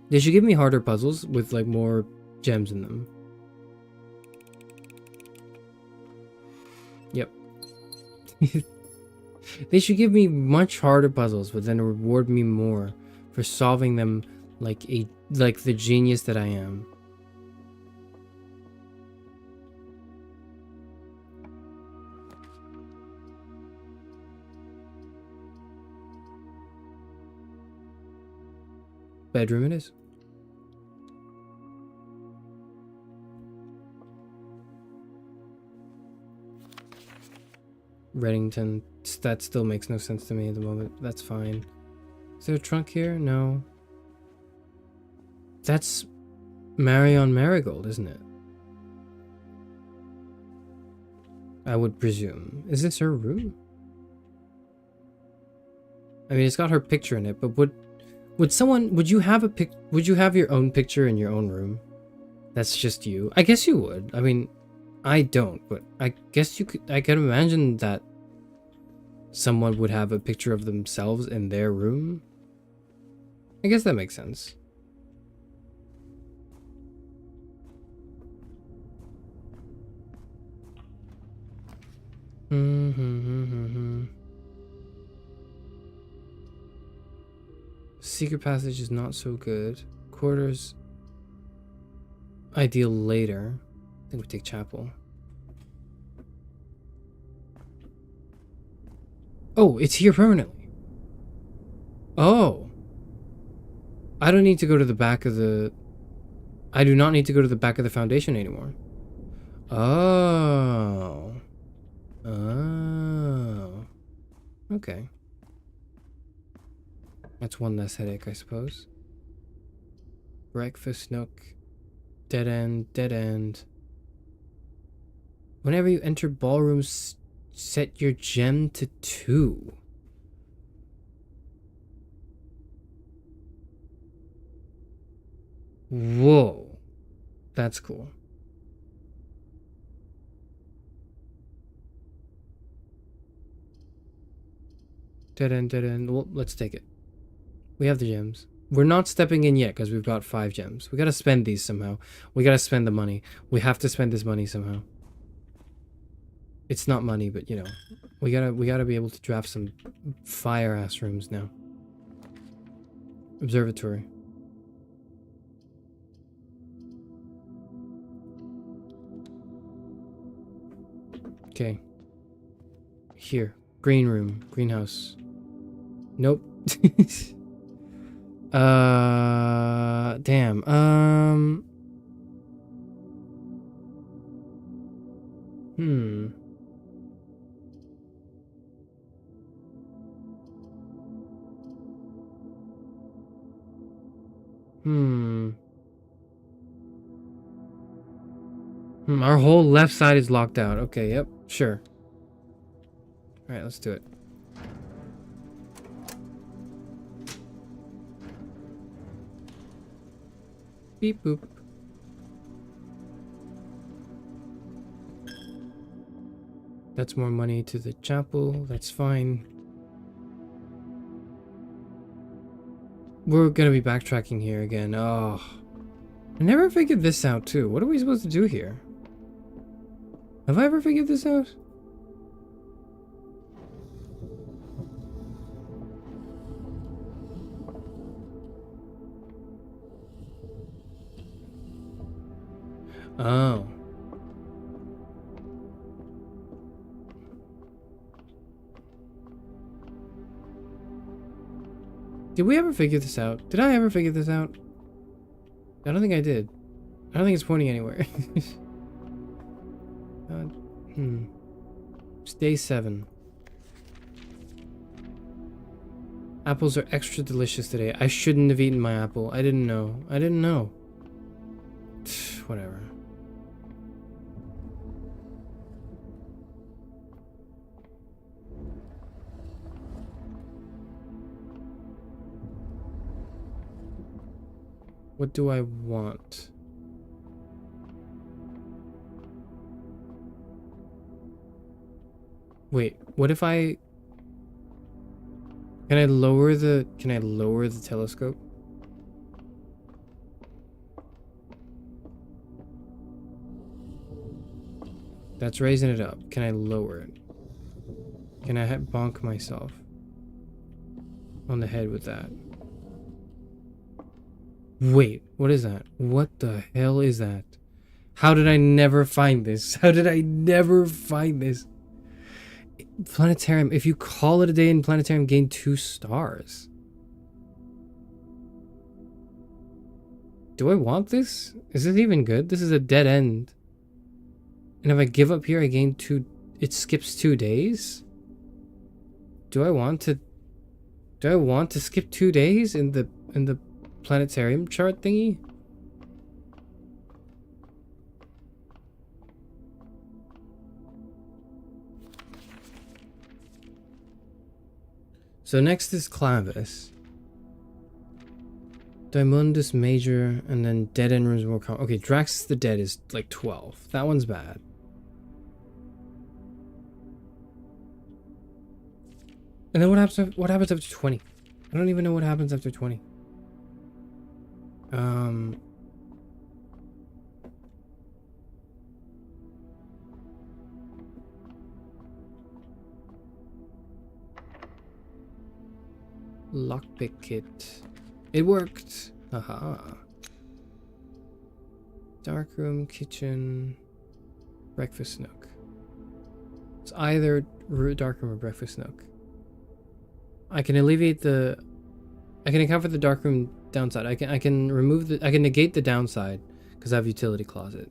[SPEAKER 3] They should give me harder puzzles with like more gems in them. Yep. They should give me much harder puzzles, but then reward me more for solving them like the genius that I am. Bedroom it is. Reddington, that still makes no sense to me at the moment. That's fine. Is there a trunk here? No. That's Marion Marigold, isn't it? I would presume. Is this her room? I mean, it's got her picture in it, but would you have your own picture in your own room? That's just you. I guess you would. I mean, I don't, but I guess you could. I can imagine that someone would have a picture of themselves in their room. I guess that makes sense. Secret passage is not so good. Quarters. Ideal later. I think we take chapel. Oh, it's here permanently. Oh. I don't need to go to the back of the... I do not need to go to the back of the foundation anymore. Oh. Oh. Okay. That's one less headache, I suppose. Breakfast nook. Dead end, dead end. Whenever you enter ballrooms, set your gem to 2. Whoa. That's cool. Dead end, dead end. Well, let's take it. We have the gems. We're not stepping in yet because we've got 5 gems. We gotta spend these somehow. We gotta spend the money. We have to spend this money somehow. It's not money, but you know, we gotta be able to draft some fire ass rooms now. Observatory. Okay. Here. Green room. Greenhouse. Nope. Damn. Hmm. Our whole left side is locked out. Okay, yep, sure. Alright, let's do it. Beep boop. That's more money to the chapel. That's fine. We're gonna be backtracking here again. Oh. I never figured this out too. What are we supposed to do here? Have I ever figured this out? Oh. Did we ever figure this out? Did I ever figure this out? I don't think I did. I don't think it's pointing anywhere. It's day 7. Apples are extra delicious today. I shouldn't have eaten my apple. I didn't know. I didn't know. Whatever. What do I want? Wait, what if I... Can I lower the telescope? That's raising it up. Can I lower it? Can I bonk myself on the head with that? Wait, what is that? What the hell is that? How did I never find this? How did I never find this? Planetarium. If you call it a day in planetarium, gain 2 stars. Do I want this? Is this even good? This is a dead end. And if I give up here, I gain 2... It skips 2 days? Do I want to skip 2 days in the planetarium chart thingy? So next is Clavis. Dimundus Major, and then Dead End Rooms more common. Okay, Draxus the Dead is like 12. That one's bad. And then what happens after 20? I don't even know what happens after 20. Lockpick kit. It worked. Haha. Darkroom, kitchen, breakfast nook. It's either darkroom or breakfast nook. I can alleviate the... I can account for the darkroom downside. I can remove the... I can negate the downside because I have utility closet.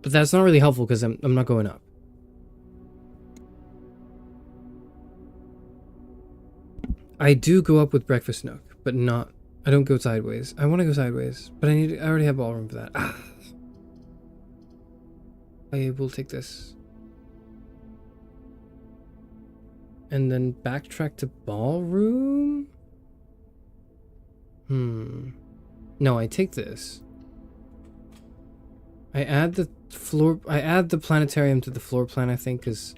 [SPEAKER 3] But that's not really helpful because I'm not going up. I do go up with breakfast nook, but not... I don't go sideways. I want to go sideways, but I already have ballroom for that. Ah. I will take this. And then backtrack to ballroom? No, I take this. I add the planetarium to the floor plan, I think, because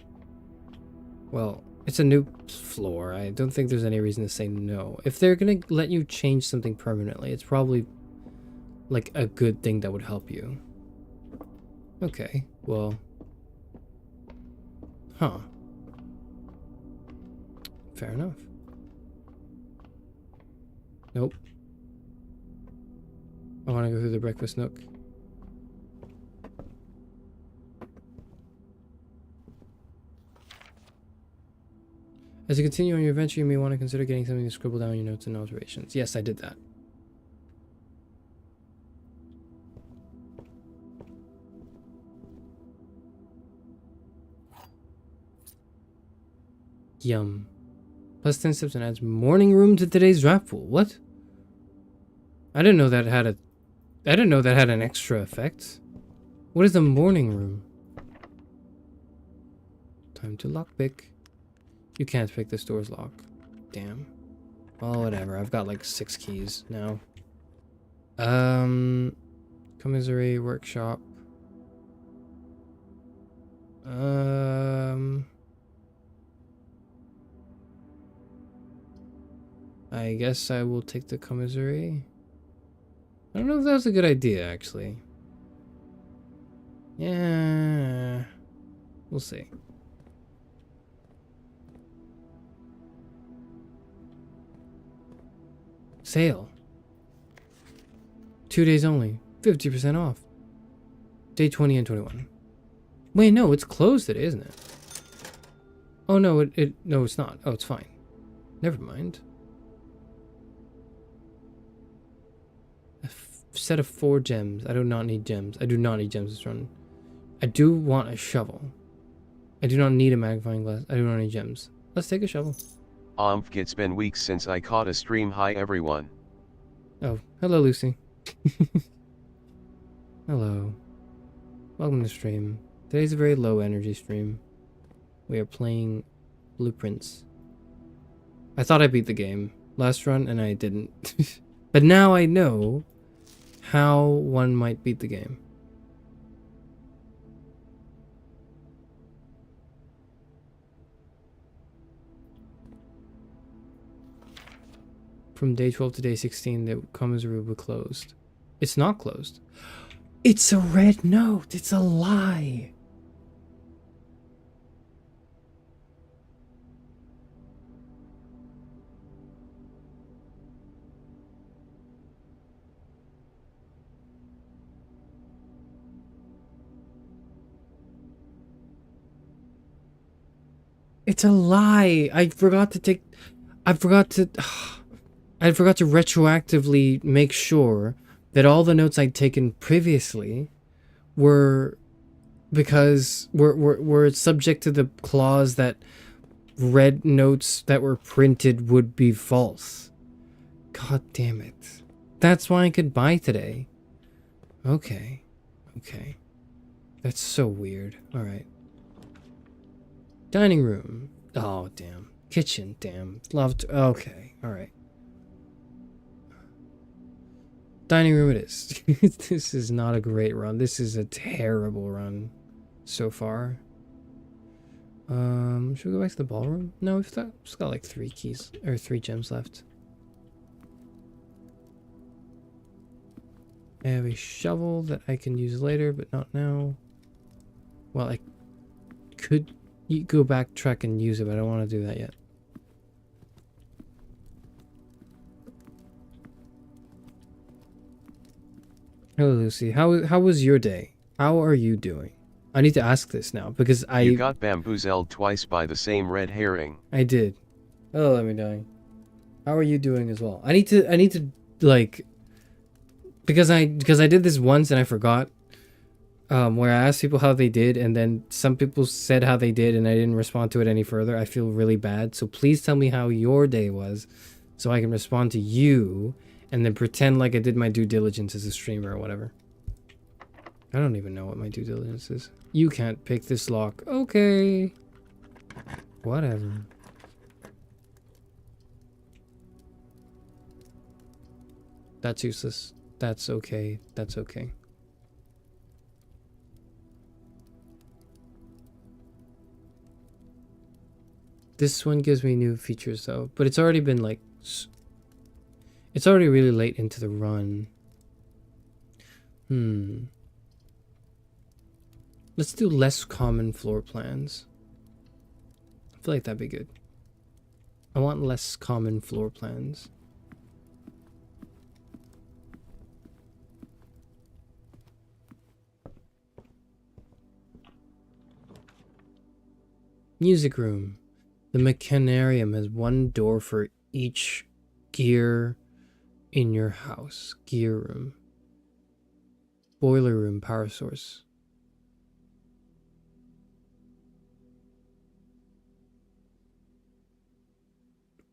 [SPEAKER 3] Well, it's a new floor. I don't think there's any reason to say no. If they're gonna let you change something permanently, it's probably like a good thing that would help you. Okay, well. Huh. Fair enough. Nope. I want to go through the breakfast nook. As you continue on your adventure, you may want to consider getting something to scribble down your notes and observations. Yes, I did that. Yum. Plus 10 steps and adds morning room to today's draft pool. What? I didn't know that had an extra effect. What is the morning room? Time to lockpick. You can't pick this door's lock. Damn. Well, whatever. I've got like 6 keys now. Commissary workshop. I guess I will take the commissary. I don't know if that was a good idea, actually. Yeah. We'll see. Sale. 2 days only. 50% off. Day 20 and 21. Wait, no, it's closed today, isn't it? Oh, no, no, it's not. Oh, it's fine. Never mind. A set of 4 gems. I do not need gems. I do not need gems this run. I do want a shovel. I do not need a magnifying glass. I do not need gems. Let's take a shovel.
[SPEAKER 4] It's been weeks since I caught a stream. Hi everyone.
[SPEAKER 3] Oh, hello Lucy. Hello. Welcome to stream. Today's a very low energy stream. We are playing Blueprints. I thought I beat the game last run and I didn't. But now I know how one might beat the game. From day 12 to day 16, the commissary will be closed. It's not closed. It's a red note. It's a lie. It's a lie. I forgot to retroactively make sure that all the notes I'd taken previously were subject to the clause that red notes that were printed would be false. God damn it. That's why I could buy today. Okay. Okay. That's so weird. Alright. Dining room. Oh, damn. Kitchen, damn. Loved. Okay. Alright. Dining room it is. This is not a great run. This is a terrible run so far. Should we go back to the ballroom? No, we've just got like 3 keys or 3 gems left. I have a shovel that I can use later, but not now. Well, I could go backtrack and use it, but I don't want to do that yet. Hello, Lucy. How was your day? How are you doing? I need to ask this now because
[SPEAKER 4] You got bamboozled twice by the same red herring.
[SPEAKER 3] I did. Hello, let me die. How are you doing as well? I need to like because I did this once and I forgot. Where I asked people how they did, and then some people said how they did, and I didn't respond to it any further. I feel really bad. So please tell me how your day was, so I can respond to you, and then pretend like I did my due diligence as a streamer or whatever. I don't even know what my due diligence is. You can't pick this lock. Okay. Whatever. That's useless. That's okay. That's okay. This one gives me new features though, but it's already been like, it's already really late into the run. Let's do less common floor plans. I feel like that'd be good. I want less common floor plans. Music room. The mechanarium has one door for each gear in your house. Gear room. Boiler room, power source.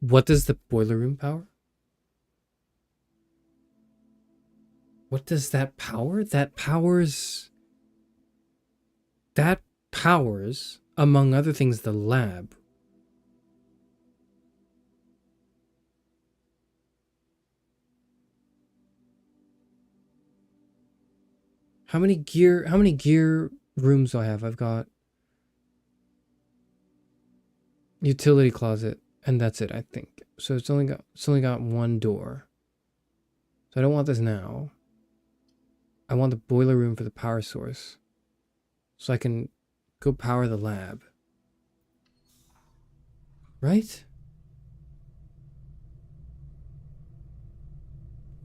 [SPEAKER 3] What does the boiler room power? What does that power? That powers, among other things, the lab. How many gear rooms do I have? I've got utility closet, and that's it, I think. So it's only got one door. So I don't want this now. I want the boiler room for the power source. So I can go power the lab. Right?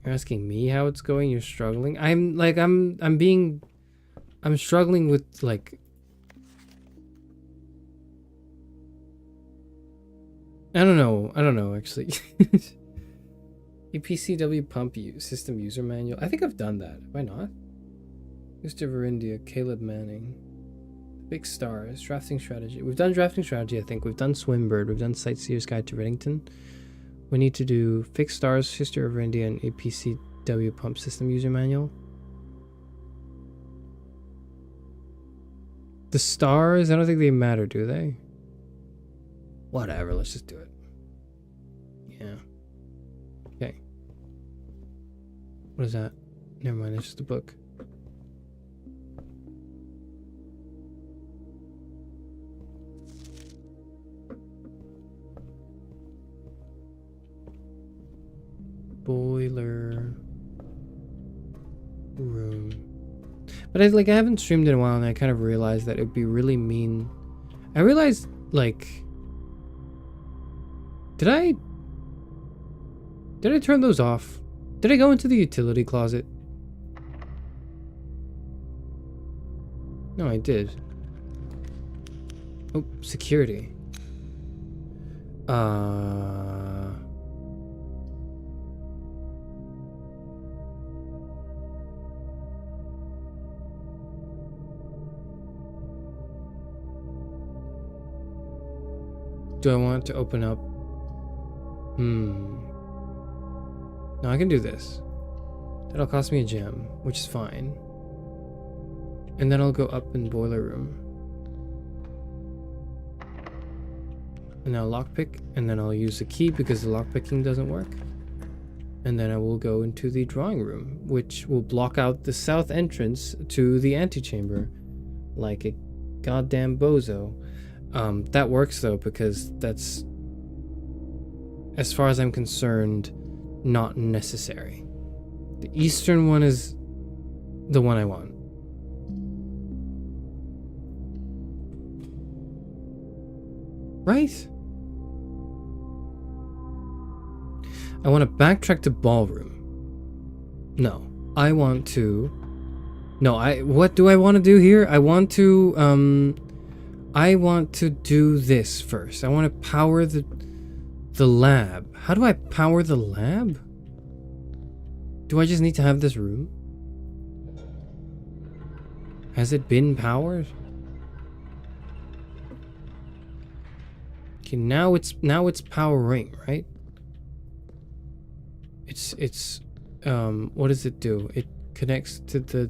[SPEAKER 3] You're asking me how it's going, you're struggling? I'm struggling with like, I don't know actually. EPCW pump system user manual. I think I've done that. Have I not? Mr. Verindia, Caleb Manning. Big stars, drafting strategy. We've done drafting strategy, I think. We've done Swimbird. We've done Sightseer's Guide to Reddington. We need to do fixed stars, History of India, and APCW pump system user manual. The stars, I don't think they matter, do they? Whatever, let's just do it. Yeah. Okay. What is that? Never mind, it's just a book. Boiler room. But I haven't streamed in a while, and I kind of realized that it'd be really mean. I realized, like, did I turn those off? Did I go into the utility closet? No, I did. Oh, security. Do I want to open up? No, I can do this. That'll cost me a gem, which is fine. And then I'll go up in boiler room. And I'll lockpick, and then I'll use the key because the lockpicking doesn't work. And then I will go into the drawing room, which will block out the south entrance to the antechamber. Like a goddamn bozo. That works though, because that's, as far as I'm concerned, not necessary. The eastern one is the one I want. Right? I want to backtrack to ballroom. No, I want to... No, what do I want to do here? I want to do this first. I want to power the lab. How do I power the lab? Do I just need to have this room? Has it been powered? Okay, now it's powering, right? It's what does it do? It connects to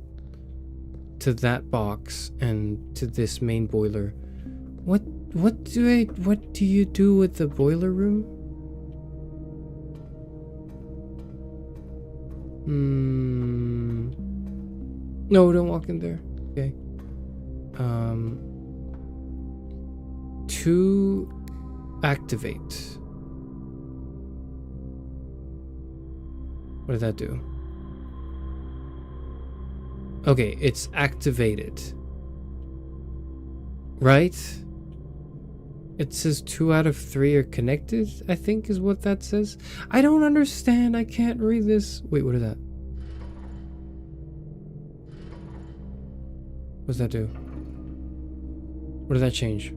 [SPEAKER 3] that box and to this main boiler. What do you do with the boiler room? No, don't walk in there. Okay. Activate. What did that do? Okay, it's activated. Right? It says 2 out of 3 are connected, I think is what that says. I don't understand. I can't read this. Wait, what is that? What does that do? What did that change?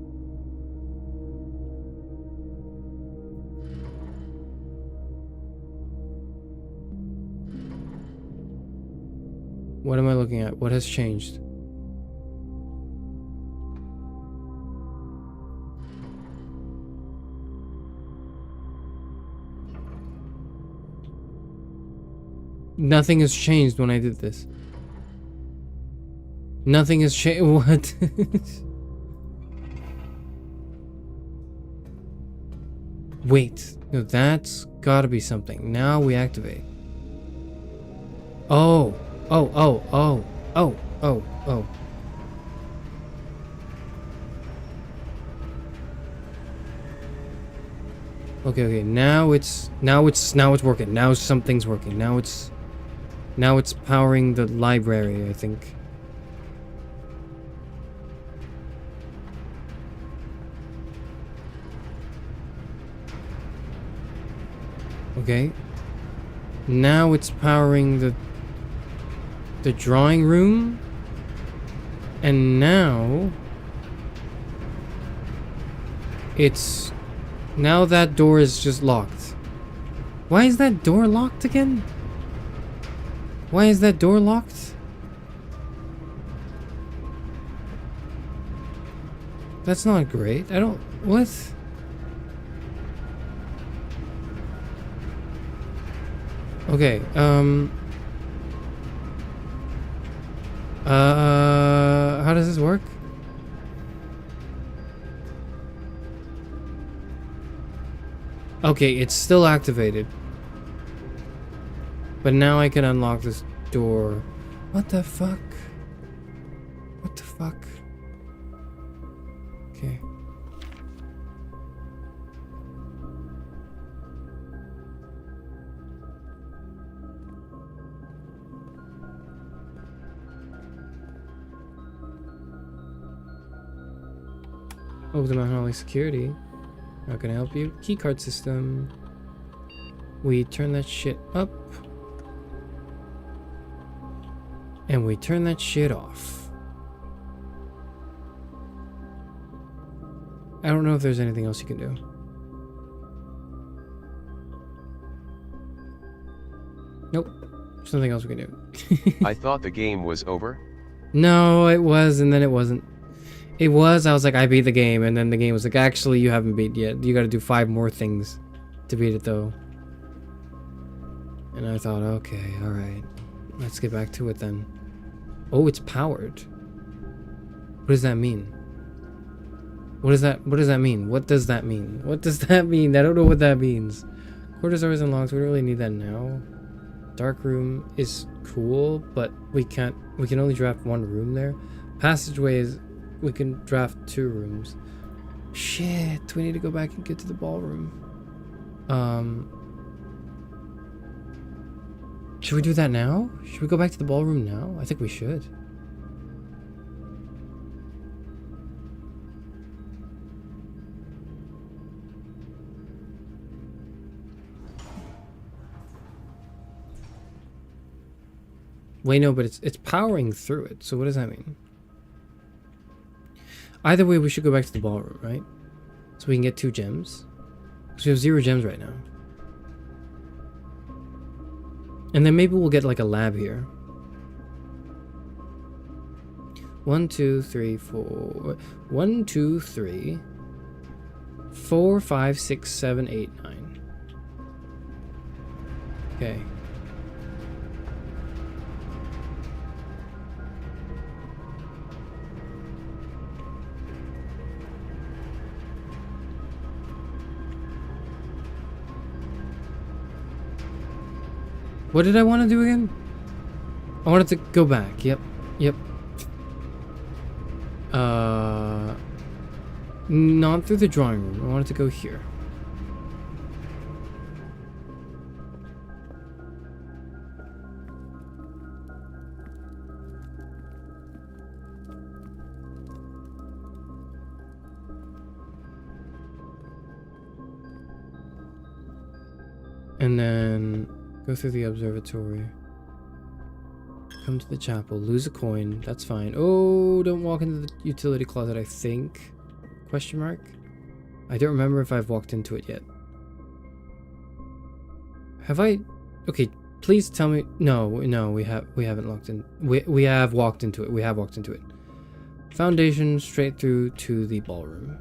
[SPEAKER 3] What am I looking at? What has changed? Nothing has changed when I did this. Nothing has changed. What? Wait. No, that's gotta be something. Now we activate. Oh. Oh, oh, oh. Oh, oh, oh. Okay, okay. Now it's working. Now something's working. Now it's powering the library, I think. Okay. Now it's powering the drawing room. And now now that door is just locked. Why is that door locked again? Why is that door locked? That's not great. I don't... What? Okay, how does this work? Okay, it's still activated. But now I can unlock this door. What the fuck? What the fuck? Okay. Oh, the Mount Holly security. How can I help you? Keycard system. We turn that shit up. And we turn that shit off. I don't know if there's anything else you can do. Nope. There's nothing else we can do.
[SPEAKER 4] I thought the game was over.
[SPEAKER 3] No, it was, and then it wasn't. It was, I was like, I beat the game, and then the game was like, actually, you haven't beat yet. You gotta do 5 more things to beat it, though. And I thought, okay, alright. Let's get back to it then. Oh, it's powered. What does that mean? What does that mean? What does that mean? What does that mean? I don't know what that means. Quarters always unlocked. We don't really need that now. Dark room is cool, but we can only draft 1 room there. Passageways, we can draft 2 rooms. Shit, we need to go back and get to the ballroom. Should we do that now? Should we go back to the ballroom now? I think we should. Wait, no, but it's powering through it. So what does that mean? Either way, we should go back to the ballroom, right? So we can get 2 gems. Because we have 0 gems right now. And then maybe we'll get like a lab here. 1, 2, 3, 4. 1, 2, 3. 4, 5, 6, 7, 8, 9. Okay. What did I want to do again? I wanted to go back. Yep. Not through the drawing room. I wanted to go here. And then go through the observatory. Come to the chapel. Lose a coin. That's fine. Oh, don't walk into the utility closet, I think. Question mark? I don't remember if I've walked into it yet. Have I? Okay, please tell me. No, we haven't locked in. We have walked into it. We have walked into it. Foundation straight through to the ballroom.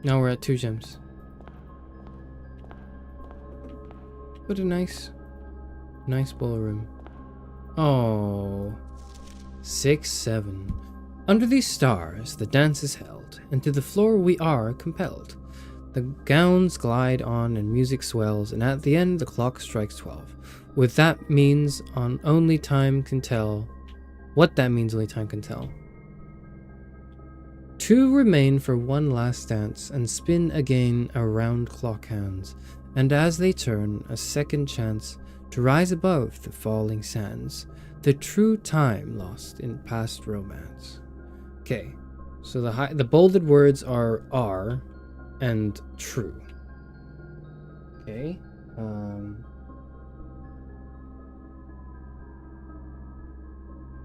[SPEAKER 3] Now we're at 2 gems. What a nice ballroom. Oh. 6, 7. Under these stars, the dance is held, and to the floor we are compelled. The gowns glide on and music swells, and at the end the clock strikes 12. What that means only time can tell. 2 remain for one last dance, and spin again around clock hands, and as they turn, a second chance to rise above the falling sands, the true time lost in past romance. Okay, so the bolded words are and true. Okay,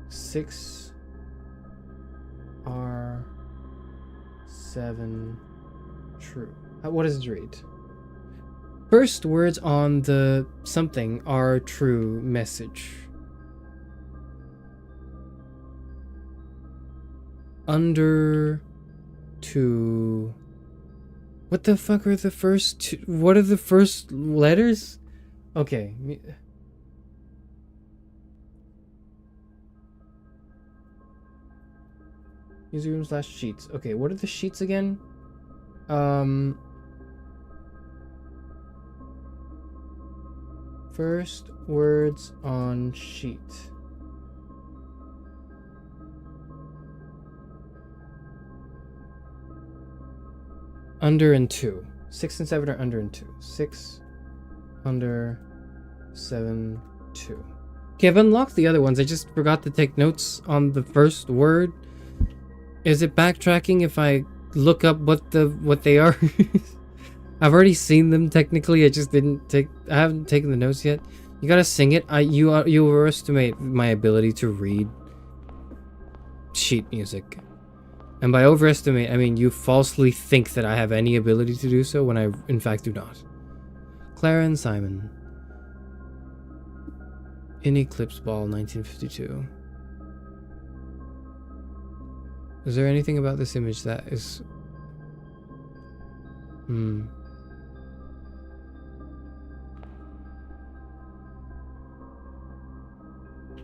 [SPEAKER 3] 6 are 7 true. What does it read? First words on the something are true message. Under 2. What the fuck are the first 2? What are the first letters? Okay. Music room / sheets. Okay, what are the sheets again? First words on sheet. Under and 2. 6 and 7 are under and 2. 6, under, 7, 2. Okay, I've unlocked the other ones. I just forgot to take notes on the first word. Is it backtracking if I look up what they are? I've already seen them technically. I haven't taken the notes yet. You gotta sing it. You overestimate my ability to read sheet music. And by overestimate, I mean you falsely think that I have any ability to do so when I in fact do not. Clara and Simon. In Eclipse Ball 1952. Is there anything about this image that is...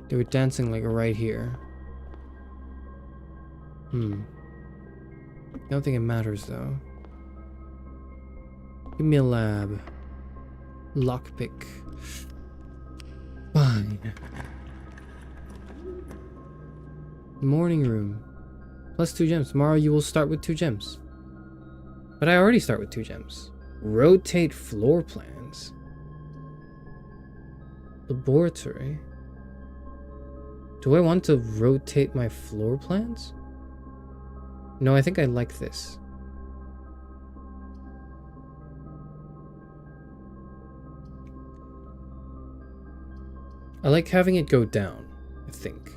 [SPEAKER 3] They were dancing like right here. I don't think it matters though. Give me a lab. Lockpick. Fine. Morning room. Plus 2 gems. Tomorrow you will start with 2 gems. But I already start with 2 gems. Rotate floor plans. Laboratory. Do I want to rotate my floor plans? No, I think I like this. I like having it go down, I think.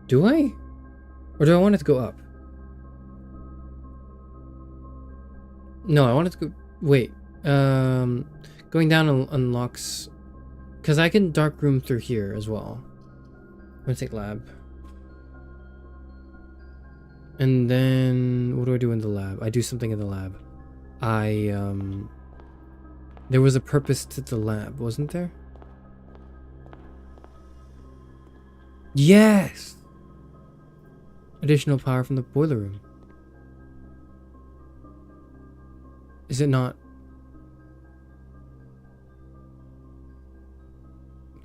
[SPEAKER 3] Do I? Or do I want it to go up? No, I want it to go... Wait. Going down unlocks... Because I can dark room through here as well. I'm gonna take lab. And then... What do I do in the lab? I do something in the lab. There was a purpose to the lab, wasn't there? Yes! Additional power from the boiler room. Is it not?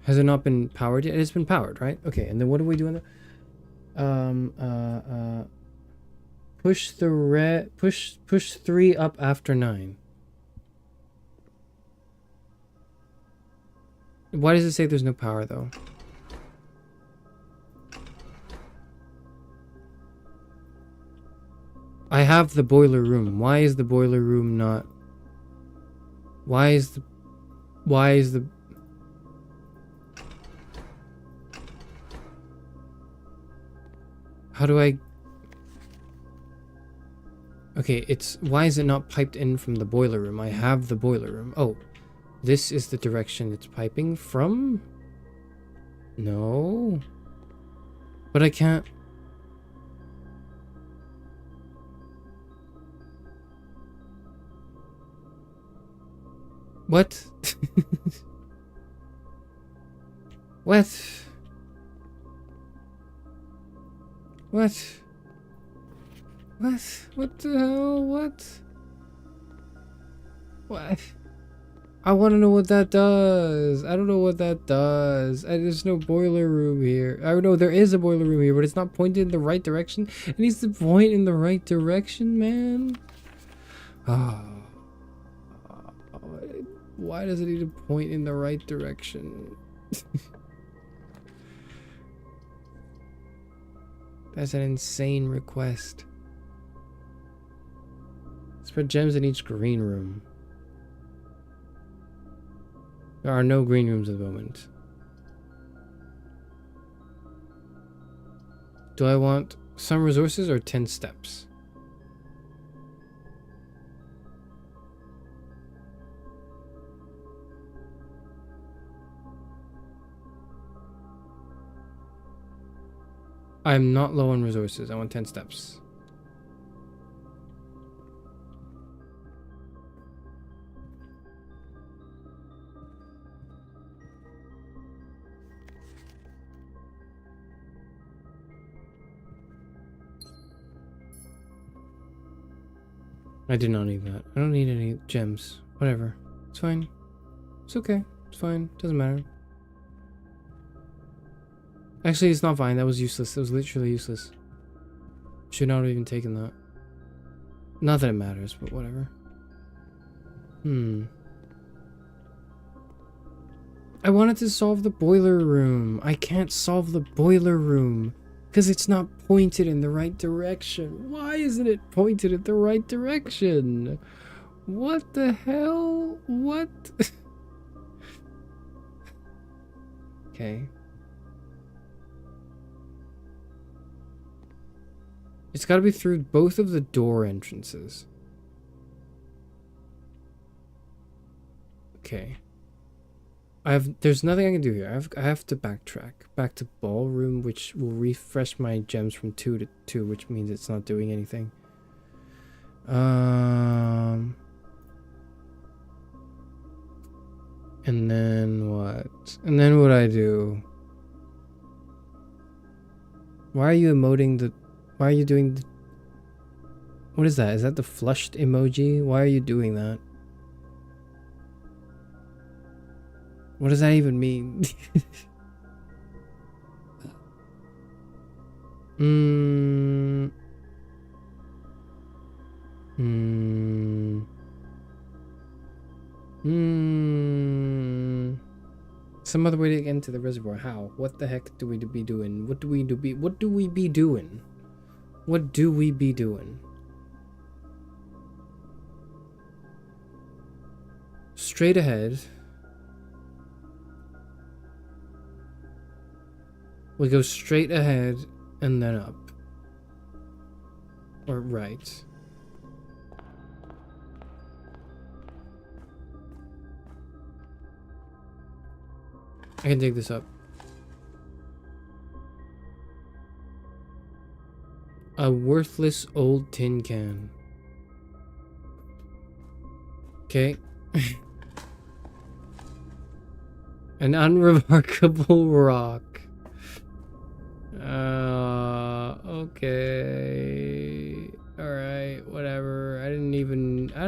[SPEAKER 3] Has it not been powered yet? It's been powered, right? Okay, and then what are we doing? Push the push 3 up after 9. Why does it say there's no power though? I have the boiler room. Why is the boiler room not? Why is the How do I? Okay, why is it not piped in from the boiler room? I have the boiler room. Oh, this is the direction it's piping from? No. But I can't. What? What? What? What? What the hell? What? What? I want to know what that does. I don't know what that does. There's no boiler room here. I know there is a boiler room here, but it's not pointed in the right direction. It needs to point in the right direction, man. Oh. Why does it need to point in the right direction? That's an insane request. Spread gems in each green room. There are no green rooms at the moment. Do I want some resources or 10 steps? I'm not low on resources. I want 10 steps. I did not need that. I don't need any gems. Whatever. It's fine. It's okay. It's fine. Doesn't matter. Actually, it's not fine. That was useless. That was literally useless. Should not have even taken that. Not that it matters, but whatever. I wanted to solve the boiler room. I can't solve the boiler room because it's not pointed in the right direction. Why isn't it pointed in the right direction? What the hell? What? Okay. It's got to be through both of the door entrances. Okay. There's nothing I can do here. I have to backtrack. Back to ballroom, which will refresh my gems from 2 to 2, which means it's not doing anything. And then what? And then what I do? Why are you emoting the... Why are you doing... What is that? Is that the flushed emoji? Why are you doing that? What does that even mean? Some other way to get into the reservoir. How? What the heck do we be doing? What do we be doing? What do we be doing? Straight ahead. We go straight ahead and then up. Or right. I can dig this up. A worthless old tin can. Okay. An unremarkable rock. Okay. Alright, whatever. I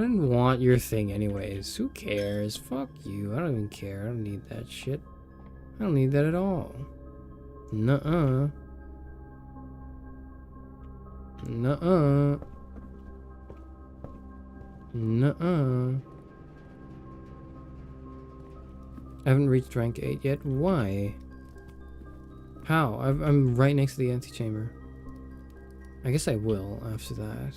[SPEAKER 3] didn't want your thing anyways. Who cares? Fuck you. I don't even care. I don't need that shit. I don't need that at all. Nuh-uh. Nuh-uh. Nuh-uh. I haven't reached rank 8 yet. Why? How? I'm right next to the antechamber. I guess I will after that.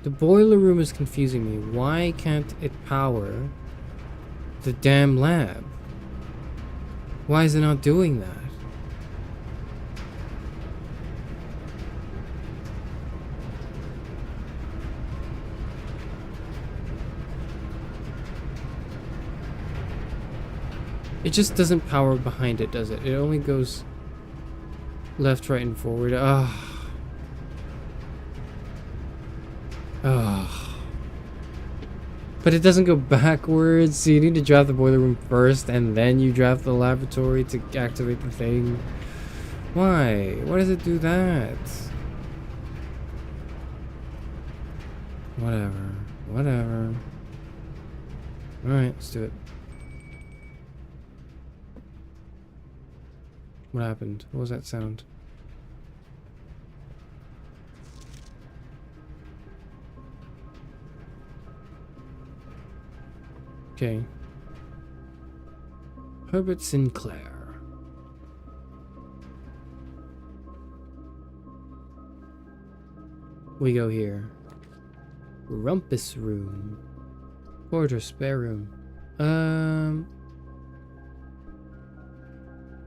[SPEAKER 3] The boiler room is confusing me. Why can't it power the damn lab? Why is it not doing that? It just doesn't power behind it, does it? It only goes left, right, and forward. Ah. Ah. But it doesn't go backwards, so you need to draft the boiler room first, and then you draft the laboratory to activate the thing. Why? Why does it do that? Whatever. Whatever. Alright, let's do it. What happened? What was that sound? Okay. Herbert Sinclair. We go here. Rumpus room. Quarter spare room.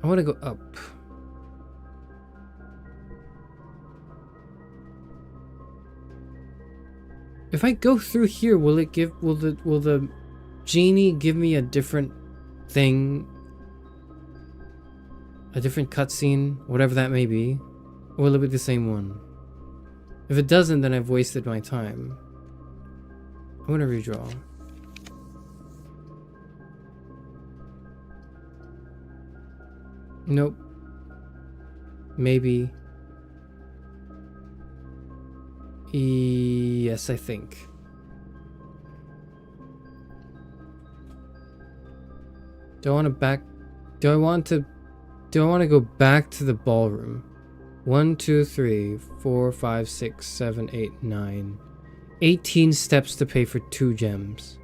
[SPEAKER 3] I want to go up. If I go through here, will the genie give me a different thing? A different cutscene, whatever that may be? Or will it be the same one? If it doesn't, then I've wasted my time. I'm gonna redraw. Nope. Maybe. Yes, I think. Do I want to go back to the ballroom? 1, 2, 3, 4, 5, 6, 7, 8, 9. 18 steps to pay for 2 gems.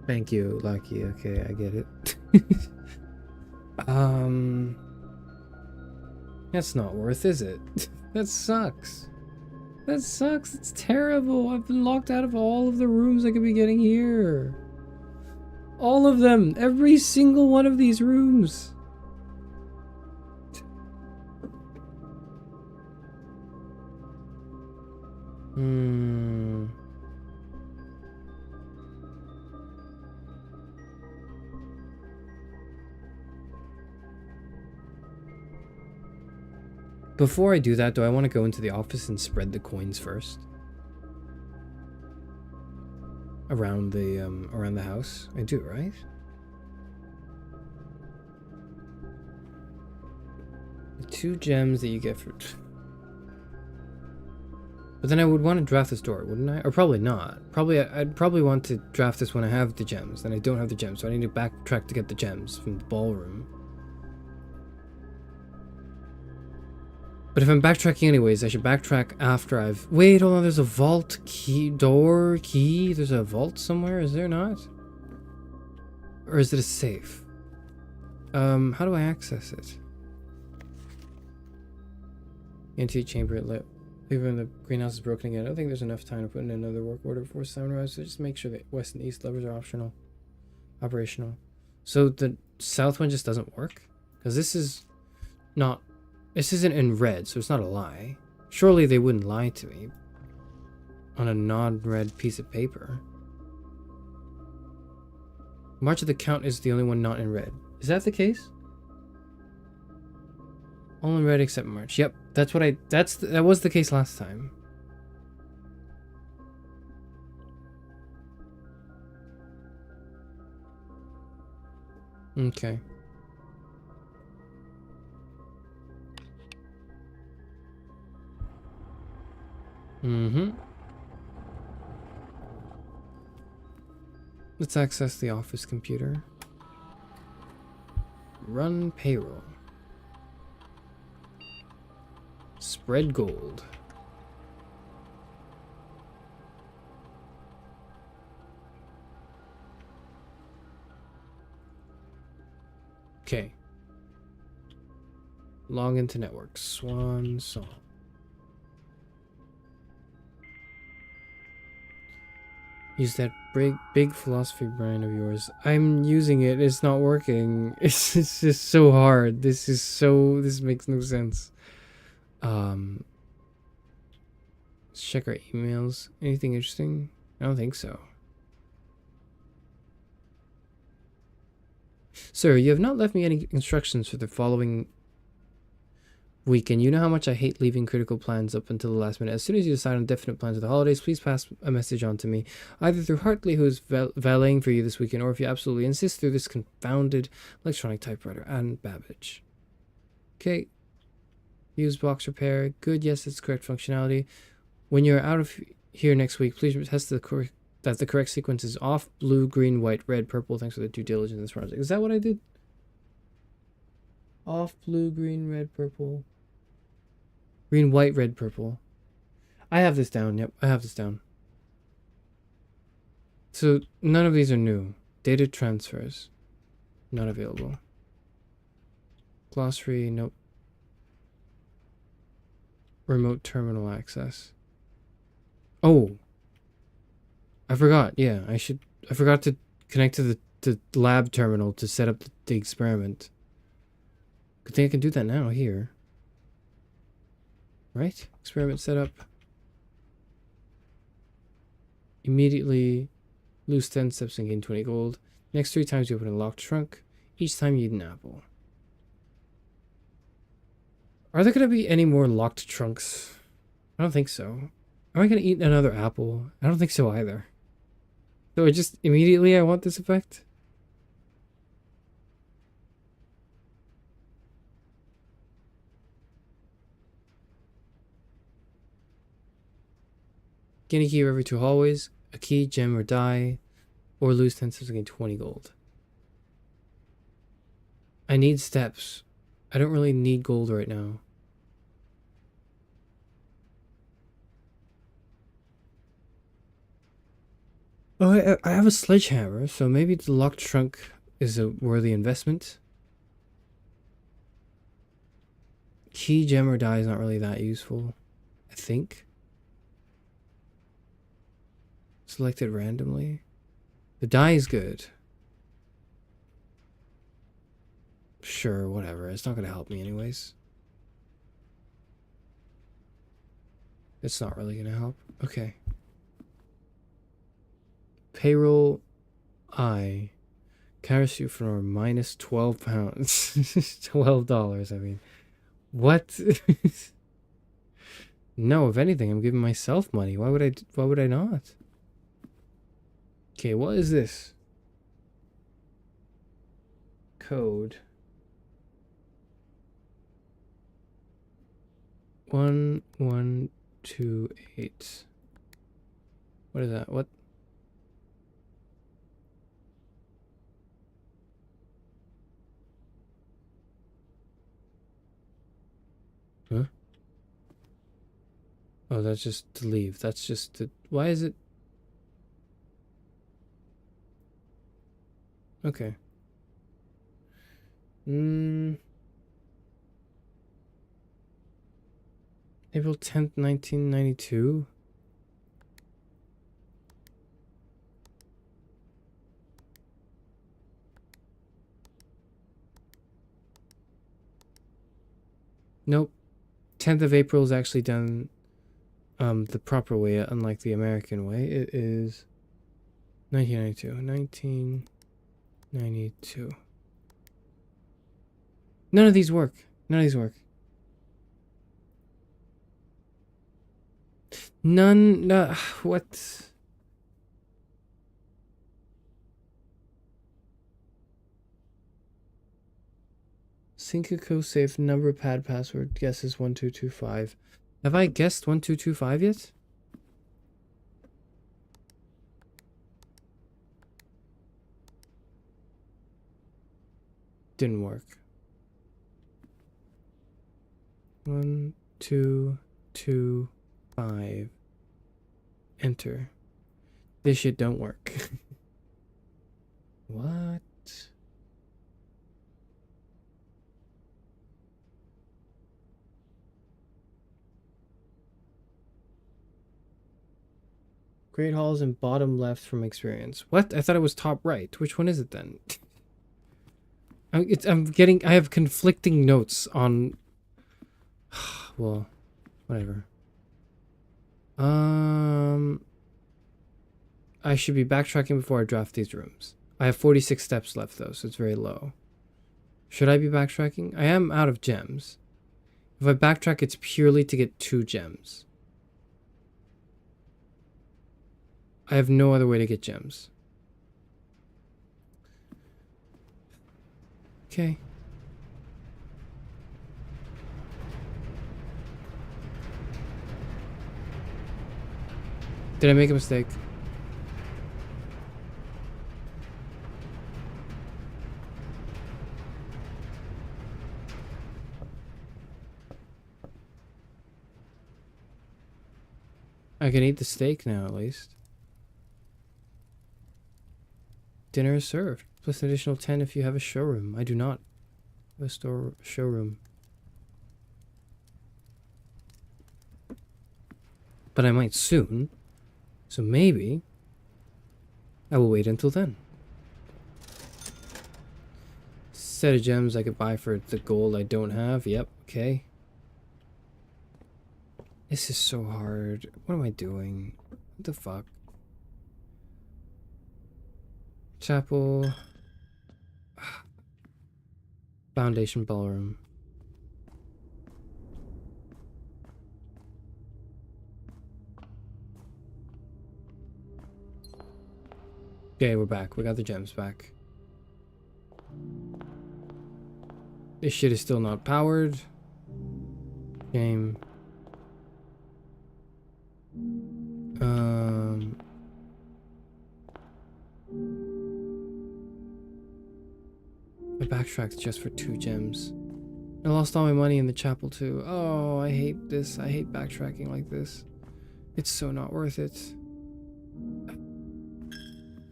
[SPEAKER 3] Thank you, Lucky. Okay, I get it. That's not worth, is it? That sucks. That sucks. It's terrible. I've been locked out of all of the rooms I could be getting here. All of them. Every single one of these rooms. Before I do that, do I want to go into the office and spread the coins first? Around the house? I do, right? The 2 gems that you get for... But then I would want to draft this door, wouldn't I? Or probably not. I'd probably want to draft this when I have the gems. Then I don't have the gems, so I need to backtrack to get the gems from the ballroom. But if I'm backtracking anyways, I should backtrack after I've... Wait, hold on, there's a vault key, key. There's a vault somewhere, is there not? Or is it a safe? How do I access it? Antechamber at lit. Even the greenhouse is broken again. I don't think there's enough time to put in another work order before sunrise, so just make sure that west and east levers are operational. So the south one just doesn't work? Because this isn't in red, so it's not a lie. Surely they wouldn't lie to me on a non-red piece of paper. March of the Count is the only one not in red. Is that the case? All in red except March. Yep, that was the case last time. Okay. Mm-hmm. Let's access the office computer. Run payroll. Spread gold. Okay. Log into network. Swan song. Use that big philosophy brain of yours. I'm using it. It's not working. It's just so hard. This makes no sense. Let's check our emails. Anything interesting? I don't think so. Sir, you have not left me any instructions for the following week, and you know how much I hate leaving critical plans up until the last minute. As soon as you decide on definite plans for the holidays, please pass a message on to me, either through Hartley, who's valeting for you this weekend, or if you absolutely insist, through this confounded electronic typewriter, and Babbage. Okay. Use box repair. Good, yes, it's correct functionality. When you're out of here next week, please test that the correct sequence is off, blue, green, white, red, purple. Thanks for the due diligence in this project. Is that what I did? Off, blue, green, red, purple. Green, white, red, purple. I have this down. Yep, I have this down. So none of these are new. Data transfers. Not available. Glossary, nope. Remote terminal access. Oh. I forgot. Yeah, I forgot to connect to the lab terminal to set up the experiment. Good thing I can do that now here. Right? Experiment setup. Immediately lose 10 steps and gain 20 gold. Next 3 times you open a locked trunk. Each time you eat an apple. Are there going to be any more locked trunks? I don't think so. Am I going to eat another apple? I don't think so either. So I just immediately I want this effect? Gain a key every 2 hallways. A key, gem, or die. Or lose 10 steps and gain 20 gold. I need steps. I don't really need gold right now. Oh, I have a sledgehammer, so maybe the locked trunk is a worthy investment. Key, gem, or die is not really that useful, I think. Selected randomly. The die is good. Sure, whatever. It's not going to help me anyways. It's not really going to help. Okay. Payroll I. Charis Euphranor minus 12 pounds. $12, I mean. What? No, if anything, I'm giving myself money. Why would I not? Okay, what is this? Code. 1128. What is that? What? Huh? Oh, that's just to leave. That's just to... Why is it... Okay. April 10th, 1992? Nope. 10th of April is actually done the proper way, unlike the American way. It is 1992. 1992. None of these work. None of these work. None. No, what? Syncaco safe number pad password guesses 1225. Have I guessed 1225 yet? Didn't work. 1, 2, 2, 5. Enter. This shit don't work. What? Great halls and bottom left from experience. What? I thought it was top right. Which one is it then? I have conflicting notes on. Well, whatever. I should be backtracking before I draft these rooms. I have 46 steps left though, so it's very low. Should I be backtracking? I am out of gems. If I backtrack, it's purely to get 2 gems. I have no other way to get gems. Okay. Did I make a mistake? I can eat the steak now, at least. Dinner is served. Plus an additional 10 if you have a showroom. I do not have a showroom. But I might soon. So maybe I will wait until then. Set of gems I could buy for the gold I don't have. Yep, okay. This is so hard. What am I doing? What the fuck? Chapel. Foundation ballroom. Okay, we're back. We got the gems back. This shit is still not powered. Game. I backtracked just for 2 gems. I lost all my money in the chapel too. Oh, I hate this. I hate backtracking like this. It's so not worth it.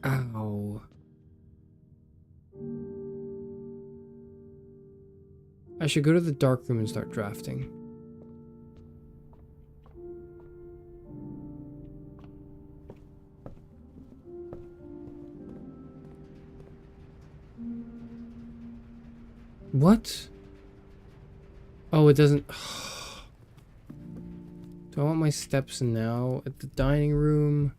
[SPEAKER 3] Ow. I should go to the dark room and start drafting. What? Oh, it doesn't. Do I want my steps now at the dining room?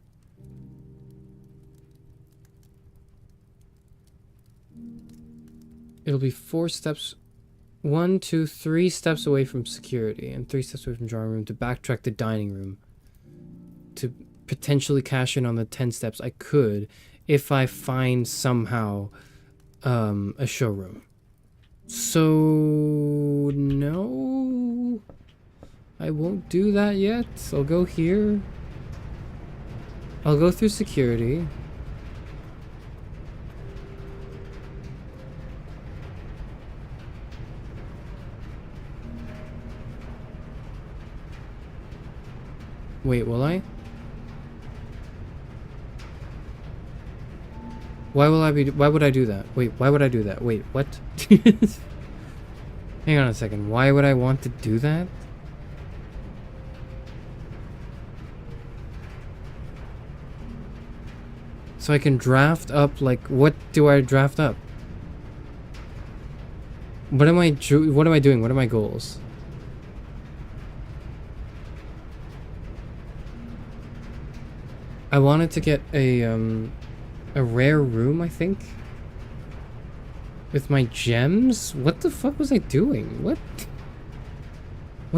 [SPEAKER 3] It'll be 4 steps. 1, 2, 3 steps away from security and 3 steps away from drawing room to backtrack the dining room. To potentially cash in on the 10 steps I could if I find somehow a showroom. So no, I won't do that yet. I'll go here. I'll go through security. Wait, will I? Why would I do that? Wait, why would I do that? Wait, what? Hang on a second. Why would I want to do that? So I can draft up, like, what do I draft up? What am I doing? What are my goals? I wanted to get a rare room, I think. With my gems? What the fuck was I doing? What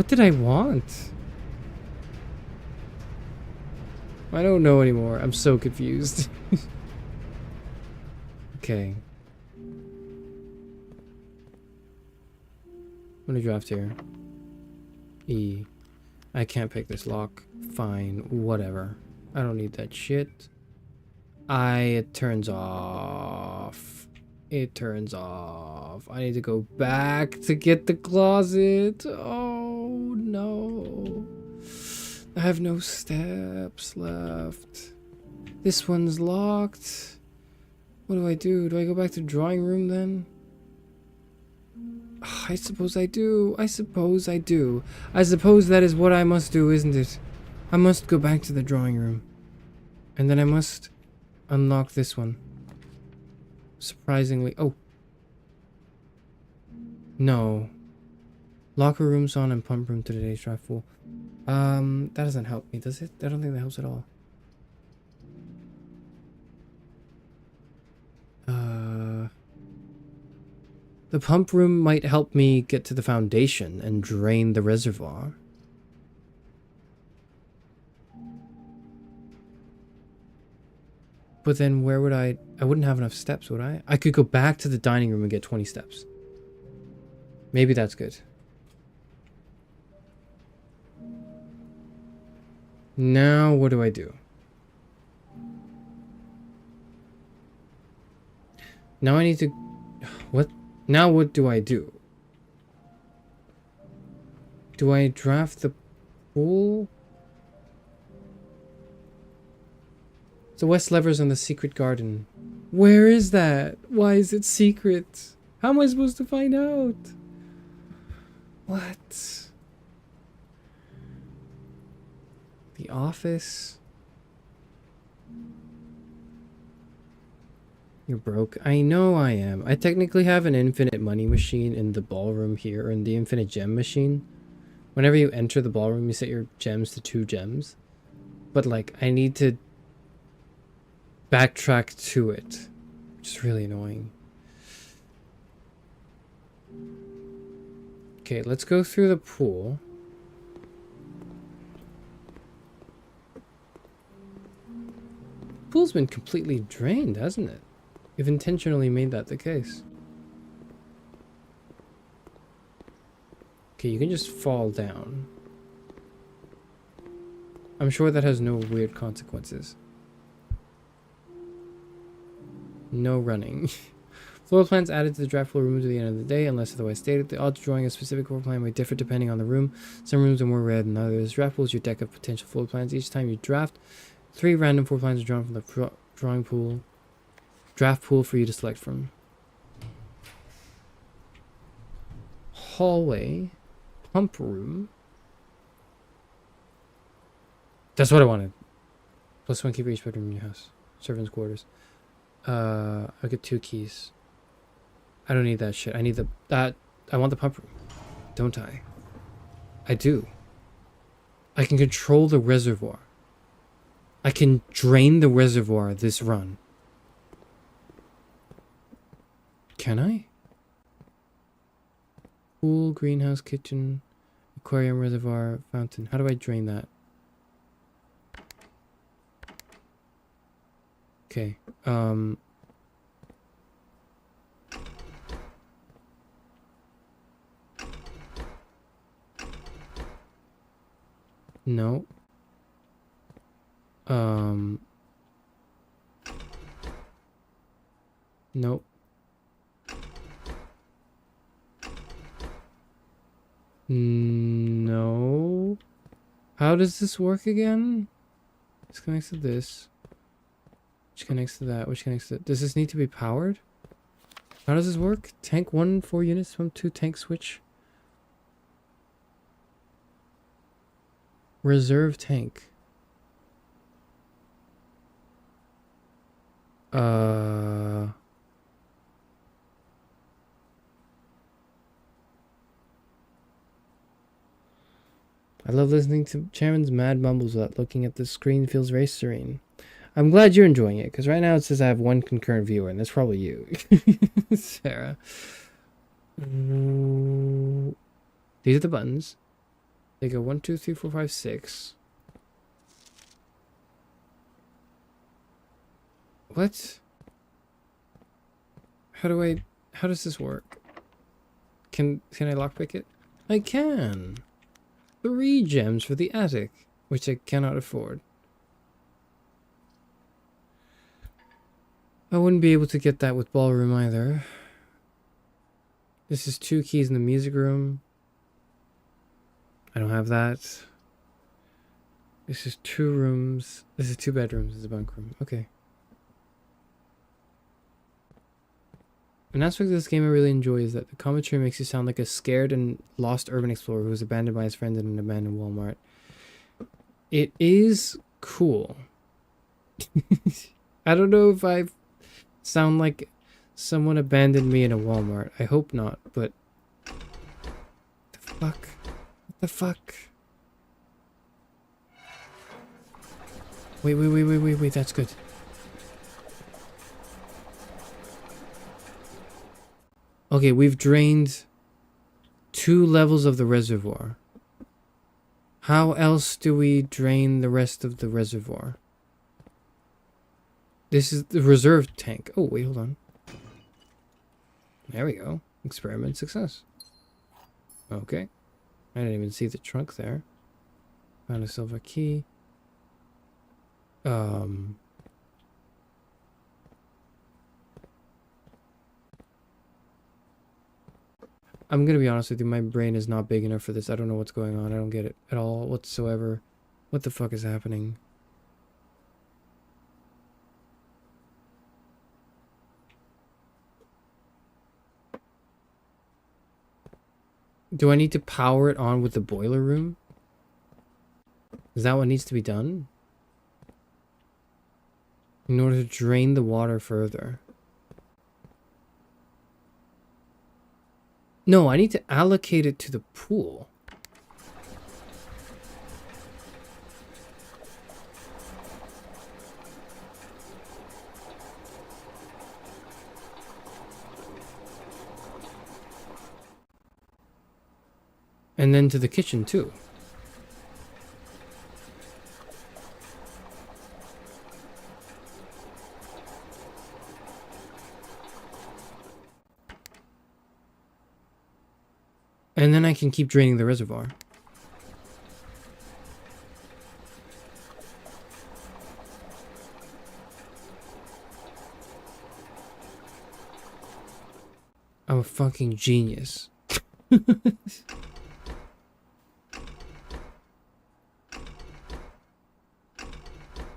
[SPEAKER 3] did I want? I don't know anymore. I'm so confused. Okay. gonna draft here. E. I can't pick this lock. Fine, whatever. I don't need that shit. It turns off. It turns off. I need to go back to get the closet. Oh no. I have no steps left. This one's locked. What do I do? Do I go back to drawing room then? I suppose I do. I suppose I do. I suppose that is what I must do, isn't it? I must go back to the drawing room. And then I must unlock this one. Surprisingly. Oh. No. Locker room's on and pump room to today's draft full. That doesn't help me, does it? I don't think that helps at all. The pump room might help me get to the foundation and drain the reservoir. But then where would I wouldn't have enough steps, would I? I could go back to the dining room and get 20 steps. Maybe that's good. Now what do I do? Now I need to... What? Now what do I do? Do I draft the pool? The west levers on the secret garden. Where is that? Why is it secret? How am I supposed to find out? What? The office? You're broke. I know I am. I technically have an infinite money machine in the ballroom here, or in the infinite gem machine. Whenever you enter the ballroom, you set your gems to 2 gems. But, like, I need to backtrack to it, which is really annoying. Okay, let's go through the pool. Pool's been completely drained, hasn't it? You've intentionally made that the case. Okay, you can just fall down. I'm sure that has no weird consequences. No running. Floor plans added to the draft will remove to the end of the day, unless otherwise stated. The odds of drawing a specific floor plan may differ depending on the room. Some rooms are more rare than others. Draft pool is your deck of potential floor plans. Each time you draft, 3 random floor plans are drawn from the drawing pool. Draft pool for you to select from. Hallway. Pump room. That's what I wanted. +1 key for each bedroom in your house. Servants' quarters. I'll get 2 keys. I don't need that shit. I need I want the pump room. Don't I? I do. I can control the reservoir. I can drain the reservoir this run. Can I? Pool, greenhouse, kitchen, aquarium, reservoir, fountain. How do I drain that? Okay. No. Nope. No. How does this work again? This connects to this. Which connects to that. Which connects to... Does this need to be powered? How does this work? Tank 1, 4 units from 2 tank switch. Reserve tank. I love listening to Chairman's mad mumbles without looking at the screen. Feels very serene. I'm glad you're enjoying it, because right now it says I have 1 concurrent viewer, and that's probably you. Sarah. These are the buttons. They go 1, 2, 3, 4, 5, 6. What? How does this work? Can I lockpick it? I can. 3 gems for the attic, which I cannot afford. I wouldn't be able to get that with ballroom either. This is 2 keys in the music room. I don't have that. This is 2 rooms. This is 2 bedrooms. This is a bunk room. Okay. An aspect of this game I really enjoy is that the commentary makes you sound like a scared and lost urban explorer who was abandoned by his friends in an abandoned Walmart. It is cool. I don't know if I sound like someone abandoned me in a Walmart. I hope not, but... the fuck? What the fuck? Wait, that's good. Okay, we've drained 2 levels of the reservoir. How else do we drain the rest of the reservoir? This is the reserve tank. Oh, wait, hold on. There we go. Experiment success. Okay. I didn't even see the trunk there. Found a silver key. I'm gonna be honest with you, my brain is not big enough for this. I don't know what's going on. I don't get it at all whatsoever. What the fuck is happening? Do I need to power it on with the boiler room? Is that what needs to be done? In order to drain the water further. No, I need to allocate it to the pool. And then to the kitchen too. And then I can keep draining the reservoir. I'm a fucking genius.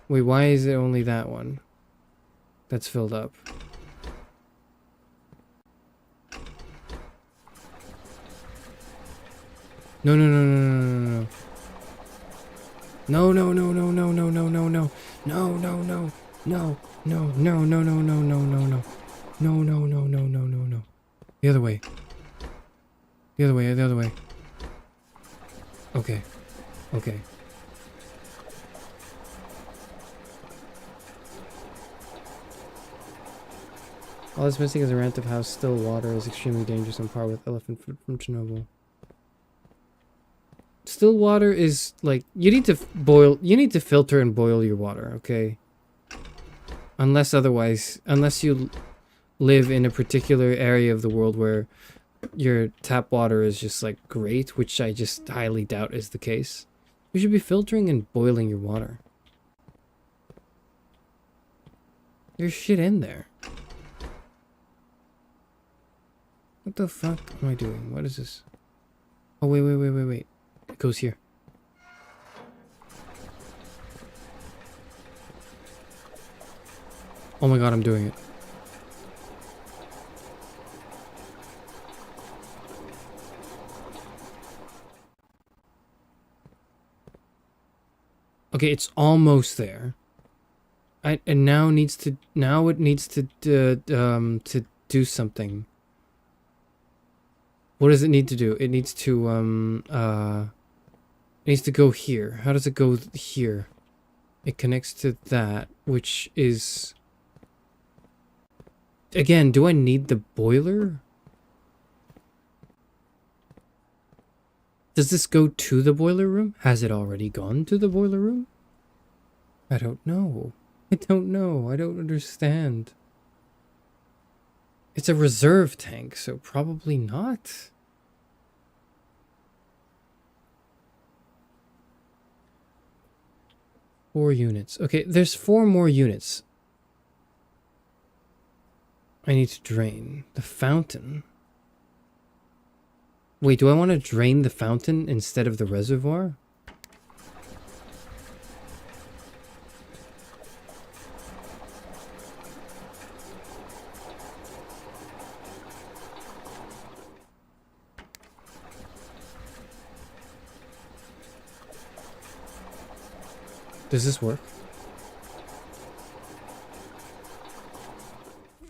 [SPEAKER 3] Wait, why is it only that one that's filled up? No. No. The other way. The other way. Okay. All that's missing is a rant of how still water is extremely dangerous on par with elephant food from Chernobyl. Still water is like, you need to filter and boil your water, okay? Unless you live in a particular area of the world where your tap water is just like great, which I just highly doubt is the case. You should be filtering and boiling your water. There's shit in there. What the fuck am I doing? What is this? Oh, wait. It goes here. Oh my god, I'm doing it. Okay, it's almost there. And now it needs to do something. What does it need to do? It needs to go here. How does it go here? It connects to that, which is... Again, do I need the boiler? Does this go to the boiler room? Has it already gone to the boiler room? I don't know. I don't understand. It's a reserve tank, so probably not. 4 units. Okay, there's 4 more units. I need to drain. The fountain. Wait, do I want to drain the fountain instead of the reservoir? Does this work?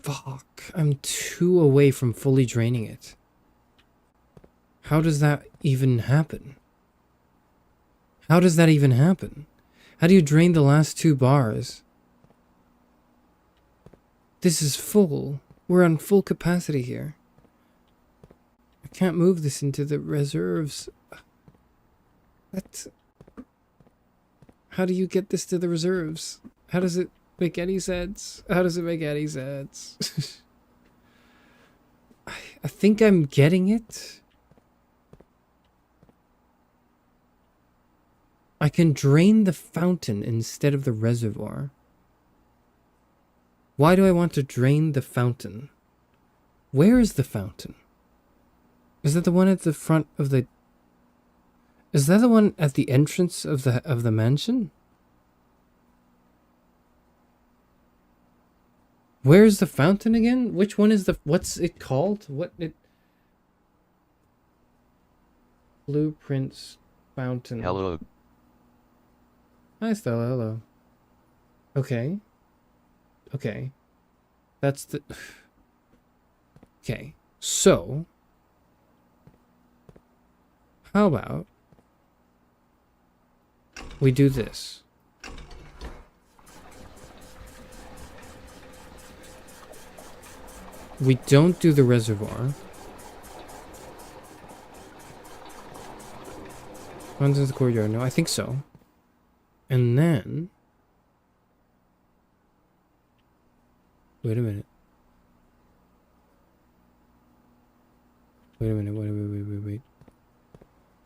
[SPEAKER 3] Fuck, I'm 2 away from fully draining it. How does that even happen? How does that even happen? How do you drain the last 2 bars? This is full. We're on full capacity here. I can't move this into the reserves. What? How do you get this to the reserves? How does it make any sense? How does it make any sense? I think I'm getting it. I can drain the fountain instead of the reservoir. Why do I want to drain the fountain? Where is the fountain? Is that the one at the front of the... Is that the one at the entrance of the mansion? Where's the fountain again? Which one is the... What's it called? Blueprints fountain.
[SPEAKER 4] Hello.
[SPEAKER 3] Hi, Stella. Hello. Okay. Okay. That's the... Okay. So... How about... we do this. We don't do the reservoir. Runs into the courtyard. No, I think so. And then... Wait a minute. Wait a minute.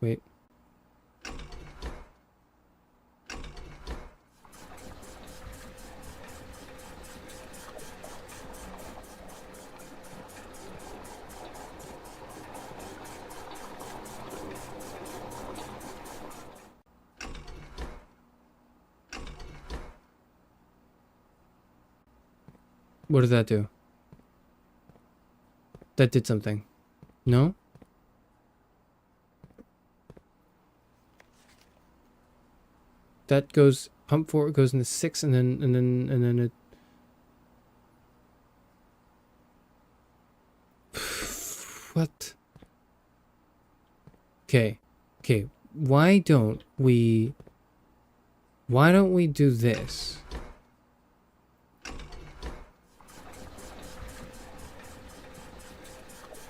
[SPEAKER 3] Wait. What did that do? That did something. No? That goes pump forward, goes into 6 and then it... What? Okay. Why don't we do this?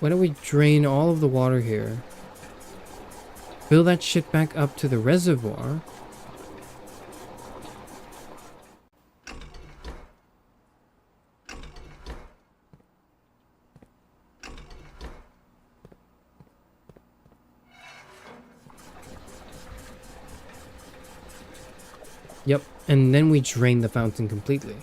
[SPEAKER 3] Why don't we drain all of the water here? Fill that shit back up to the reservoir. Yep, and then we drain the fountain completely.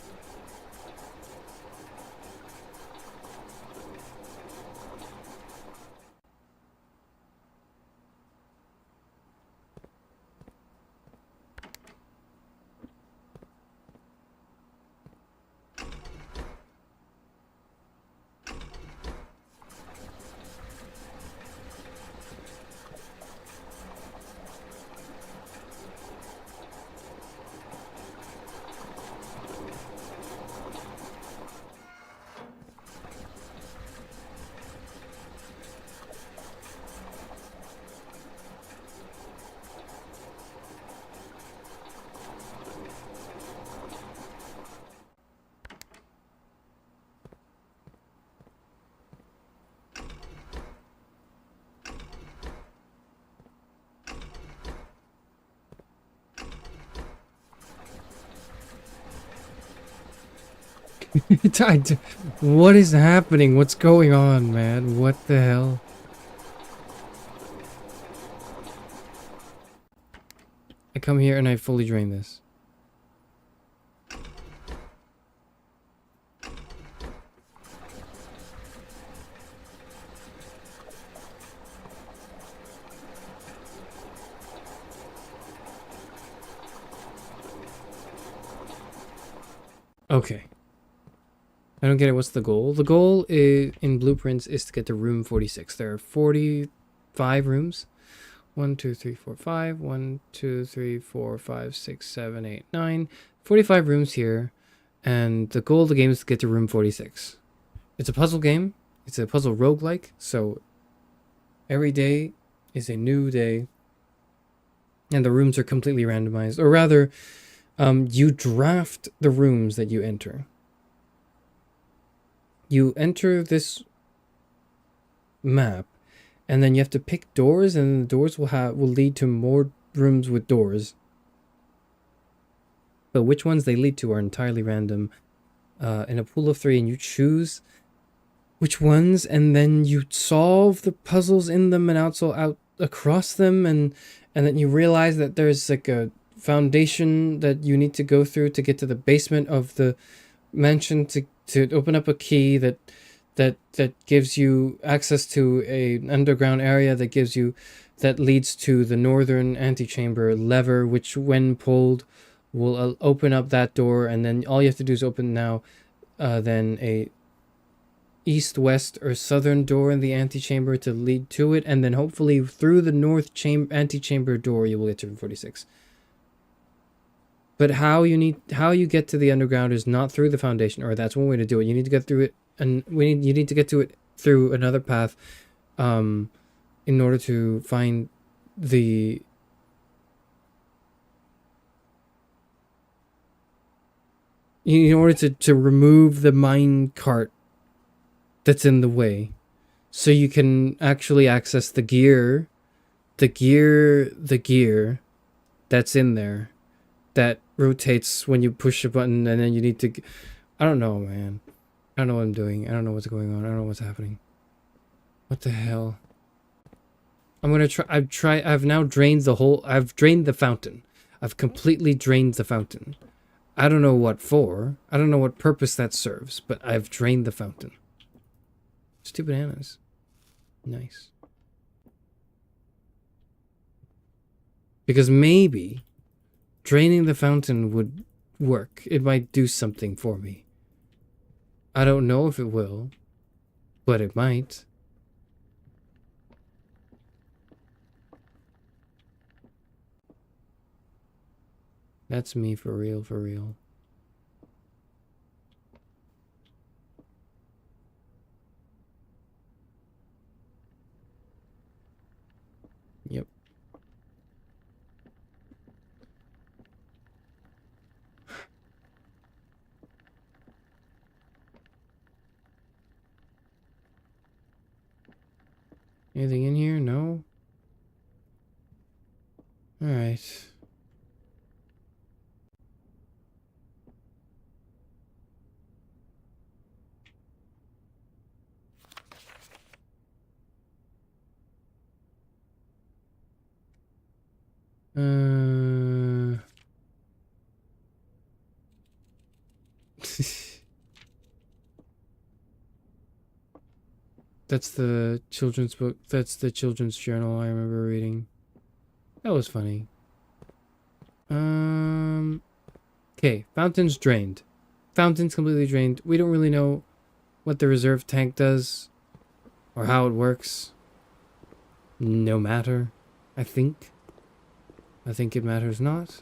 [SPEAKER 3] What is happening? What's going on, man? What the hell? I come here and I fully drain this. Okay. I don't get it. What's the goal? The goal is, in blueprints is to get to room 46. There are 45 rooms. 1, 2, 3, 4, 5. 1, 2, 3, 4, 5, 6, 7, 8, 9. 45 rooms here. And the goal of the game is to get to room 46. It's a puzzle game. It's a puzzle roguelike. So every day is a new day. And the rooms are completely randomized. Or rather, you draft the rooms that you enter. You enter this map, and then you have to pick doors, and the doors will lead to more rooms with doors. But which ones they lead to are entirely random. In a pool of 3, and you choose which ones, and then you solve the puzzles in them and out across them, and then you realize that there's like a foundation that you need to go through to get to the basement of the mansion to open up a key that gives you access to an underground area that leads to the northern antechamber lever, which when pulled will open up that door, and then all you have to do is open now then a east, west, or southern door in the antechamber to lead to it, and then hopefully through the north antechamber door you will get to room 46. But how you get to the underground is not through the foundation, or that's one way to do it. You need to get through it, and you need to get to it through another path, in order to find the in order to remove the mine cart that's in the way, so you can actually access the gear that's in there that rotates when you push a button, and then you need to... I don't know, man. I don't know what I'm doing. I don't know what's going on. I don't know what's happening. What the hell? I'm gonna try... I've now drained the whole... I've drained the fountain. I've completely drained the fountain. I don't know what for. I don't know what purpose that serves, but I've drained the fountain. 2 bananas. Nice. Because maybe draining the fountain would work. It might do something for me. I don't know if it will, but it might. That's me for real, for real. Yep. Anything in here? No? Alright. That's the children's book. That's the children's journal I remember reading. That was funny. Okay, fountain's drained. Fountain's completely drained. We don't really know what the reserve tank does or how it works. No matter, I think. I think it matters not.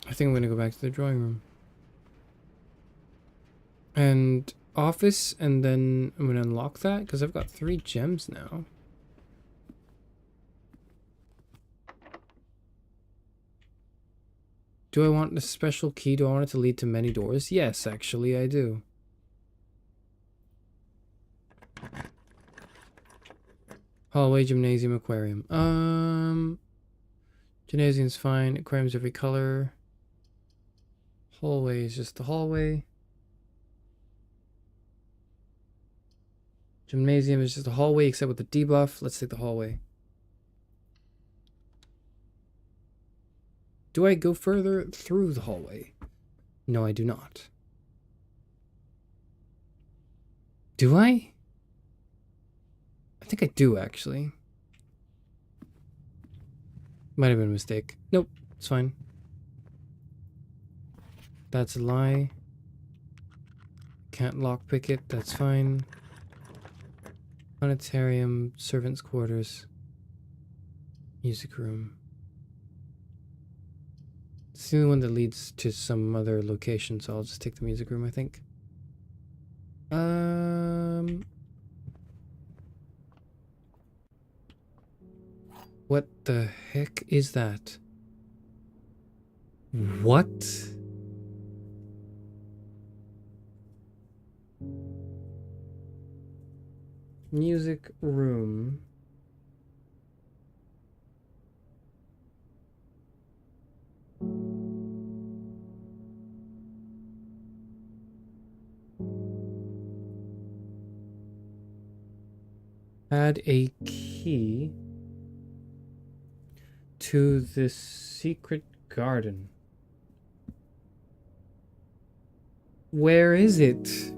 [SPEAKER 3] I think I'm gonna go back to the drawing room. And office, and then I'm gonna unlock that because I've got 3 gems now. Do I want a special key? Do I want it to lead to many doors? Yes, actually, I do. Hallway, gymnasium, aquarium. Gymnasium's fine. Aquarium's every color. Hallway is just the hallway. Gymnasium is just a hallway except with the debuff. Let's take the hallway. Do I go further through the hallway? No, I do not. Do I? I think I do, actually. Might have been a mistake. Nope, it's fine. That's a lie. Can't lockpick it, that's fine. Planetarium, servants' quarters, music room. It's the only one that leads to some other location, so I'll just take the music room, I think. What the heck is that? What? Music room. Add a key to the secret garden. Where is it?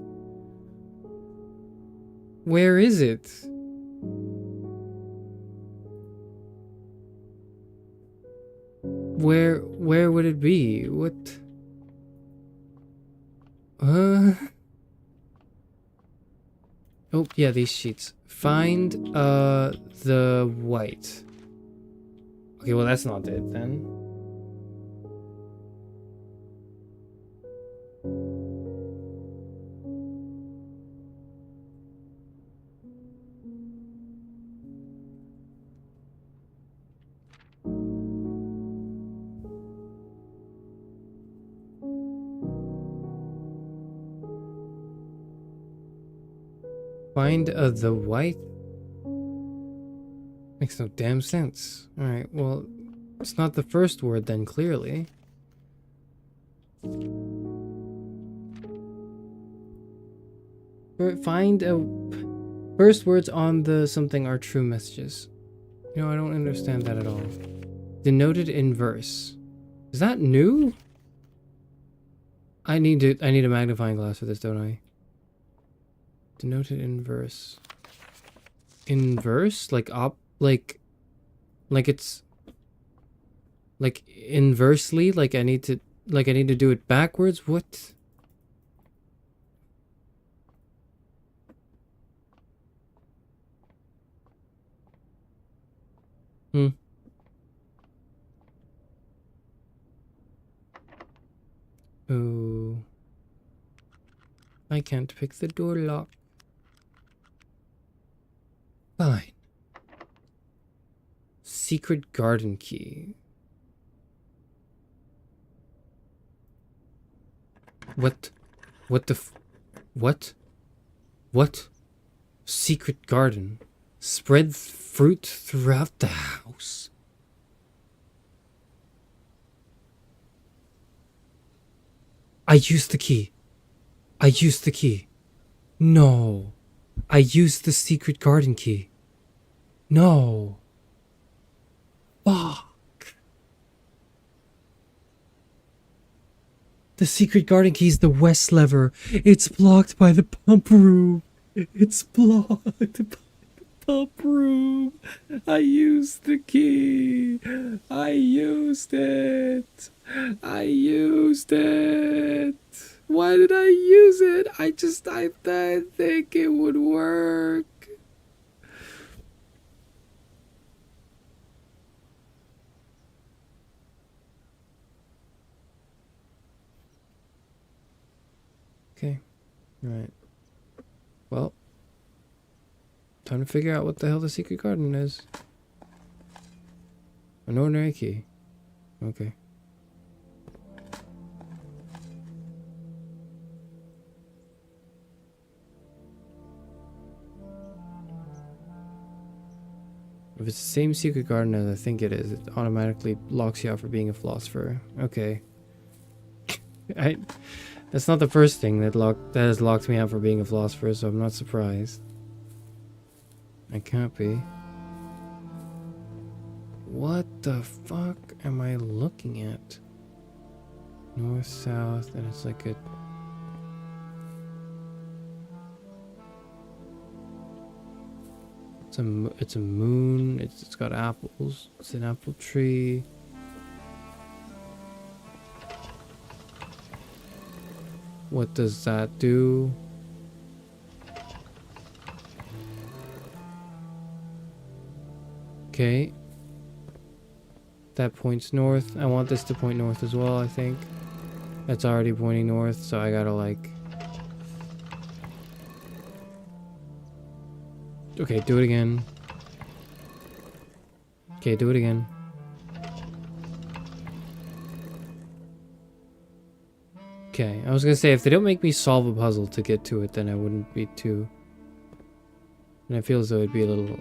[SPEAKER 3] Where is it? Where would it be? What? Oh, yeah, these sheets. Find the white. Okay, well that's not it then. Find the white? Makes no damn sense. Alright, well, it's not the first word then, clearly. Find a... First words on the something are true messages. You know, I don't understand that at all. Denoted in verse. Is that new? I need a magnifying glass for this, don't I? Denoted in verse. In verse? Like like it's like inversely, like I need to do it backwards. What? Oh, I can't pick the door lock. Fine. Secret garden key. What? What the what? What? Secret garden. Spread fruit throughout the house. I used the key. I used the key. No. I used the secret garden key. No. Fuck. The secret garden key is the west lever. It's blocked by the pump room. It's blocked by the pump room. I used the key. I used it. I used it. Why did I use it? I think it would work. Okay. Right. Well, time to figure out what the hell the secret garden is. An ordinary key. Okay. If it's the same secret garden as I think it is, it automatically locks you out for being a philosopher. Okay. That's not the first thing that has locked me out for being a philosopher, so I'm not surprised. I can't be. What the fuck am I looking at? North, south, and it's like a... It's a moon. It's got apples. It's an apple tree. What does that do? Okay. That points north. I want this to point north as well, I think. That's already pointing north, so I gotta like... Okay, do it again. Okay, do it again. Okay, I was gonna say, if they don't make me solve a puzzle to get to it, then I wouldn't be too... And I feel as though it'd be a little...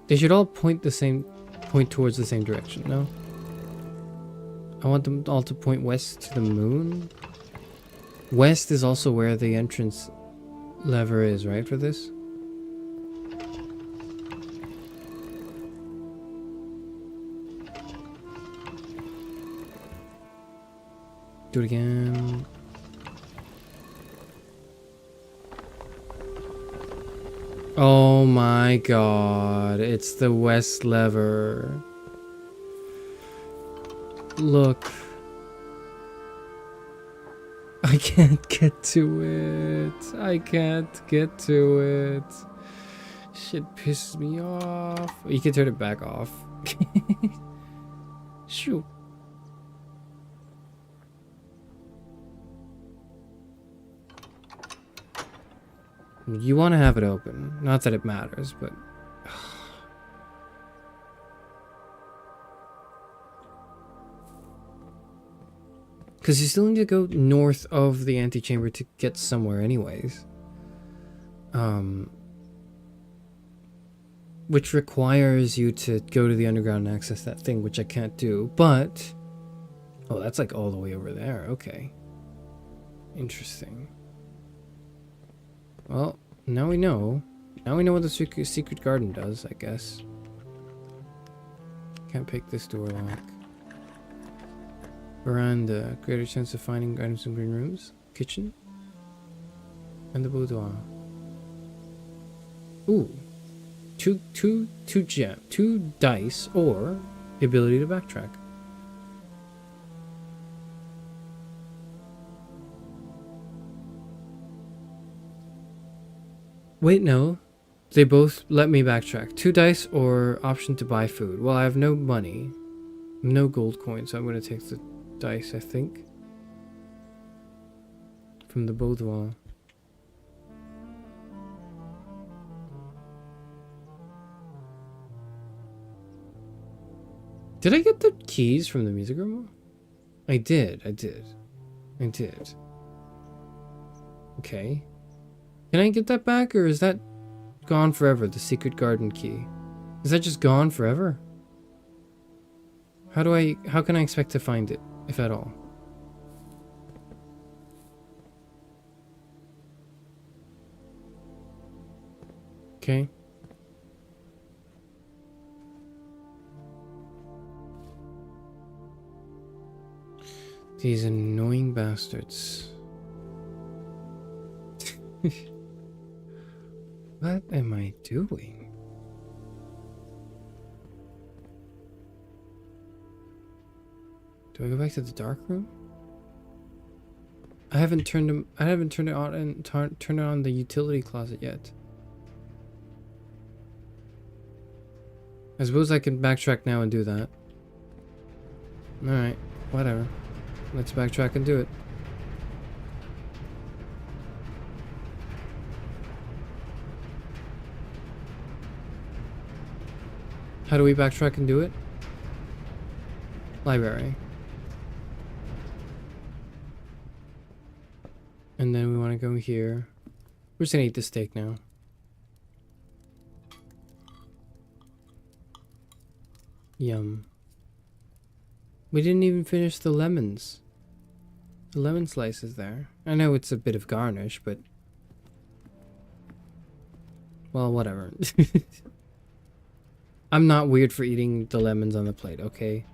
[SPEAKER 3] They should all point towards the same direction, no? I want them all to point west to the moon. West is also where the entrance lever is, right, for this? Do it again. Oh my god, it's the west lever. Look. I can't get to it. I can't get to it. Shit pisses me off. You can turn it back off. Shoot. You want to have it open. Not that it matters, but... Because you still need to go north of the antechamber to get somewhere anyways. Which requires you to go to the underground and access that thing, which I can't do, but... Oh, that's like all the way over there. Okay. Interesting. Well, now we know. Now we know what the secret garden does, I guess. Can't pick this door lock. Veranda. Greater chance of finding items in green rooms. Kitchen. And the boudoir. Ooh. Two dice, or the ability to backtrack. Wait, no. They both let me backtrack. 2 dice or option to buy food. Well, I have no money. No gold coins, so I'm going to take the dice, I think. From the boudoir. Did I get the keys from the music room? I did. Okay. Can I get that back, or is that gone forever, the secret garden key? Is that just gone forever? How can I expect to find it, if at all? Okay. These annoying bastards. What am I doing? Do I go back to the dark room? I haven't turned it on and turned it on the utility closet yet. I suppose I can backtrack now and do that. Alright, whatever. Let's backtrack and do it. How do we backtrack and do it? Library. And then we want to go here. We're just gonna eat the steak now. Yum. We didn't even finish the lemons. The lemon slices there. I know it's a bit of garnish, but... Well, whatever. I'm not weird for eating the lemons on the plate, okay?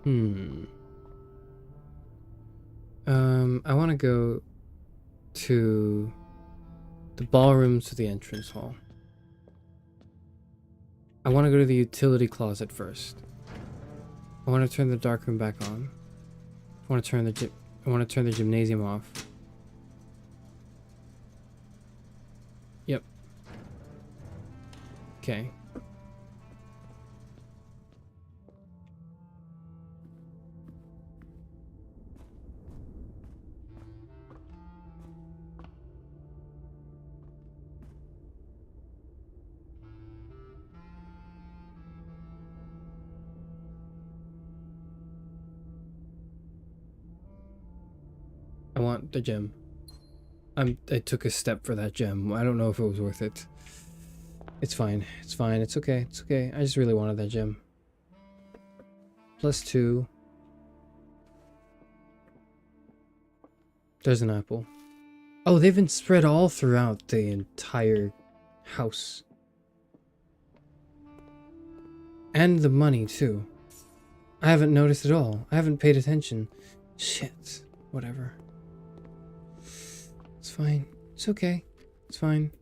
[SPEAKER 3] I want to go to the ballroom to the entrance hall. I want to go to the utility closet first. I want to turn the dark room back on. I want to turn the gymnasium off. Yep. Okay. I want the gem. I took a step for that gem. I don't know if it was worth it. It's fine. It's fine. It's okay. It's okay. I just really wanted that gem. +2. There's an apple. Oh, they've been spread all throughout the entire house. And the money, too. I haven't noticed at all. I haven't paid attention. Shit. Whatever. It's fine. It's okay. It's fine.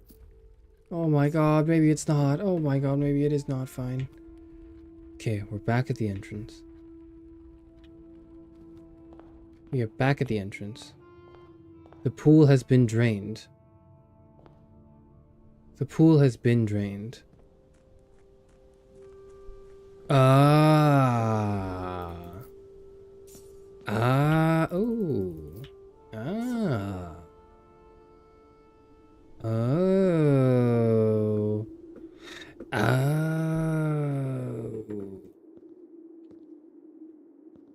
[SPEAKER 3] Oh my god, maybe it's not. Oh my god, maybe it is not fine. Okay, we're back at the entrance. We are back at the entrance. The pool has been drained. The pool has been drained. Ah. Ah. Oh. Ah. Oh. Oh.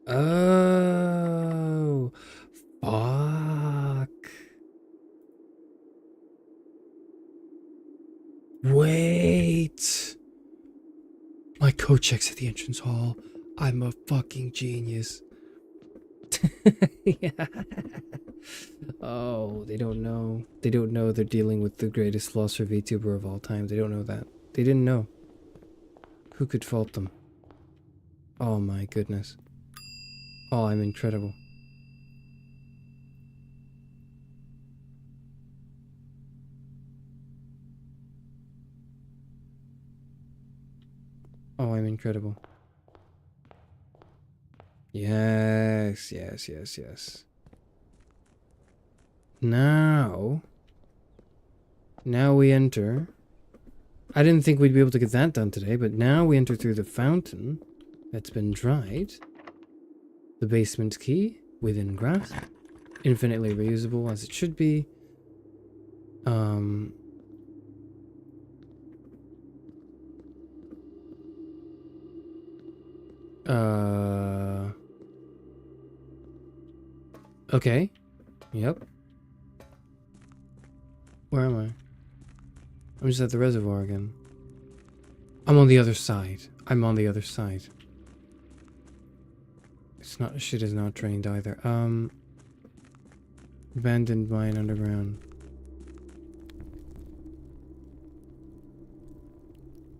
[SPEAKER 3] Oh. Fuck. Wait. My coat checks at the entrance hall. I'm a fucking genius. Yeah. Oh, they don't know. They don't know they're dealing with the greatest philosopher VTuber of all time. They don't know that. They didn't know. Who could fault them? Oh my goodness. Oh, I'm incredible. Oh, I'm incredible. Yes, yes, yes, yes. Now we enter. I didn't think we'd be able to get that done today, but now we enter through the fountain that's been dried. The basement key within grasp. Infinitely reusable as it should be. Okay. Yep. Where am I? I'm just at the reservoir again. I'm on the other side. I'm on the other side. It's not, shit is not trained either. Abandoned mine underground.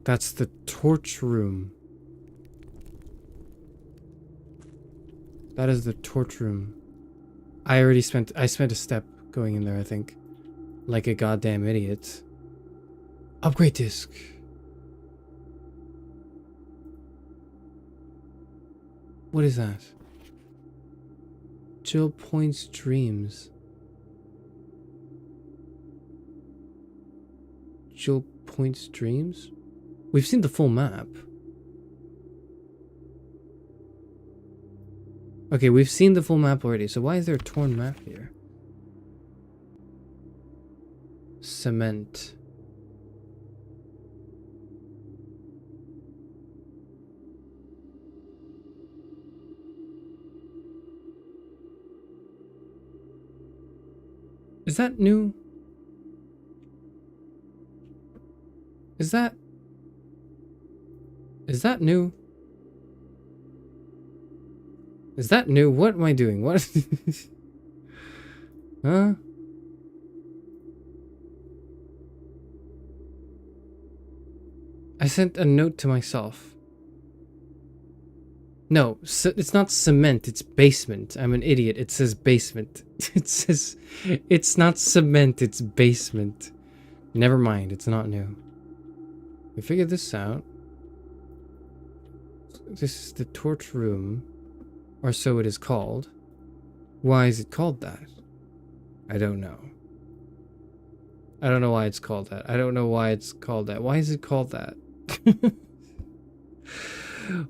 [SPEAKER 3] That's the torch room. That is the torch room. I spent a step going in there, I think. Like a goddamn idiot. Upgrade disc. What is that? Jill Point's dreams. Jill Point's dreams? We've seen the full map. Okay, we've seen the full map already, so why is there a torn map here? Cement. Is that new? Is that new? Is that new? What am I doing? What? Huh? I sent a note to myself. No, it's not cement, it's basement. I'm an idiot. It says basement. It says... It's not cement, it's basement. Never mind, it's not new. We figured this out. This is the torch room. Or so it is called. Why is it called that? I don't know. I don't know why it's called that. I don't know why it's called that. Why is it called that?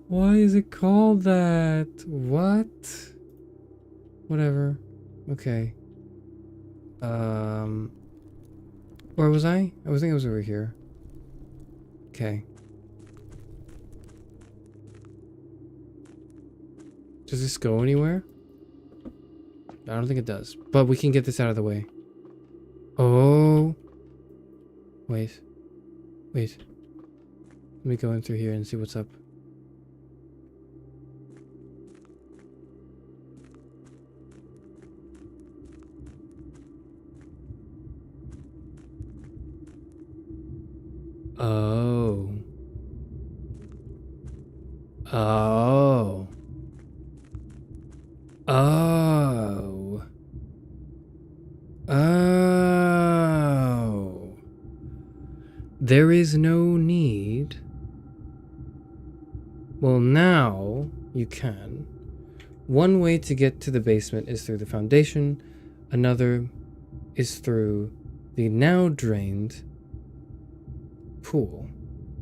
[SPEAKER 3] Why is it called that? What? Whatever. Okay. Where was I? I was thinking I was over here. Okay. Does this go anywhere? I don't think it does. But we can get this out of the way. Oh. Wait. Wait. Let me go in through here and see what's up. Oh. Oh. Oh. Oh. There is no need. Well, now you can. One way to get to the basement is through the foundation. Another is through the now drained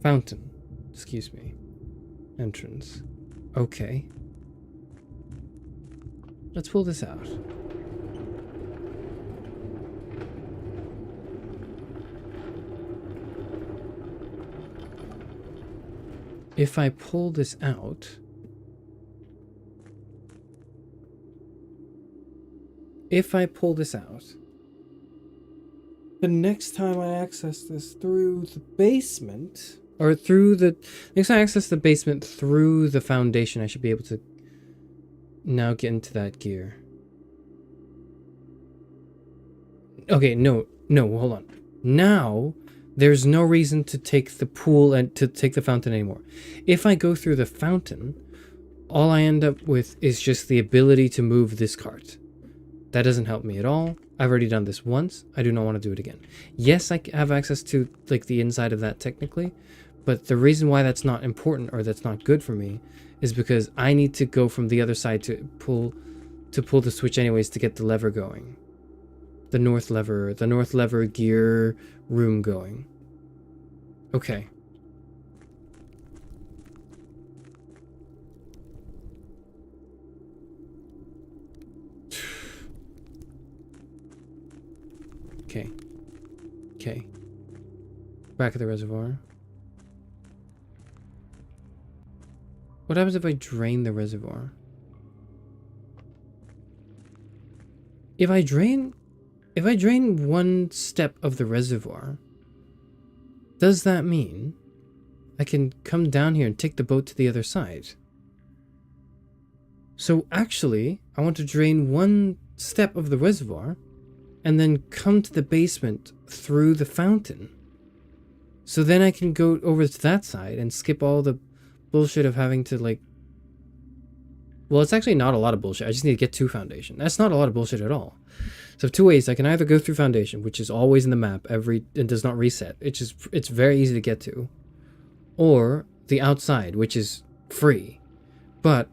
[SPEAKER 3] fountain, excuse me, entrance. Okay. Let's pull this out. If I pull this out, the next time I access this through the basement, or next time I access the basement through the foundation, I should be able to now get into that gear. Okay, no, hold on. Now, there's no reason to take the pool and to take the fountain anymore. If I go through the fountain, all I end up with is just the ability to move this cart. That doesn't help me at all. I've already done this once. I do not want to do it again. Yes, I have access to like the inside of that technically, but the reason why that's not important or that's not good for me is because I need to go from the other side to pull the switch anyways to get the lever going. The north lever gear room going. Okay. Okay. Back at the reservoir. What happens if I drain the reservoir? If I drain one step of the reservoir, does that mean I can come down here and take the boat to the other side? So actually, I want to drain one step of the reservoir and then come to the basement through the fountain. So then I can go over to that side and skip all the bullshit of having to like... Well, it's actually not a lot of bullshit. I just need to get to foundation. That's not a lot of bullshit at all. So two ways. I can either go through foundation, which is always in the map and does not reset. It's very easy to get to. Or the outside, which is free. But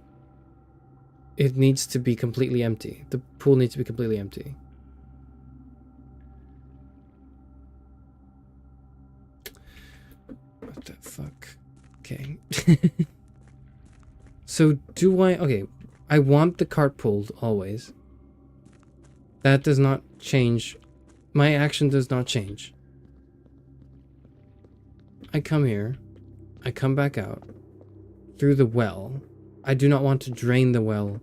[SPEAKER 3] it needs to be completely empty. The pool needs to be completely empty. What the fuck? Okay. So do I... Okay. I want the cart pulled always. That does not change. My action does not change. I come here. I come back out. Through the well. I do not want to drain the well.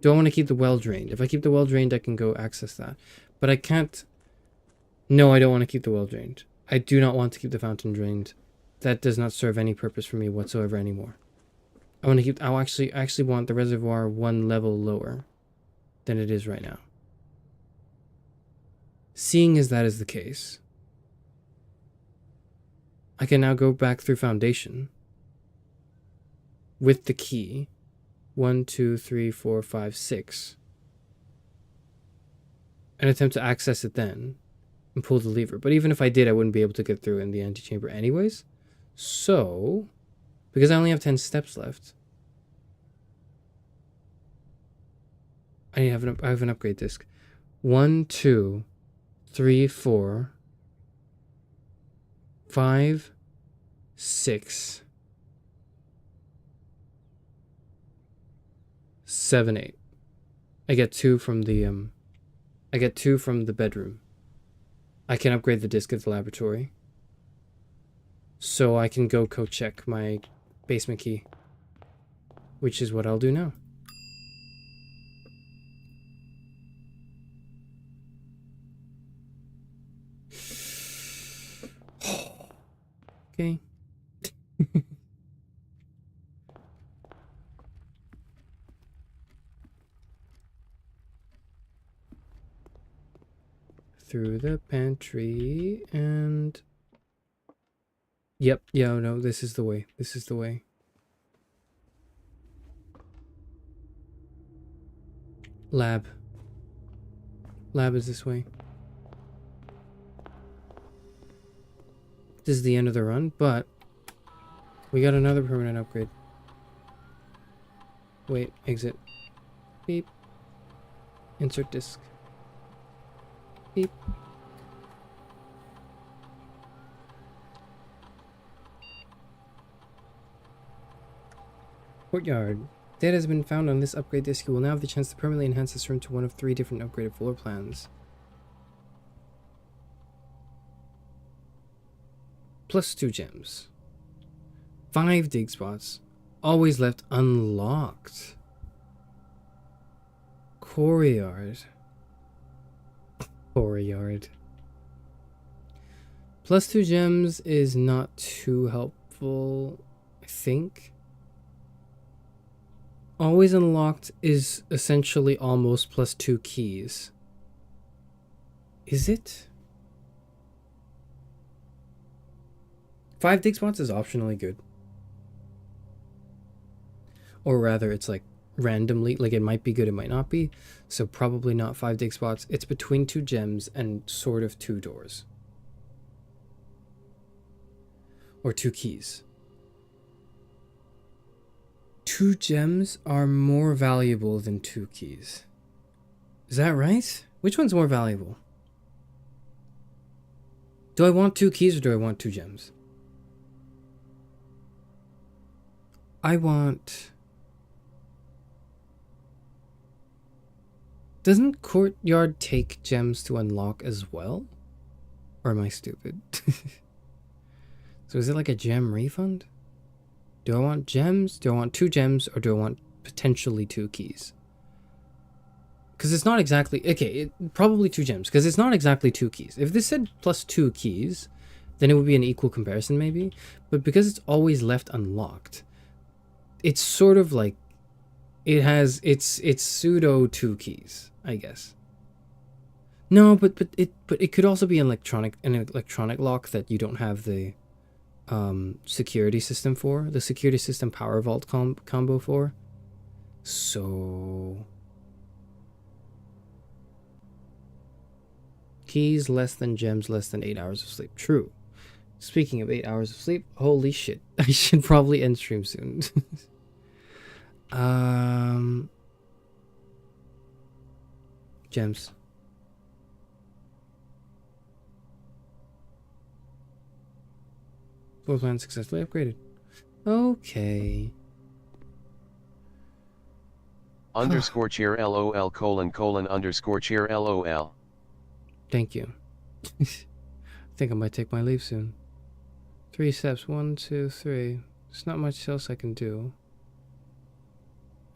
[SPEAKER 3] Do I want to keep the well drained? If I keep the well drained, I can go access that. But I can't... No, I don't want to keep the well drained. I do not want to keep the fountain drained. That does not serve any purpose for me whatsoever anymore. I want to keep... I actually want the reservoir one level lower than it is right now. Seeing as that is the case, I can now go back through foundation with the key 1, 2, 3, 4, 5, 6. And attempt to access it then. And pull the lever. But even if I did, I wouldn't be able to get through in the antechamber anyways. So, because I only have 10 steps left, I have an upgrade disc. 1, 2, 3, 4, 5, 6, 7, 8. I get 2 from the bedroom. I can upgrade the disc at the laboratory. So I can go co-check my basement key. Which is what I'll do now. Okay. Through the pantry and... Yep, yeah, no, this is the way. This is the way. Lab. Lab is this way. This is the end of the run, but we got another permanent upgrade. Wait, exit. Beep. Insert disk. Beep. Courtyard. Data has been found on this upgrade disk. You will now have the chance to permanently enhance this room to one of 3 different upgraded floor plans. Plus 2 gems. 5 dig spots. Always left unlocked. Courtyard. Courtyard. Plus 2 gems is not too helpful, I think. Always unlocked is essentially almost plus 2 keys. Is it? 5 dig spots is optionally good. Or rather, it's like randomly, like it might be good, it might not be. So probably not 5 dig spots. It's between 2 gems and sort of 2 doors. Or 2 keys. 2 gems are more valuable than 2 keys. Is that right? Which one's more valuable? Do I want 2 keys or do I want 2 gems? I want... Doesn't Courtyard take gems to unlock as well? Or am I stupid? So is it like a gem refund? Do I want gems? Do I want 2 gems? Or do I want potentially 2 keys? Because it's not exactly... Okay, probably 2 gems. Because it's not exactly 2 keys. If this said plus 2 keys, then it would be an equal comparison maybe. But because it's always left unlocked, it's sort of like... It's pseudo 2 keys, I guess. No, but it could also be an electronic lock that you don't have the security system for, the security system power vault combo for. So keys less than gems less than 8 hours of sleep. True. Speaking of 8 hours of sleep, holy shit, I should probably end stream soon. Gems. Floor plan successfully upgraded. Okay.
[SPEAKER 4] Underscore chair LOL colon underscore chair LOL.
[SPEAKER 3] Thank you. I think I might take my leave soon. 3 steps. 1, 2, 3. There's not much else I can do.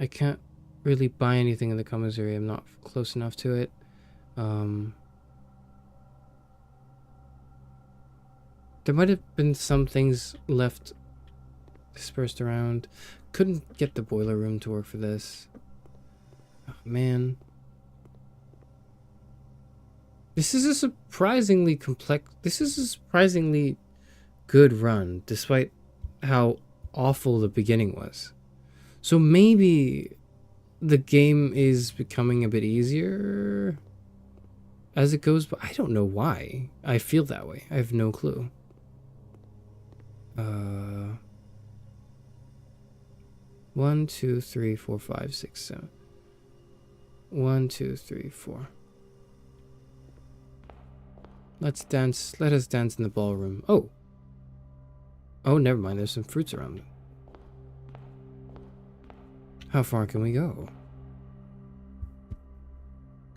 [SPEAKER 3] I can't really buy anything in the commissary. I'm not close enough to it. There might have been some things left dispersed around. Couldn't get the boiler room to work for this. Oh, man. This is a surprisingly good run, despite how awful the beginning was. So maybe the game is becoming a bit easier as it goes, but I don't know why I feel that way. I have no clue. 1, 2, 3, 4, 5, 6, 7. 1, 2, 3, 4. Let's dance. Let us dance in the ballroom. Oh. Oh, never mind. There's some fruits around it. How far can we go?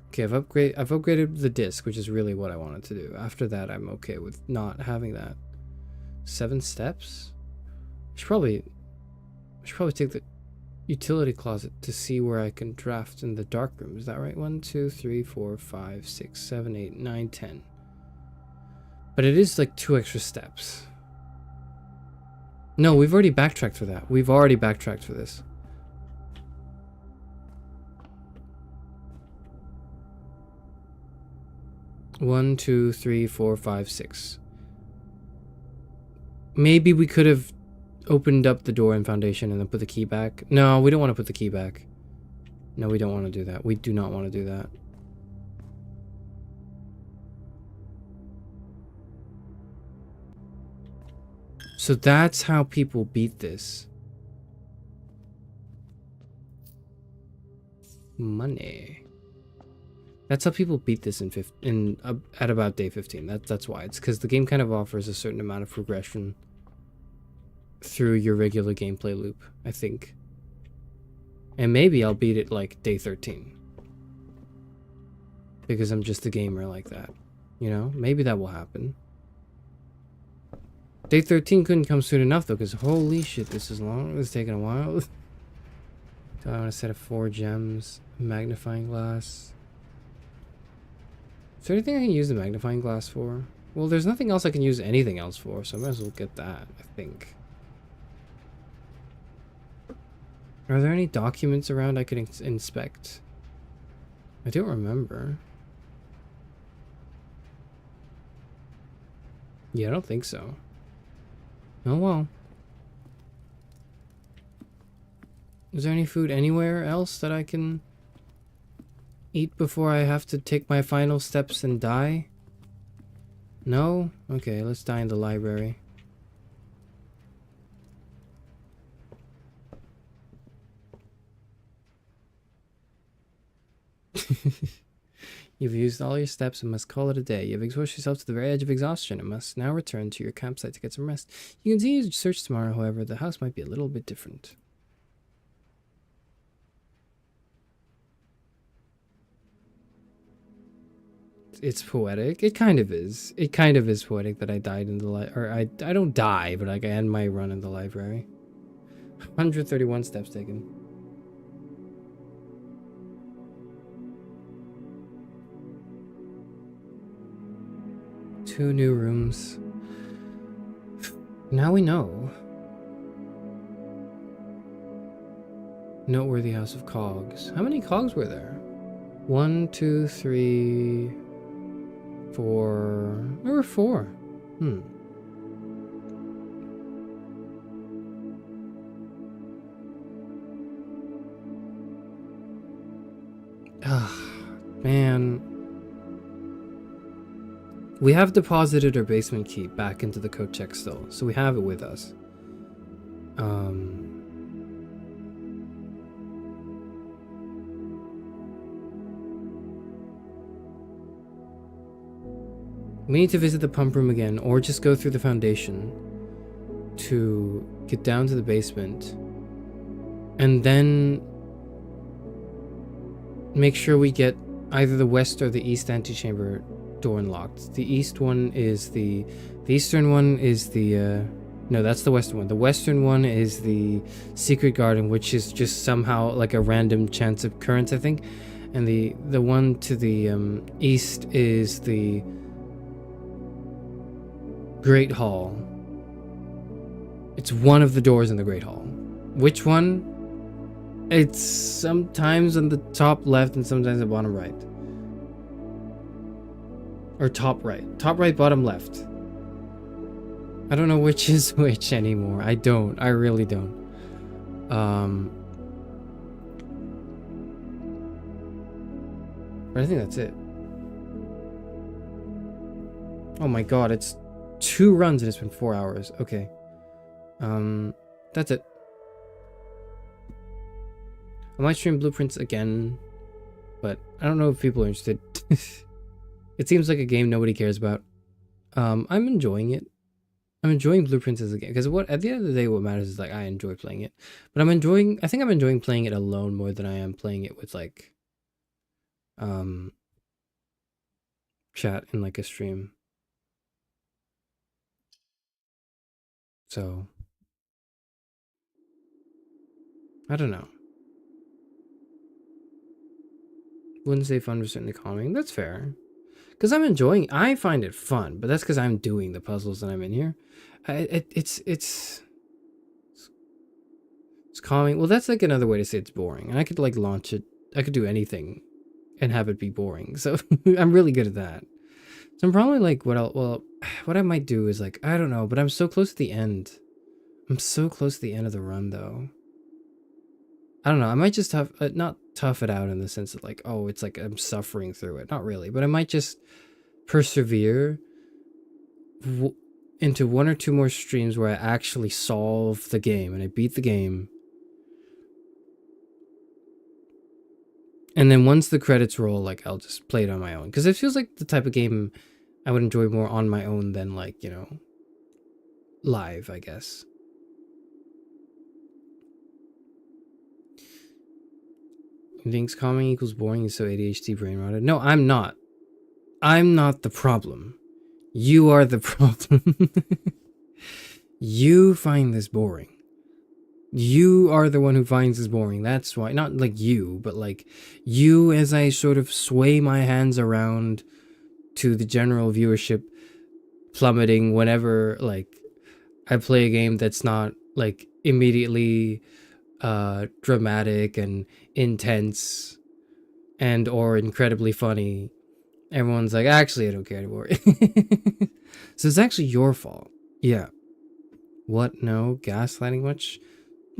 [SPEAKER 3] Okay, I've upgraded the disc, which is really what I wanted to do. After that, I'm okay with not having that. 7 steps? I should probably take the utility closet to see where I can draft in the dark room. Is that right? 1, 2, 3, 4, 5, 6, 7, 8, 9, 10. But it is like 2 extra steps. No, we've already backtracked for that. We've already backtracked for this. One, 2, 3, 4, 5, 6. Maybe we could have opened up the door in Foundation and then put the key back. No, we don't want to put the key back. No, we don't want to do that. We do not want to do that. So that's how people beat this. Money. That's how people beat this at about day 15. That's why. It's because the game kind of offers a certain amount of progression through your regular gameplay loop, I think. And maybe I'll beat it like day 13. Because I'm just a gamer like that. You know? Maybe that will happen. Day 13 couldn't come soon enough though, because holy shit, this is long. It's taking a while. Do I want a set of 4 gems? Magnifying glass. Is there anything I can use the magnifying glass for? Well, there's nothing else I can use anything else for, so I might as well get that, I think. Are there any documents around I could inspect? I don't remember. Yeah, I don't think so. Oh well. Is there any food anywhere else that I can eat before I have to take my final steps and die? No? Okay, let's die in the library. You've used all your steps and must call it a day. You've exhausted yourself to the very edge of exhaustion and must now return to your campsite to get some rest. You can continue to search tomorrow, however. The house might be a little bit different. It's poetic. It kind of is. It kind of is poetic that I died in the I don't die, but like I end my run in the library. 131 steps taken. Two new rooms. Now we know. Noteworthy House of Cogs. How many cogs were there? 1, 2, 3, 4. There were 4. Ah, man. We have deposited our basement key back into the code check still, so we have it with us. We need to visit the pump room again, or just go through the Foundation to get down to the basement, and then make sure we get either the west or the east antechamber door unlocked. The east one is the eastern one is the no, that's the western one. The western one is the secret garden, which is just somehow like a random chance occurrence, I think. And the one to the east is the Great Hall. It's one of the doors in the Great Hall. Which one? It's sometimes on the top left and sometimes the bottom right. Or top right. Top right, bottom left. I don't know which is which anymore. I really don't. But I think that's it. Oh my god, it's 2 runs and it's been 4 hours. Okay. That's it. I might stream Blueprints again, but I don't know if people are interested. It seems like a game nobody cares about. I'm enjoying it. I'm enjoying Blueprints as a game, because what at the end of the day, what matters is like I enjoy playing it. But I think I'm enjoying playing it alone more than I am playing it with like chat in like a stream. So I don't know. Wouldn't say fun, but certainly calming. That's fair. Because I find it fun, but that's because I'm doing the puzzles and I'm in here. It's calming. Well, that's like another way to say it's boring. And I could like launch it. I could do anything and have it be boring. So I'm really good at that. So I'm probably like, what I might do is like, I don't know, but I'm so close to the end. I'm so close to the end of the run though. I don't know. I might just not tough it out in the sense of like, oh, it's like I'm suffering through it. Not really, but I might just persevere into 1 or 2 more streams where I actually solve the game and I beat the game. And then once the credits roll, like I'll just play it on my own. Because it feels like the type of game I would enjoy more on my own than like, you know, live, I guess. You think calming equals boring is so ADHD brain rotted? No, I'm not. I'm not the problem. You are the problem. You find this boring. You are the one who finds this boring. That's why. Not like you, but like you as I sort of sway my hands around to the general viewership plummeting whenever like I play a game that's not like immediately dramatic and intense and or incredibly funny. Everyone's like, actually I don't care anymore. So it's actually your fault. Yeah. What? No gaslighting much?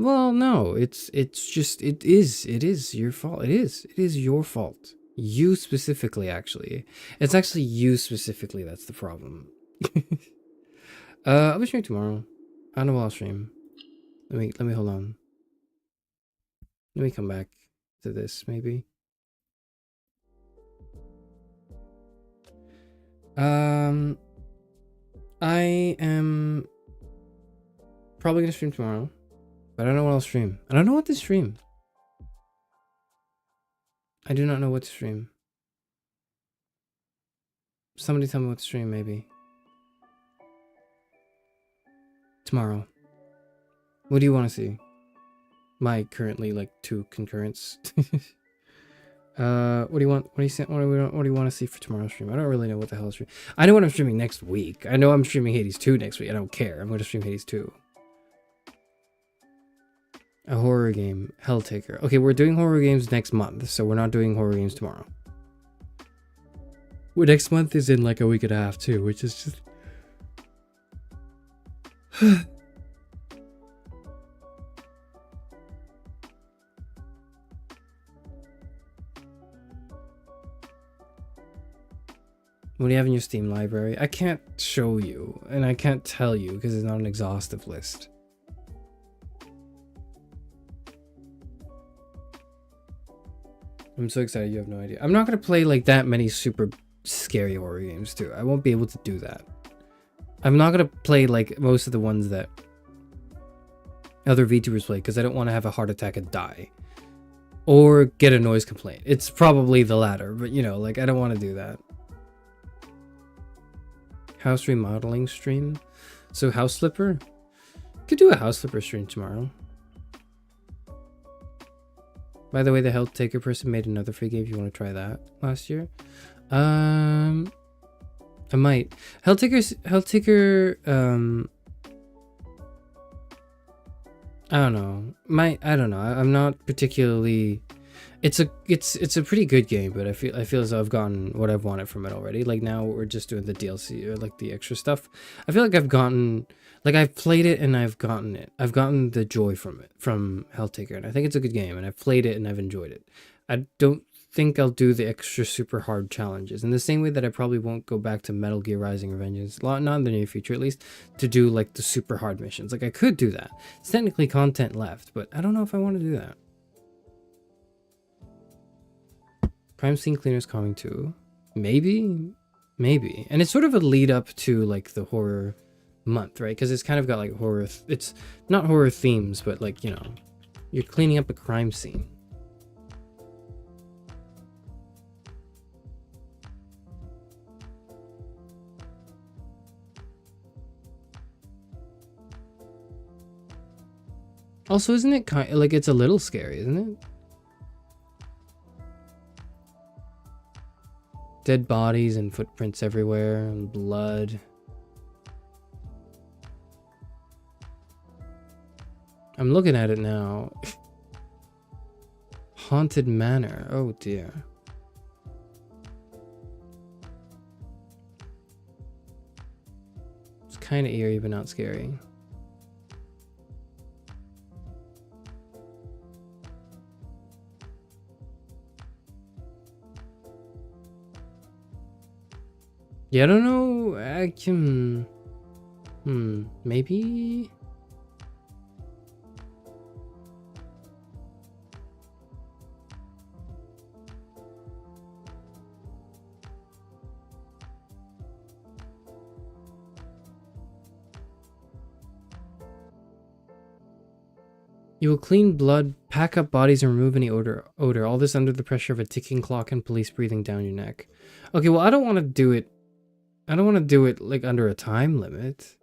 [SPEAKER 3] Well, no, it's just it is your fault. It is your fault. You specifically, actually. It's actually you specifically that's the problem. I'll be streaming tomorrow. I don't know what I'll stream. Let me hold on. Let me come back to this maybe. I am probably gonna stream tomorrow, but I don't know what I'll stream. I don't know what to stream. I do not know what to stream. Somebody tell me what to stream, maybe. Tomorrow. What do you want to see? My currently like 2 concurrents. What do you want? What do you want to see for tomorrow's stream? I don't really know what the hell is streaming. I know what I'm streaming next week. I know I'm streaming Hades 2 next week. I don't care. I'm going to stream Hades 2. A horror game. Helltaker. Okay, we're doing horror games next month, so we're not doing horror games tomorrow. Well, next month is in like a week and a half too, which is just... What do you have in your Steam library? I can't show you, and I can't tell you because it's not an exhaustive list. I'm so excited you have no idea. I'm not going to play like that many super scary horror games too. I won't be able to do that. I'm not going to play like most of the ones that other VTubers play because I don't want to have a heart attack and die. Or get a noise complaint. It's probably the latter, but you know, like I don't want to do that. House remodeling stream. So House Flipper? Could do a House Flipper stream tomorrow. By the way, the Helltaker person made another free game if you want to try that last year. I might. Helltaker, I don't know. I don't know. I'm not particularly... It's a pretty good game, but I feel as though I've gotten what I've wanted from it already. Like now we're just doing the DLC or like the extra stuff. I feel like I've gotten, like I've played it and I've gotten it. I've gotten the joy from it, from Helltaker, and I think it's a good game. And I've played it and I've enjoyed it. I don't think I'll do the extra super hard challenges in the same way that I probably won't go back to Metal Gear Rising Revengeance, not in the near future at least, to do like the super hard missions. Like I could do that. It's technically content left, but I don't know if I want to do that. Crime Scene Cleaner's coming too. Maybe. And it's sort of a lead up to like the horror month, right? Because it's kind of got like horror, it's not horror themes, but like, you know, you're cleaning up a crime scene. Also, isn't it kind of like, it's a little scary, isn't it? Dead bodies and footprints everywhere and blood. I'm looking at it now. Haunted Manor. Oh dear. It's kind of eerie, but not scary. Yeah, I don't know. I can. Maybe. You will clean blood, pack up bodies, and remove any odor. All this under the pressure of a ticking clock and police breathing down your neck. Okay, well, I don't want to do it. I don't want to do it like under a time limit.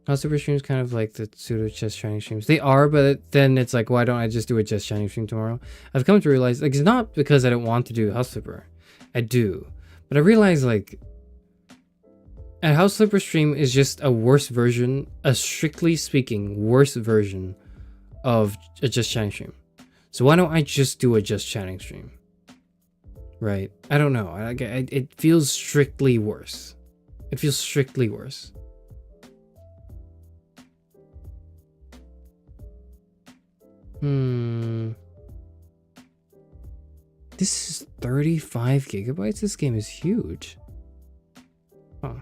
[SPEAKER 3] How super streams kind of like the pseudo chest shining streams. They are, but then it's like, why don't I just do a chest shining stream tomorrow? I've come to realize, like, it's not because I don't want to do House Flipper. I do. But I realize, like, a House Flipper stream is just a worse version, a strictly speaking, worse version of a just chatting stream. So why don't I just do a just chatting stream? Right? I don't know. It feels strictly worse. It feels strictly worse. This is 35 gigabytes? This game is huge. Huh.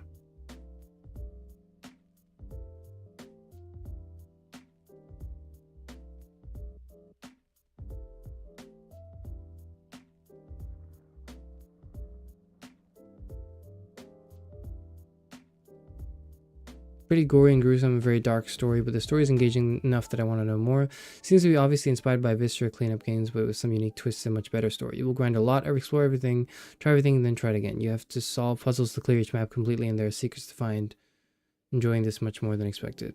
[SPEAKER 3] Pretty gory and gruesome, a very dark story, but the story is engaging enough that I want to know more. Seems to be obviously inspired by Viscera cleanup games, but with some unique twists and much better story. You will grind a lot, explore everything, try everything, and then try it again. You have to solve puzzles to clear each map completely, and there are secrets to find. Enjoying this much more than expected.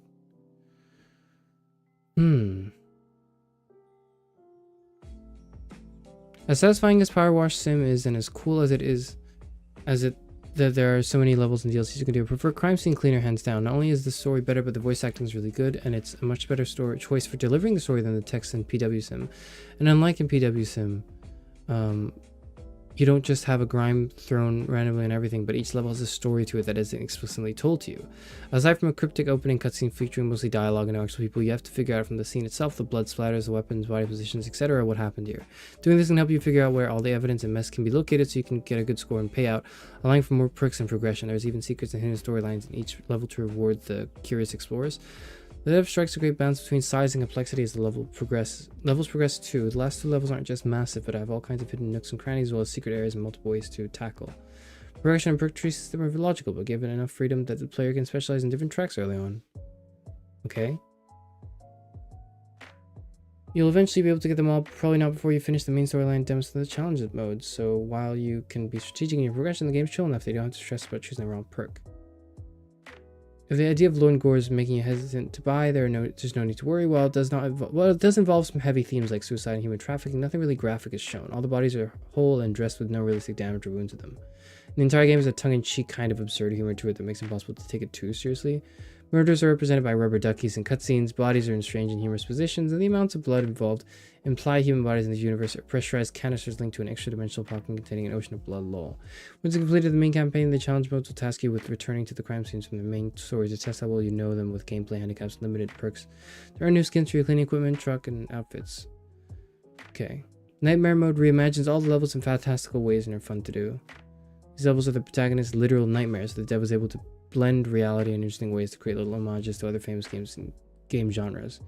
[SPEAKER 3] As satisfying as Power Wash Sim is, and as cool as it is, that there are so many levels and DLCs you can do. I prefer Crime Scene Cleaner hands down. Not only is the story better, but the voice acting is really good, and it's a much better choice for delivering the story than the text in PW Sim. And unlike in PW Sim, you don't just have a grime thrown randomly on everything, but each level has a story to it that isn't explicitly told to you. Aside from a cryptic opening cutscene featuring mostly dialogue and no actual people, you have to figure out from the scene itself, the blood splatters, the weapons, body positions, etc., what happened here. Doing this can help you figure out where all the evidence and mess can be located so you can get a good score and payout, allowing for more perks and progression. There's even secrets and hidden storylines in each level to reward the curious explorers. The dev strikes a great balance between size and complexity as the levels progress too. The last two levels aren't just massive, but have all kinds of hidden nooks and crannies as well as secret areas and multiple ways to tackle. Progression and perk tree system are logical, but given enough freedom that the player can specialize in different tracks early on. Okay. You'll eventually be able to get them all, but probably not before you finish the main storyline demos and the challenge mode. So while you can be strategic in your progression, the game's chill enough that you don't have to stress about choosing the wrong perk. If the idea of blood and gore is making you hesitant to buy, there's no need to worry. While it does involve some heavy themes like suicide and human trafficking, nothing really graphic is shown. All the bodies are whole and dressed with no realistic damage or wounds to them. The entire game is a tongue-in-cheek kind of absurd humor to it that makes it impossible to take it too seriously. Murders are represented by rubber duckies in cutscenes, bodies are in strange and humorous positions, and the amounts of blood involved imply human bodies in the universe are pressurized canisters linked to an extra-dimensional pocket containing an ocean of blood. Lol. Once you completed the main campaign, the challenge modes will task you with returning to the crime scenes from the main story to test how well you know them with gameplay handicaps and limited perks. There are new skins for your cleaning equipment, truck, and outfits. Okay. Nightmare mode reimagines all the levels in fantastical ways and are fun to do. These levels are the protagonist's literal nightmares, so the dev was able to blend reality in interesting ways to create little homages to other famous games and game genres.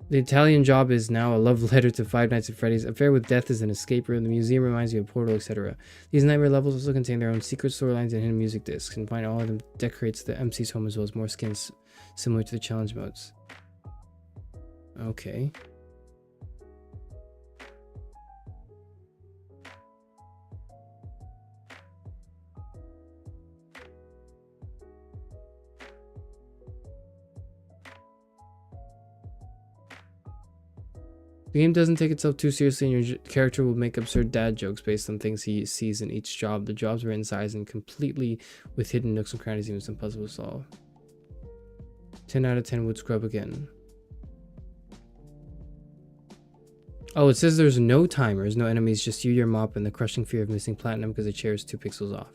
[SPEAKER 3] The Italian Job is now a love letter to Five Nights at Freddy's. Affair with Death is an escape room. The museum reminds you of Portal, etc. These nightmare levels also contain their own secret storylines and hidden music discs, and find all of them decorates the MC's home as well as more skins similar to the challenge modes. Okay. The game doesn't take itself too seriously, and your character will make absurd dad jokes based on things he sees in each job. The jobs are in size and completely with hidden nooks and crannies, even some puzzles to solve. 10 out of 10 wood scrub again. Oh, it says there's no timers, no enemies, just you, your mop, and the crushing fear of missing platinum because the chair is 2 pixels off.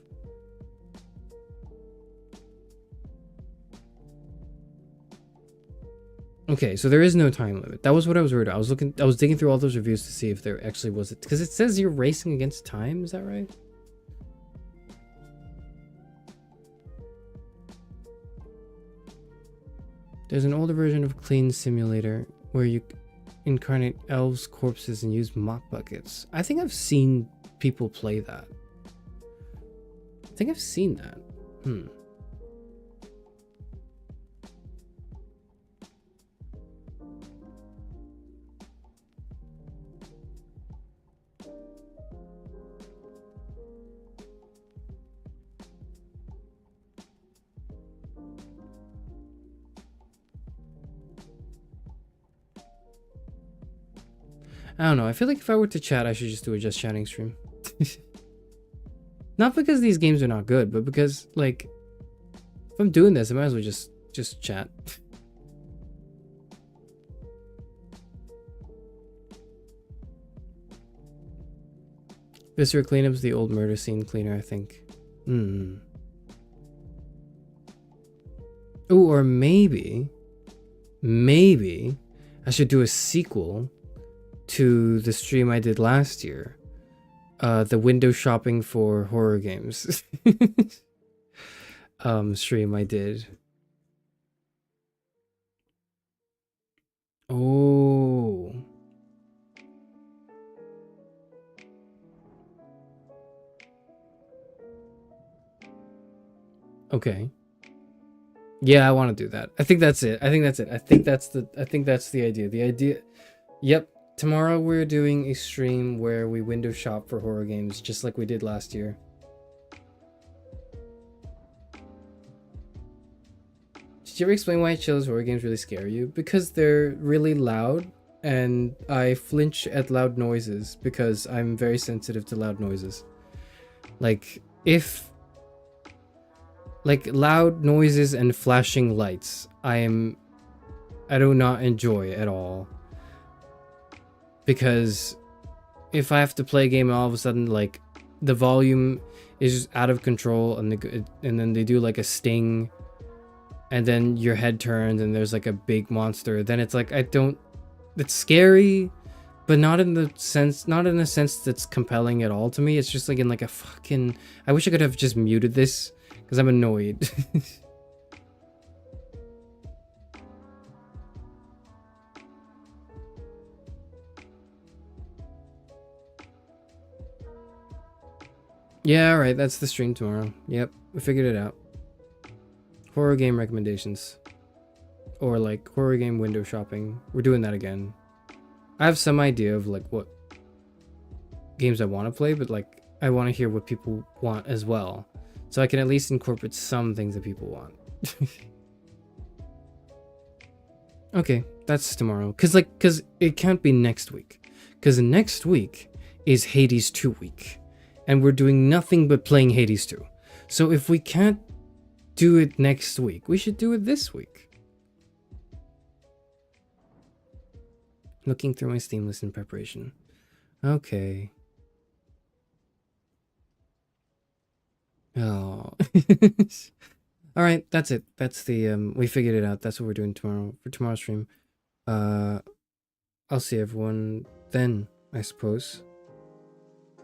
[SPEAKER 3] Okay, so there is no time limit. That was what I was worried about. I was digging through all those reviews to see if there actually was it, because it says you're racing against time. Is that right? There's an older version of Clean Simulator where you incarnate elves' corpses and use mop buckets. I think I've seen people play that. I think I've seen that. I don't know. I feel like if I were to chat, I should just do a just chatting stream. Not because these games are not good, but because, like, if I'm doing this, I might as well just chat. Viscera Cleanup's the old murder scene cleaner, I think. Ooh, or maybe I should do a sequel to the stream I did last year. The window shopping for horror games stream I did. Oh. Okay. Yeah, I want to do that. I think that's it. I think that's the idea. Yep. Tomorrow we're doing a stream where we window shop for horror games, just like we did last year. Did you ever explain why Chill's horror games really scare you? Because they're really loud, and I flinch at loud noises because I'm very sensitive to loud noises. Like loud noises and flashing lights, I do not enjoy at all. Because if I have to play a game and all of a sudden, like, the volume is just out of control, and then they do like a sting, and then your head turns and there's like a big monster, then it's like, it's scary, but not in a sense that's compelling at all to me. It's just like in like a fucking, I wish I could have just muted this because I'm annoyed. Yeah, alright, that's the stream tomorrow. Yep, we figured it out. Horror game recommendations. Or like horror game window shopping. We're doing that again. I have some idea of like what games I want to play, but like I want to hear what people want as well. So I can at least incorporate some things that people want. Okay, that's tomorrow. Cause it can't be next week. Cause next week is Hades 2 week. And we're doing nothing but playing Hades 2. So if we can't do it next week. We should do it this week. Looking through my Steam list in preparation. Okay. Oh. All right, that's it. That's the we figured it out. That's what we're doing tomorrow for tomorrow's stream. I'll see everyone then, I suppose.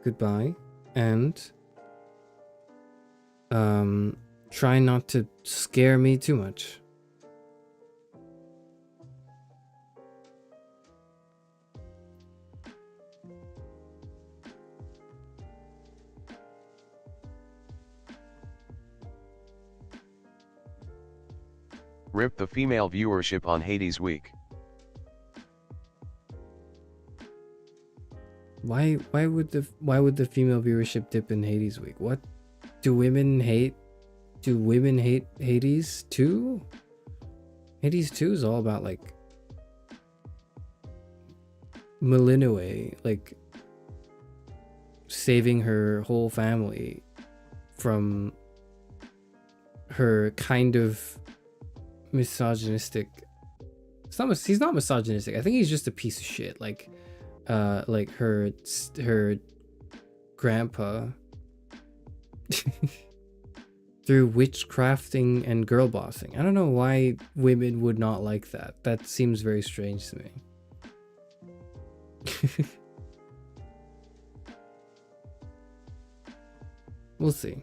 [SPEAKER 3] Goodbye, and try not to scare me too much.
[SPEAKER 4] Rip the female viewership on Hades Week.
[SPEAKER 3] Why would the female viewership dip in Hades Week? What do women hate? Do women hate Hades too? Hades 2 is all about like Melinue, like saving her whole family from her kind of misogynistic. He's not misogynistic. I think he's just a piece of shit. Like her grandpa through witchcrafting and girl bossing. I don't know why women would not like that. That seems very strange to me. We'll see.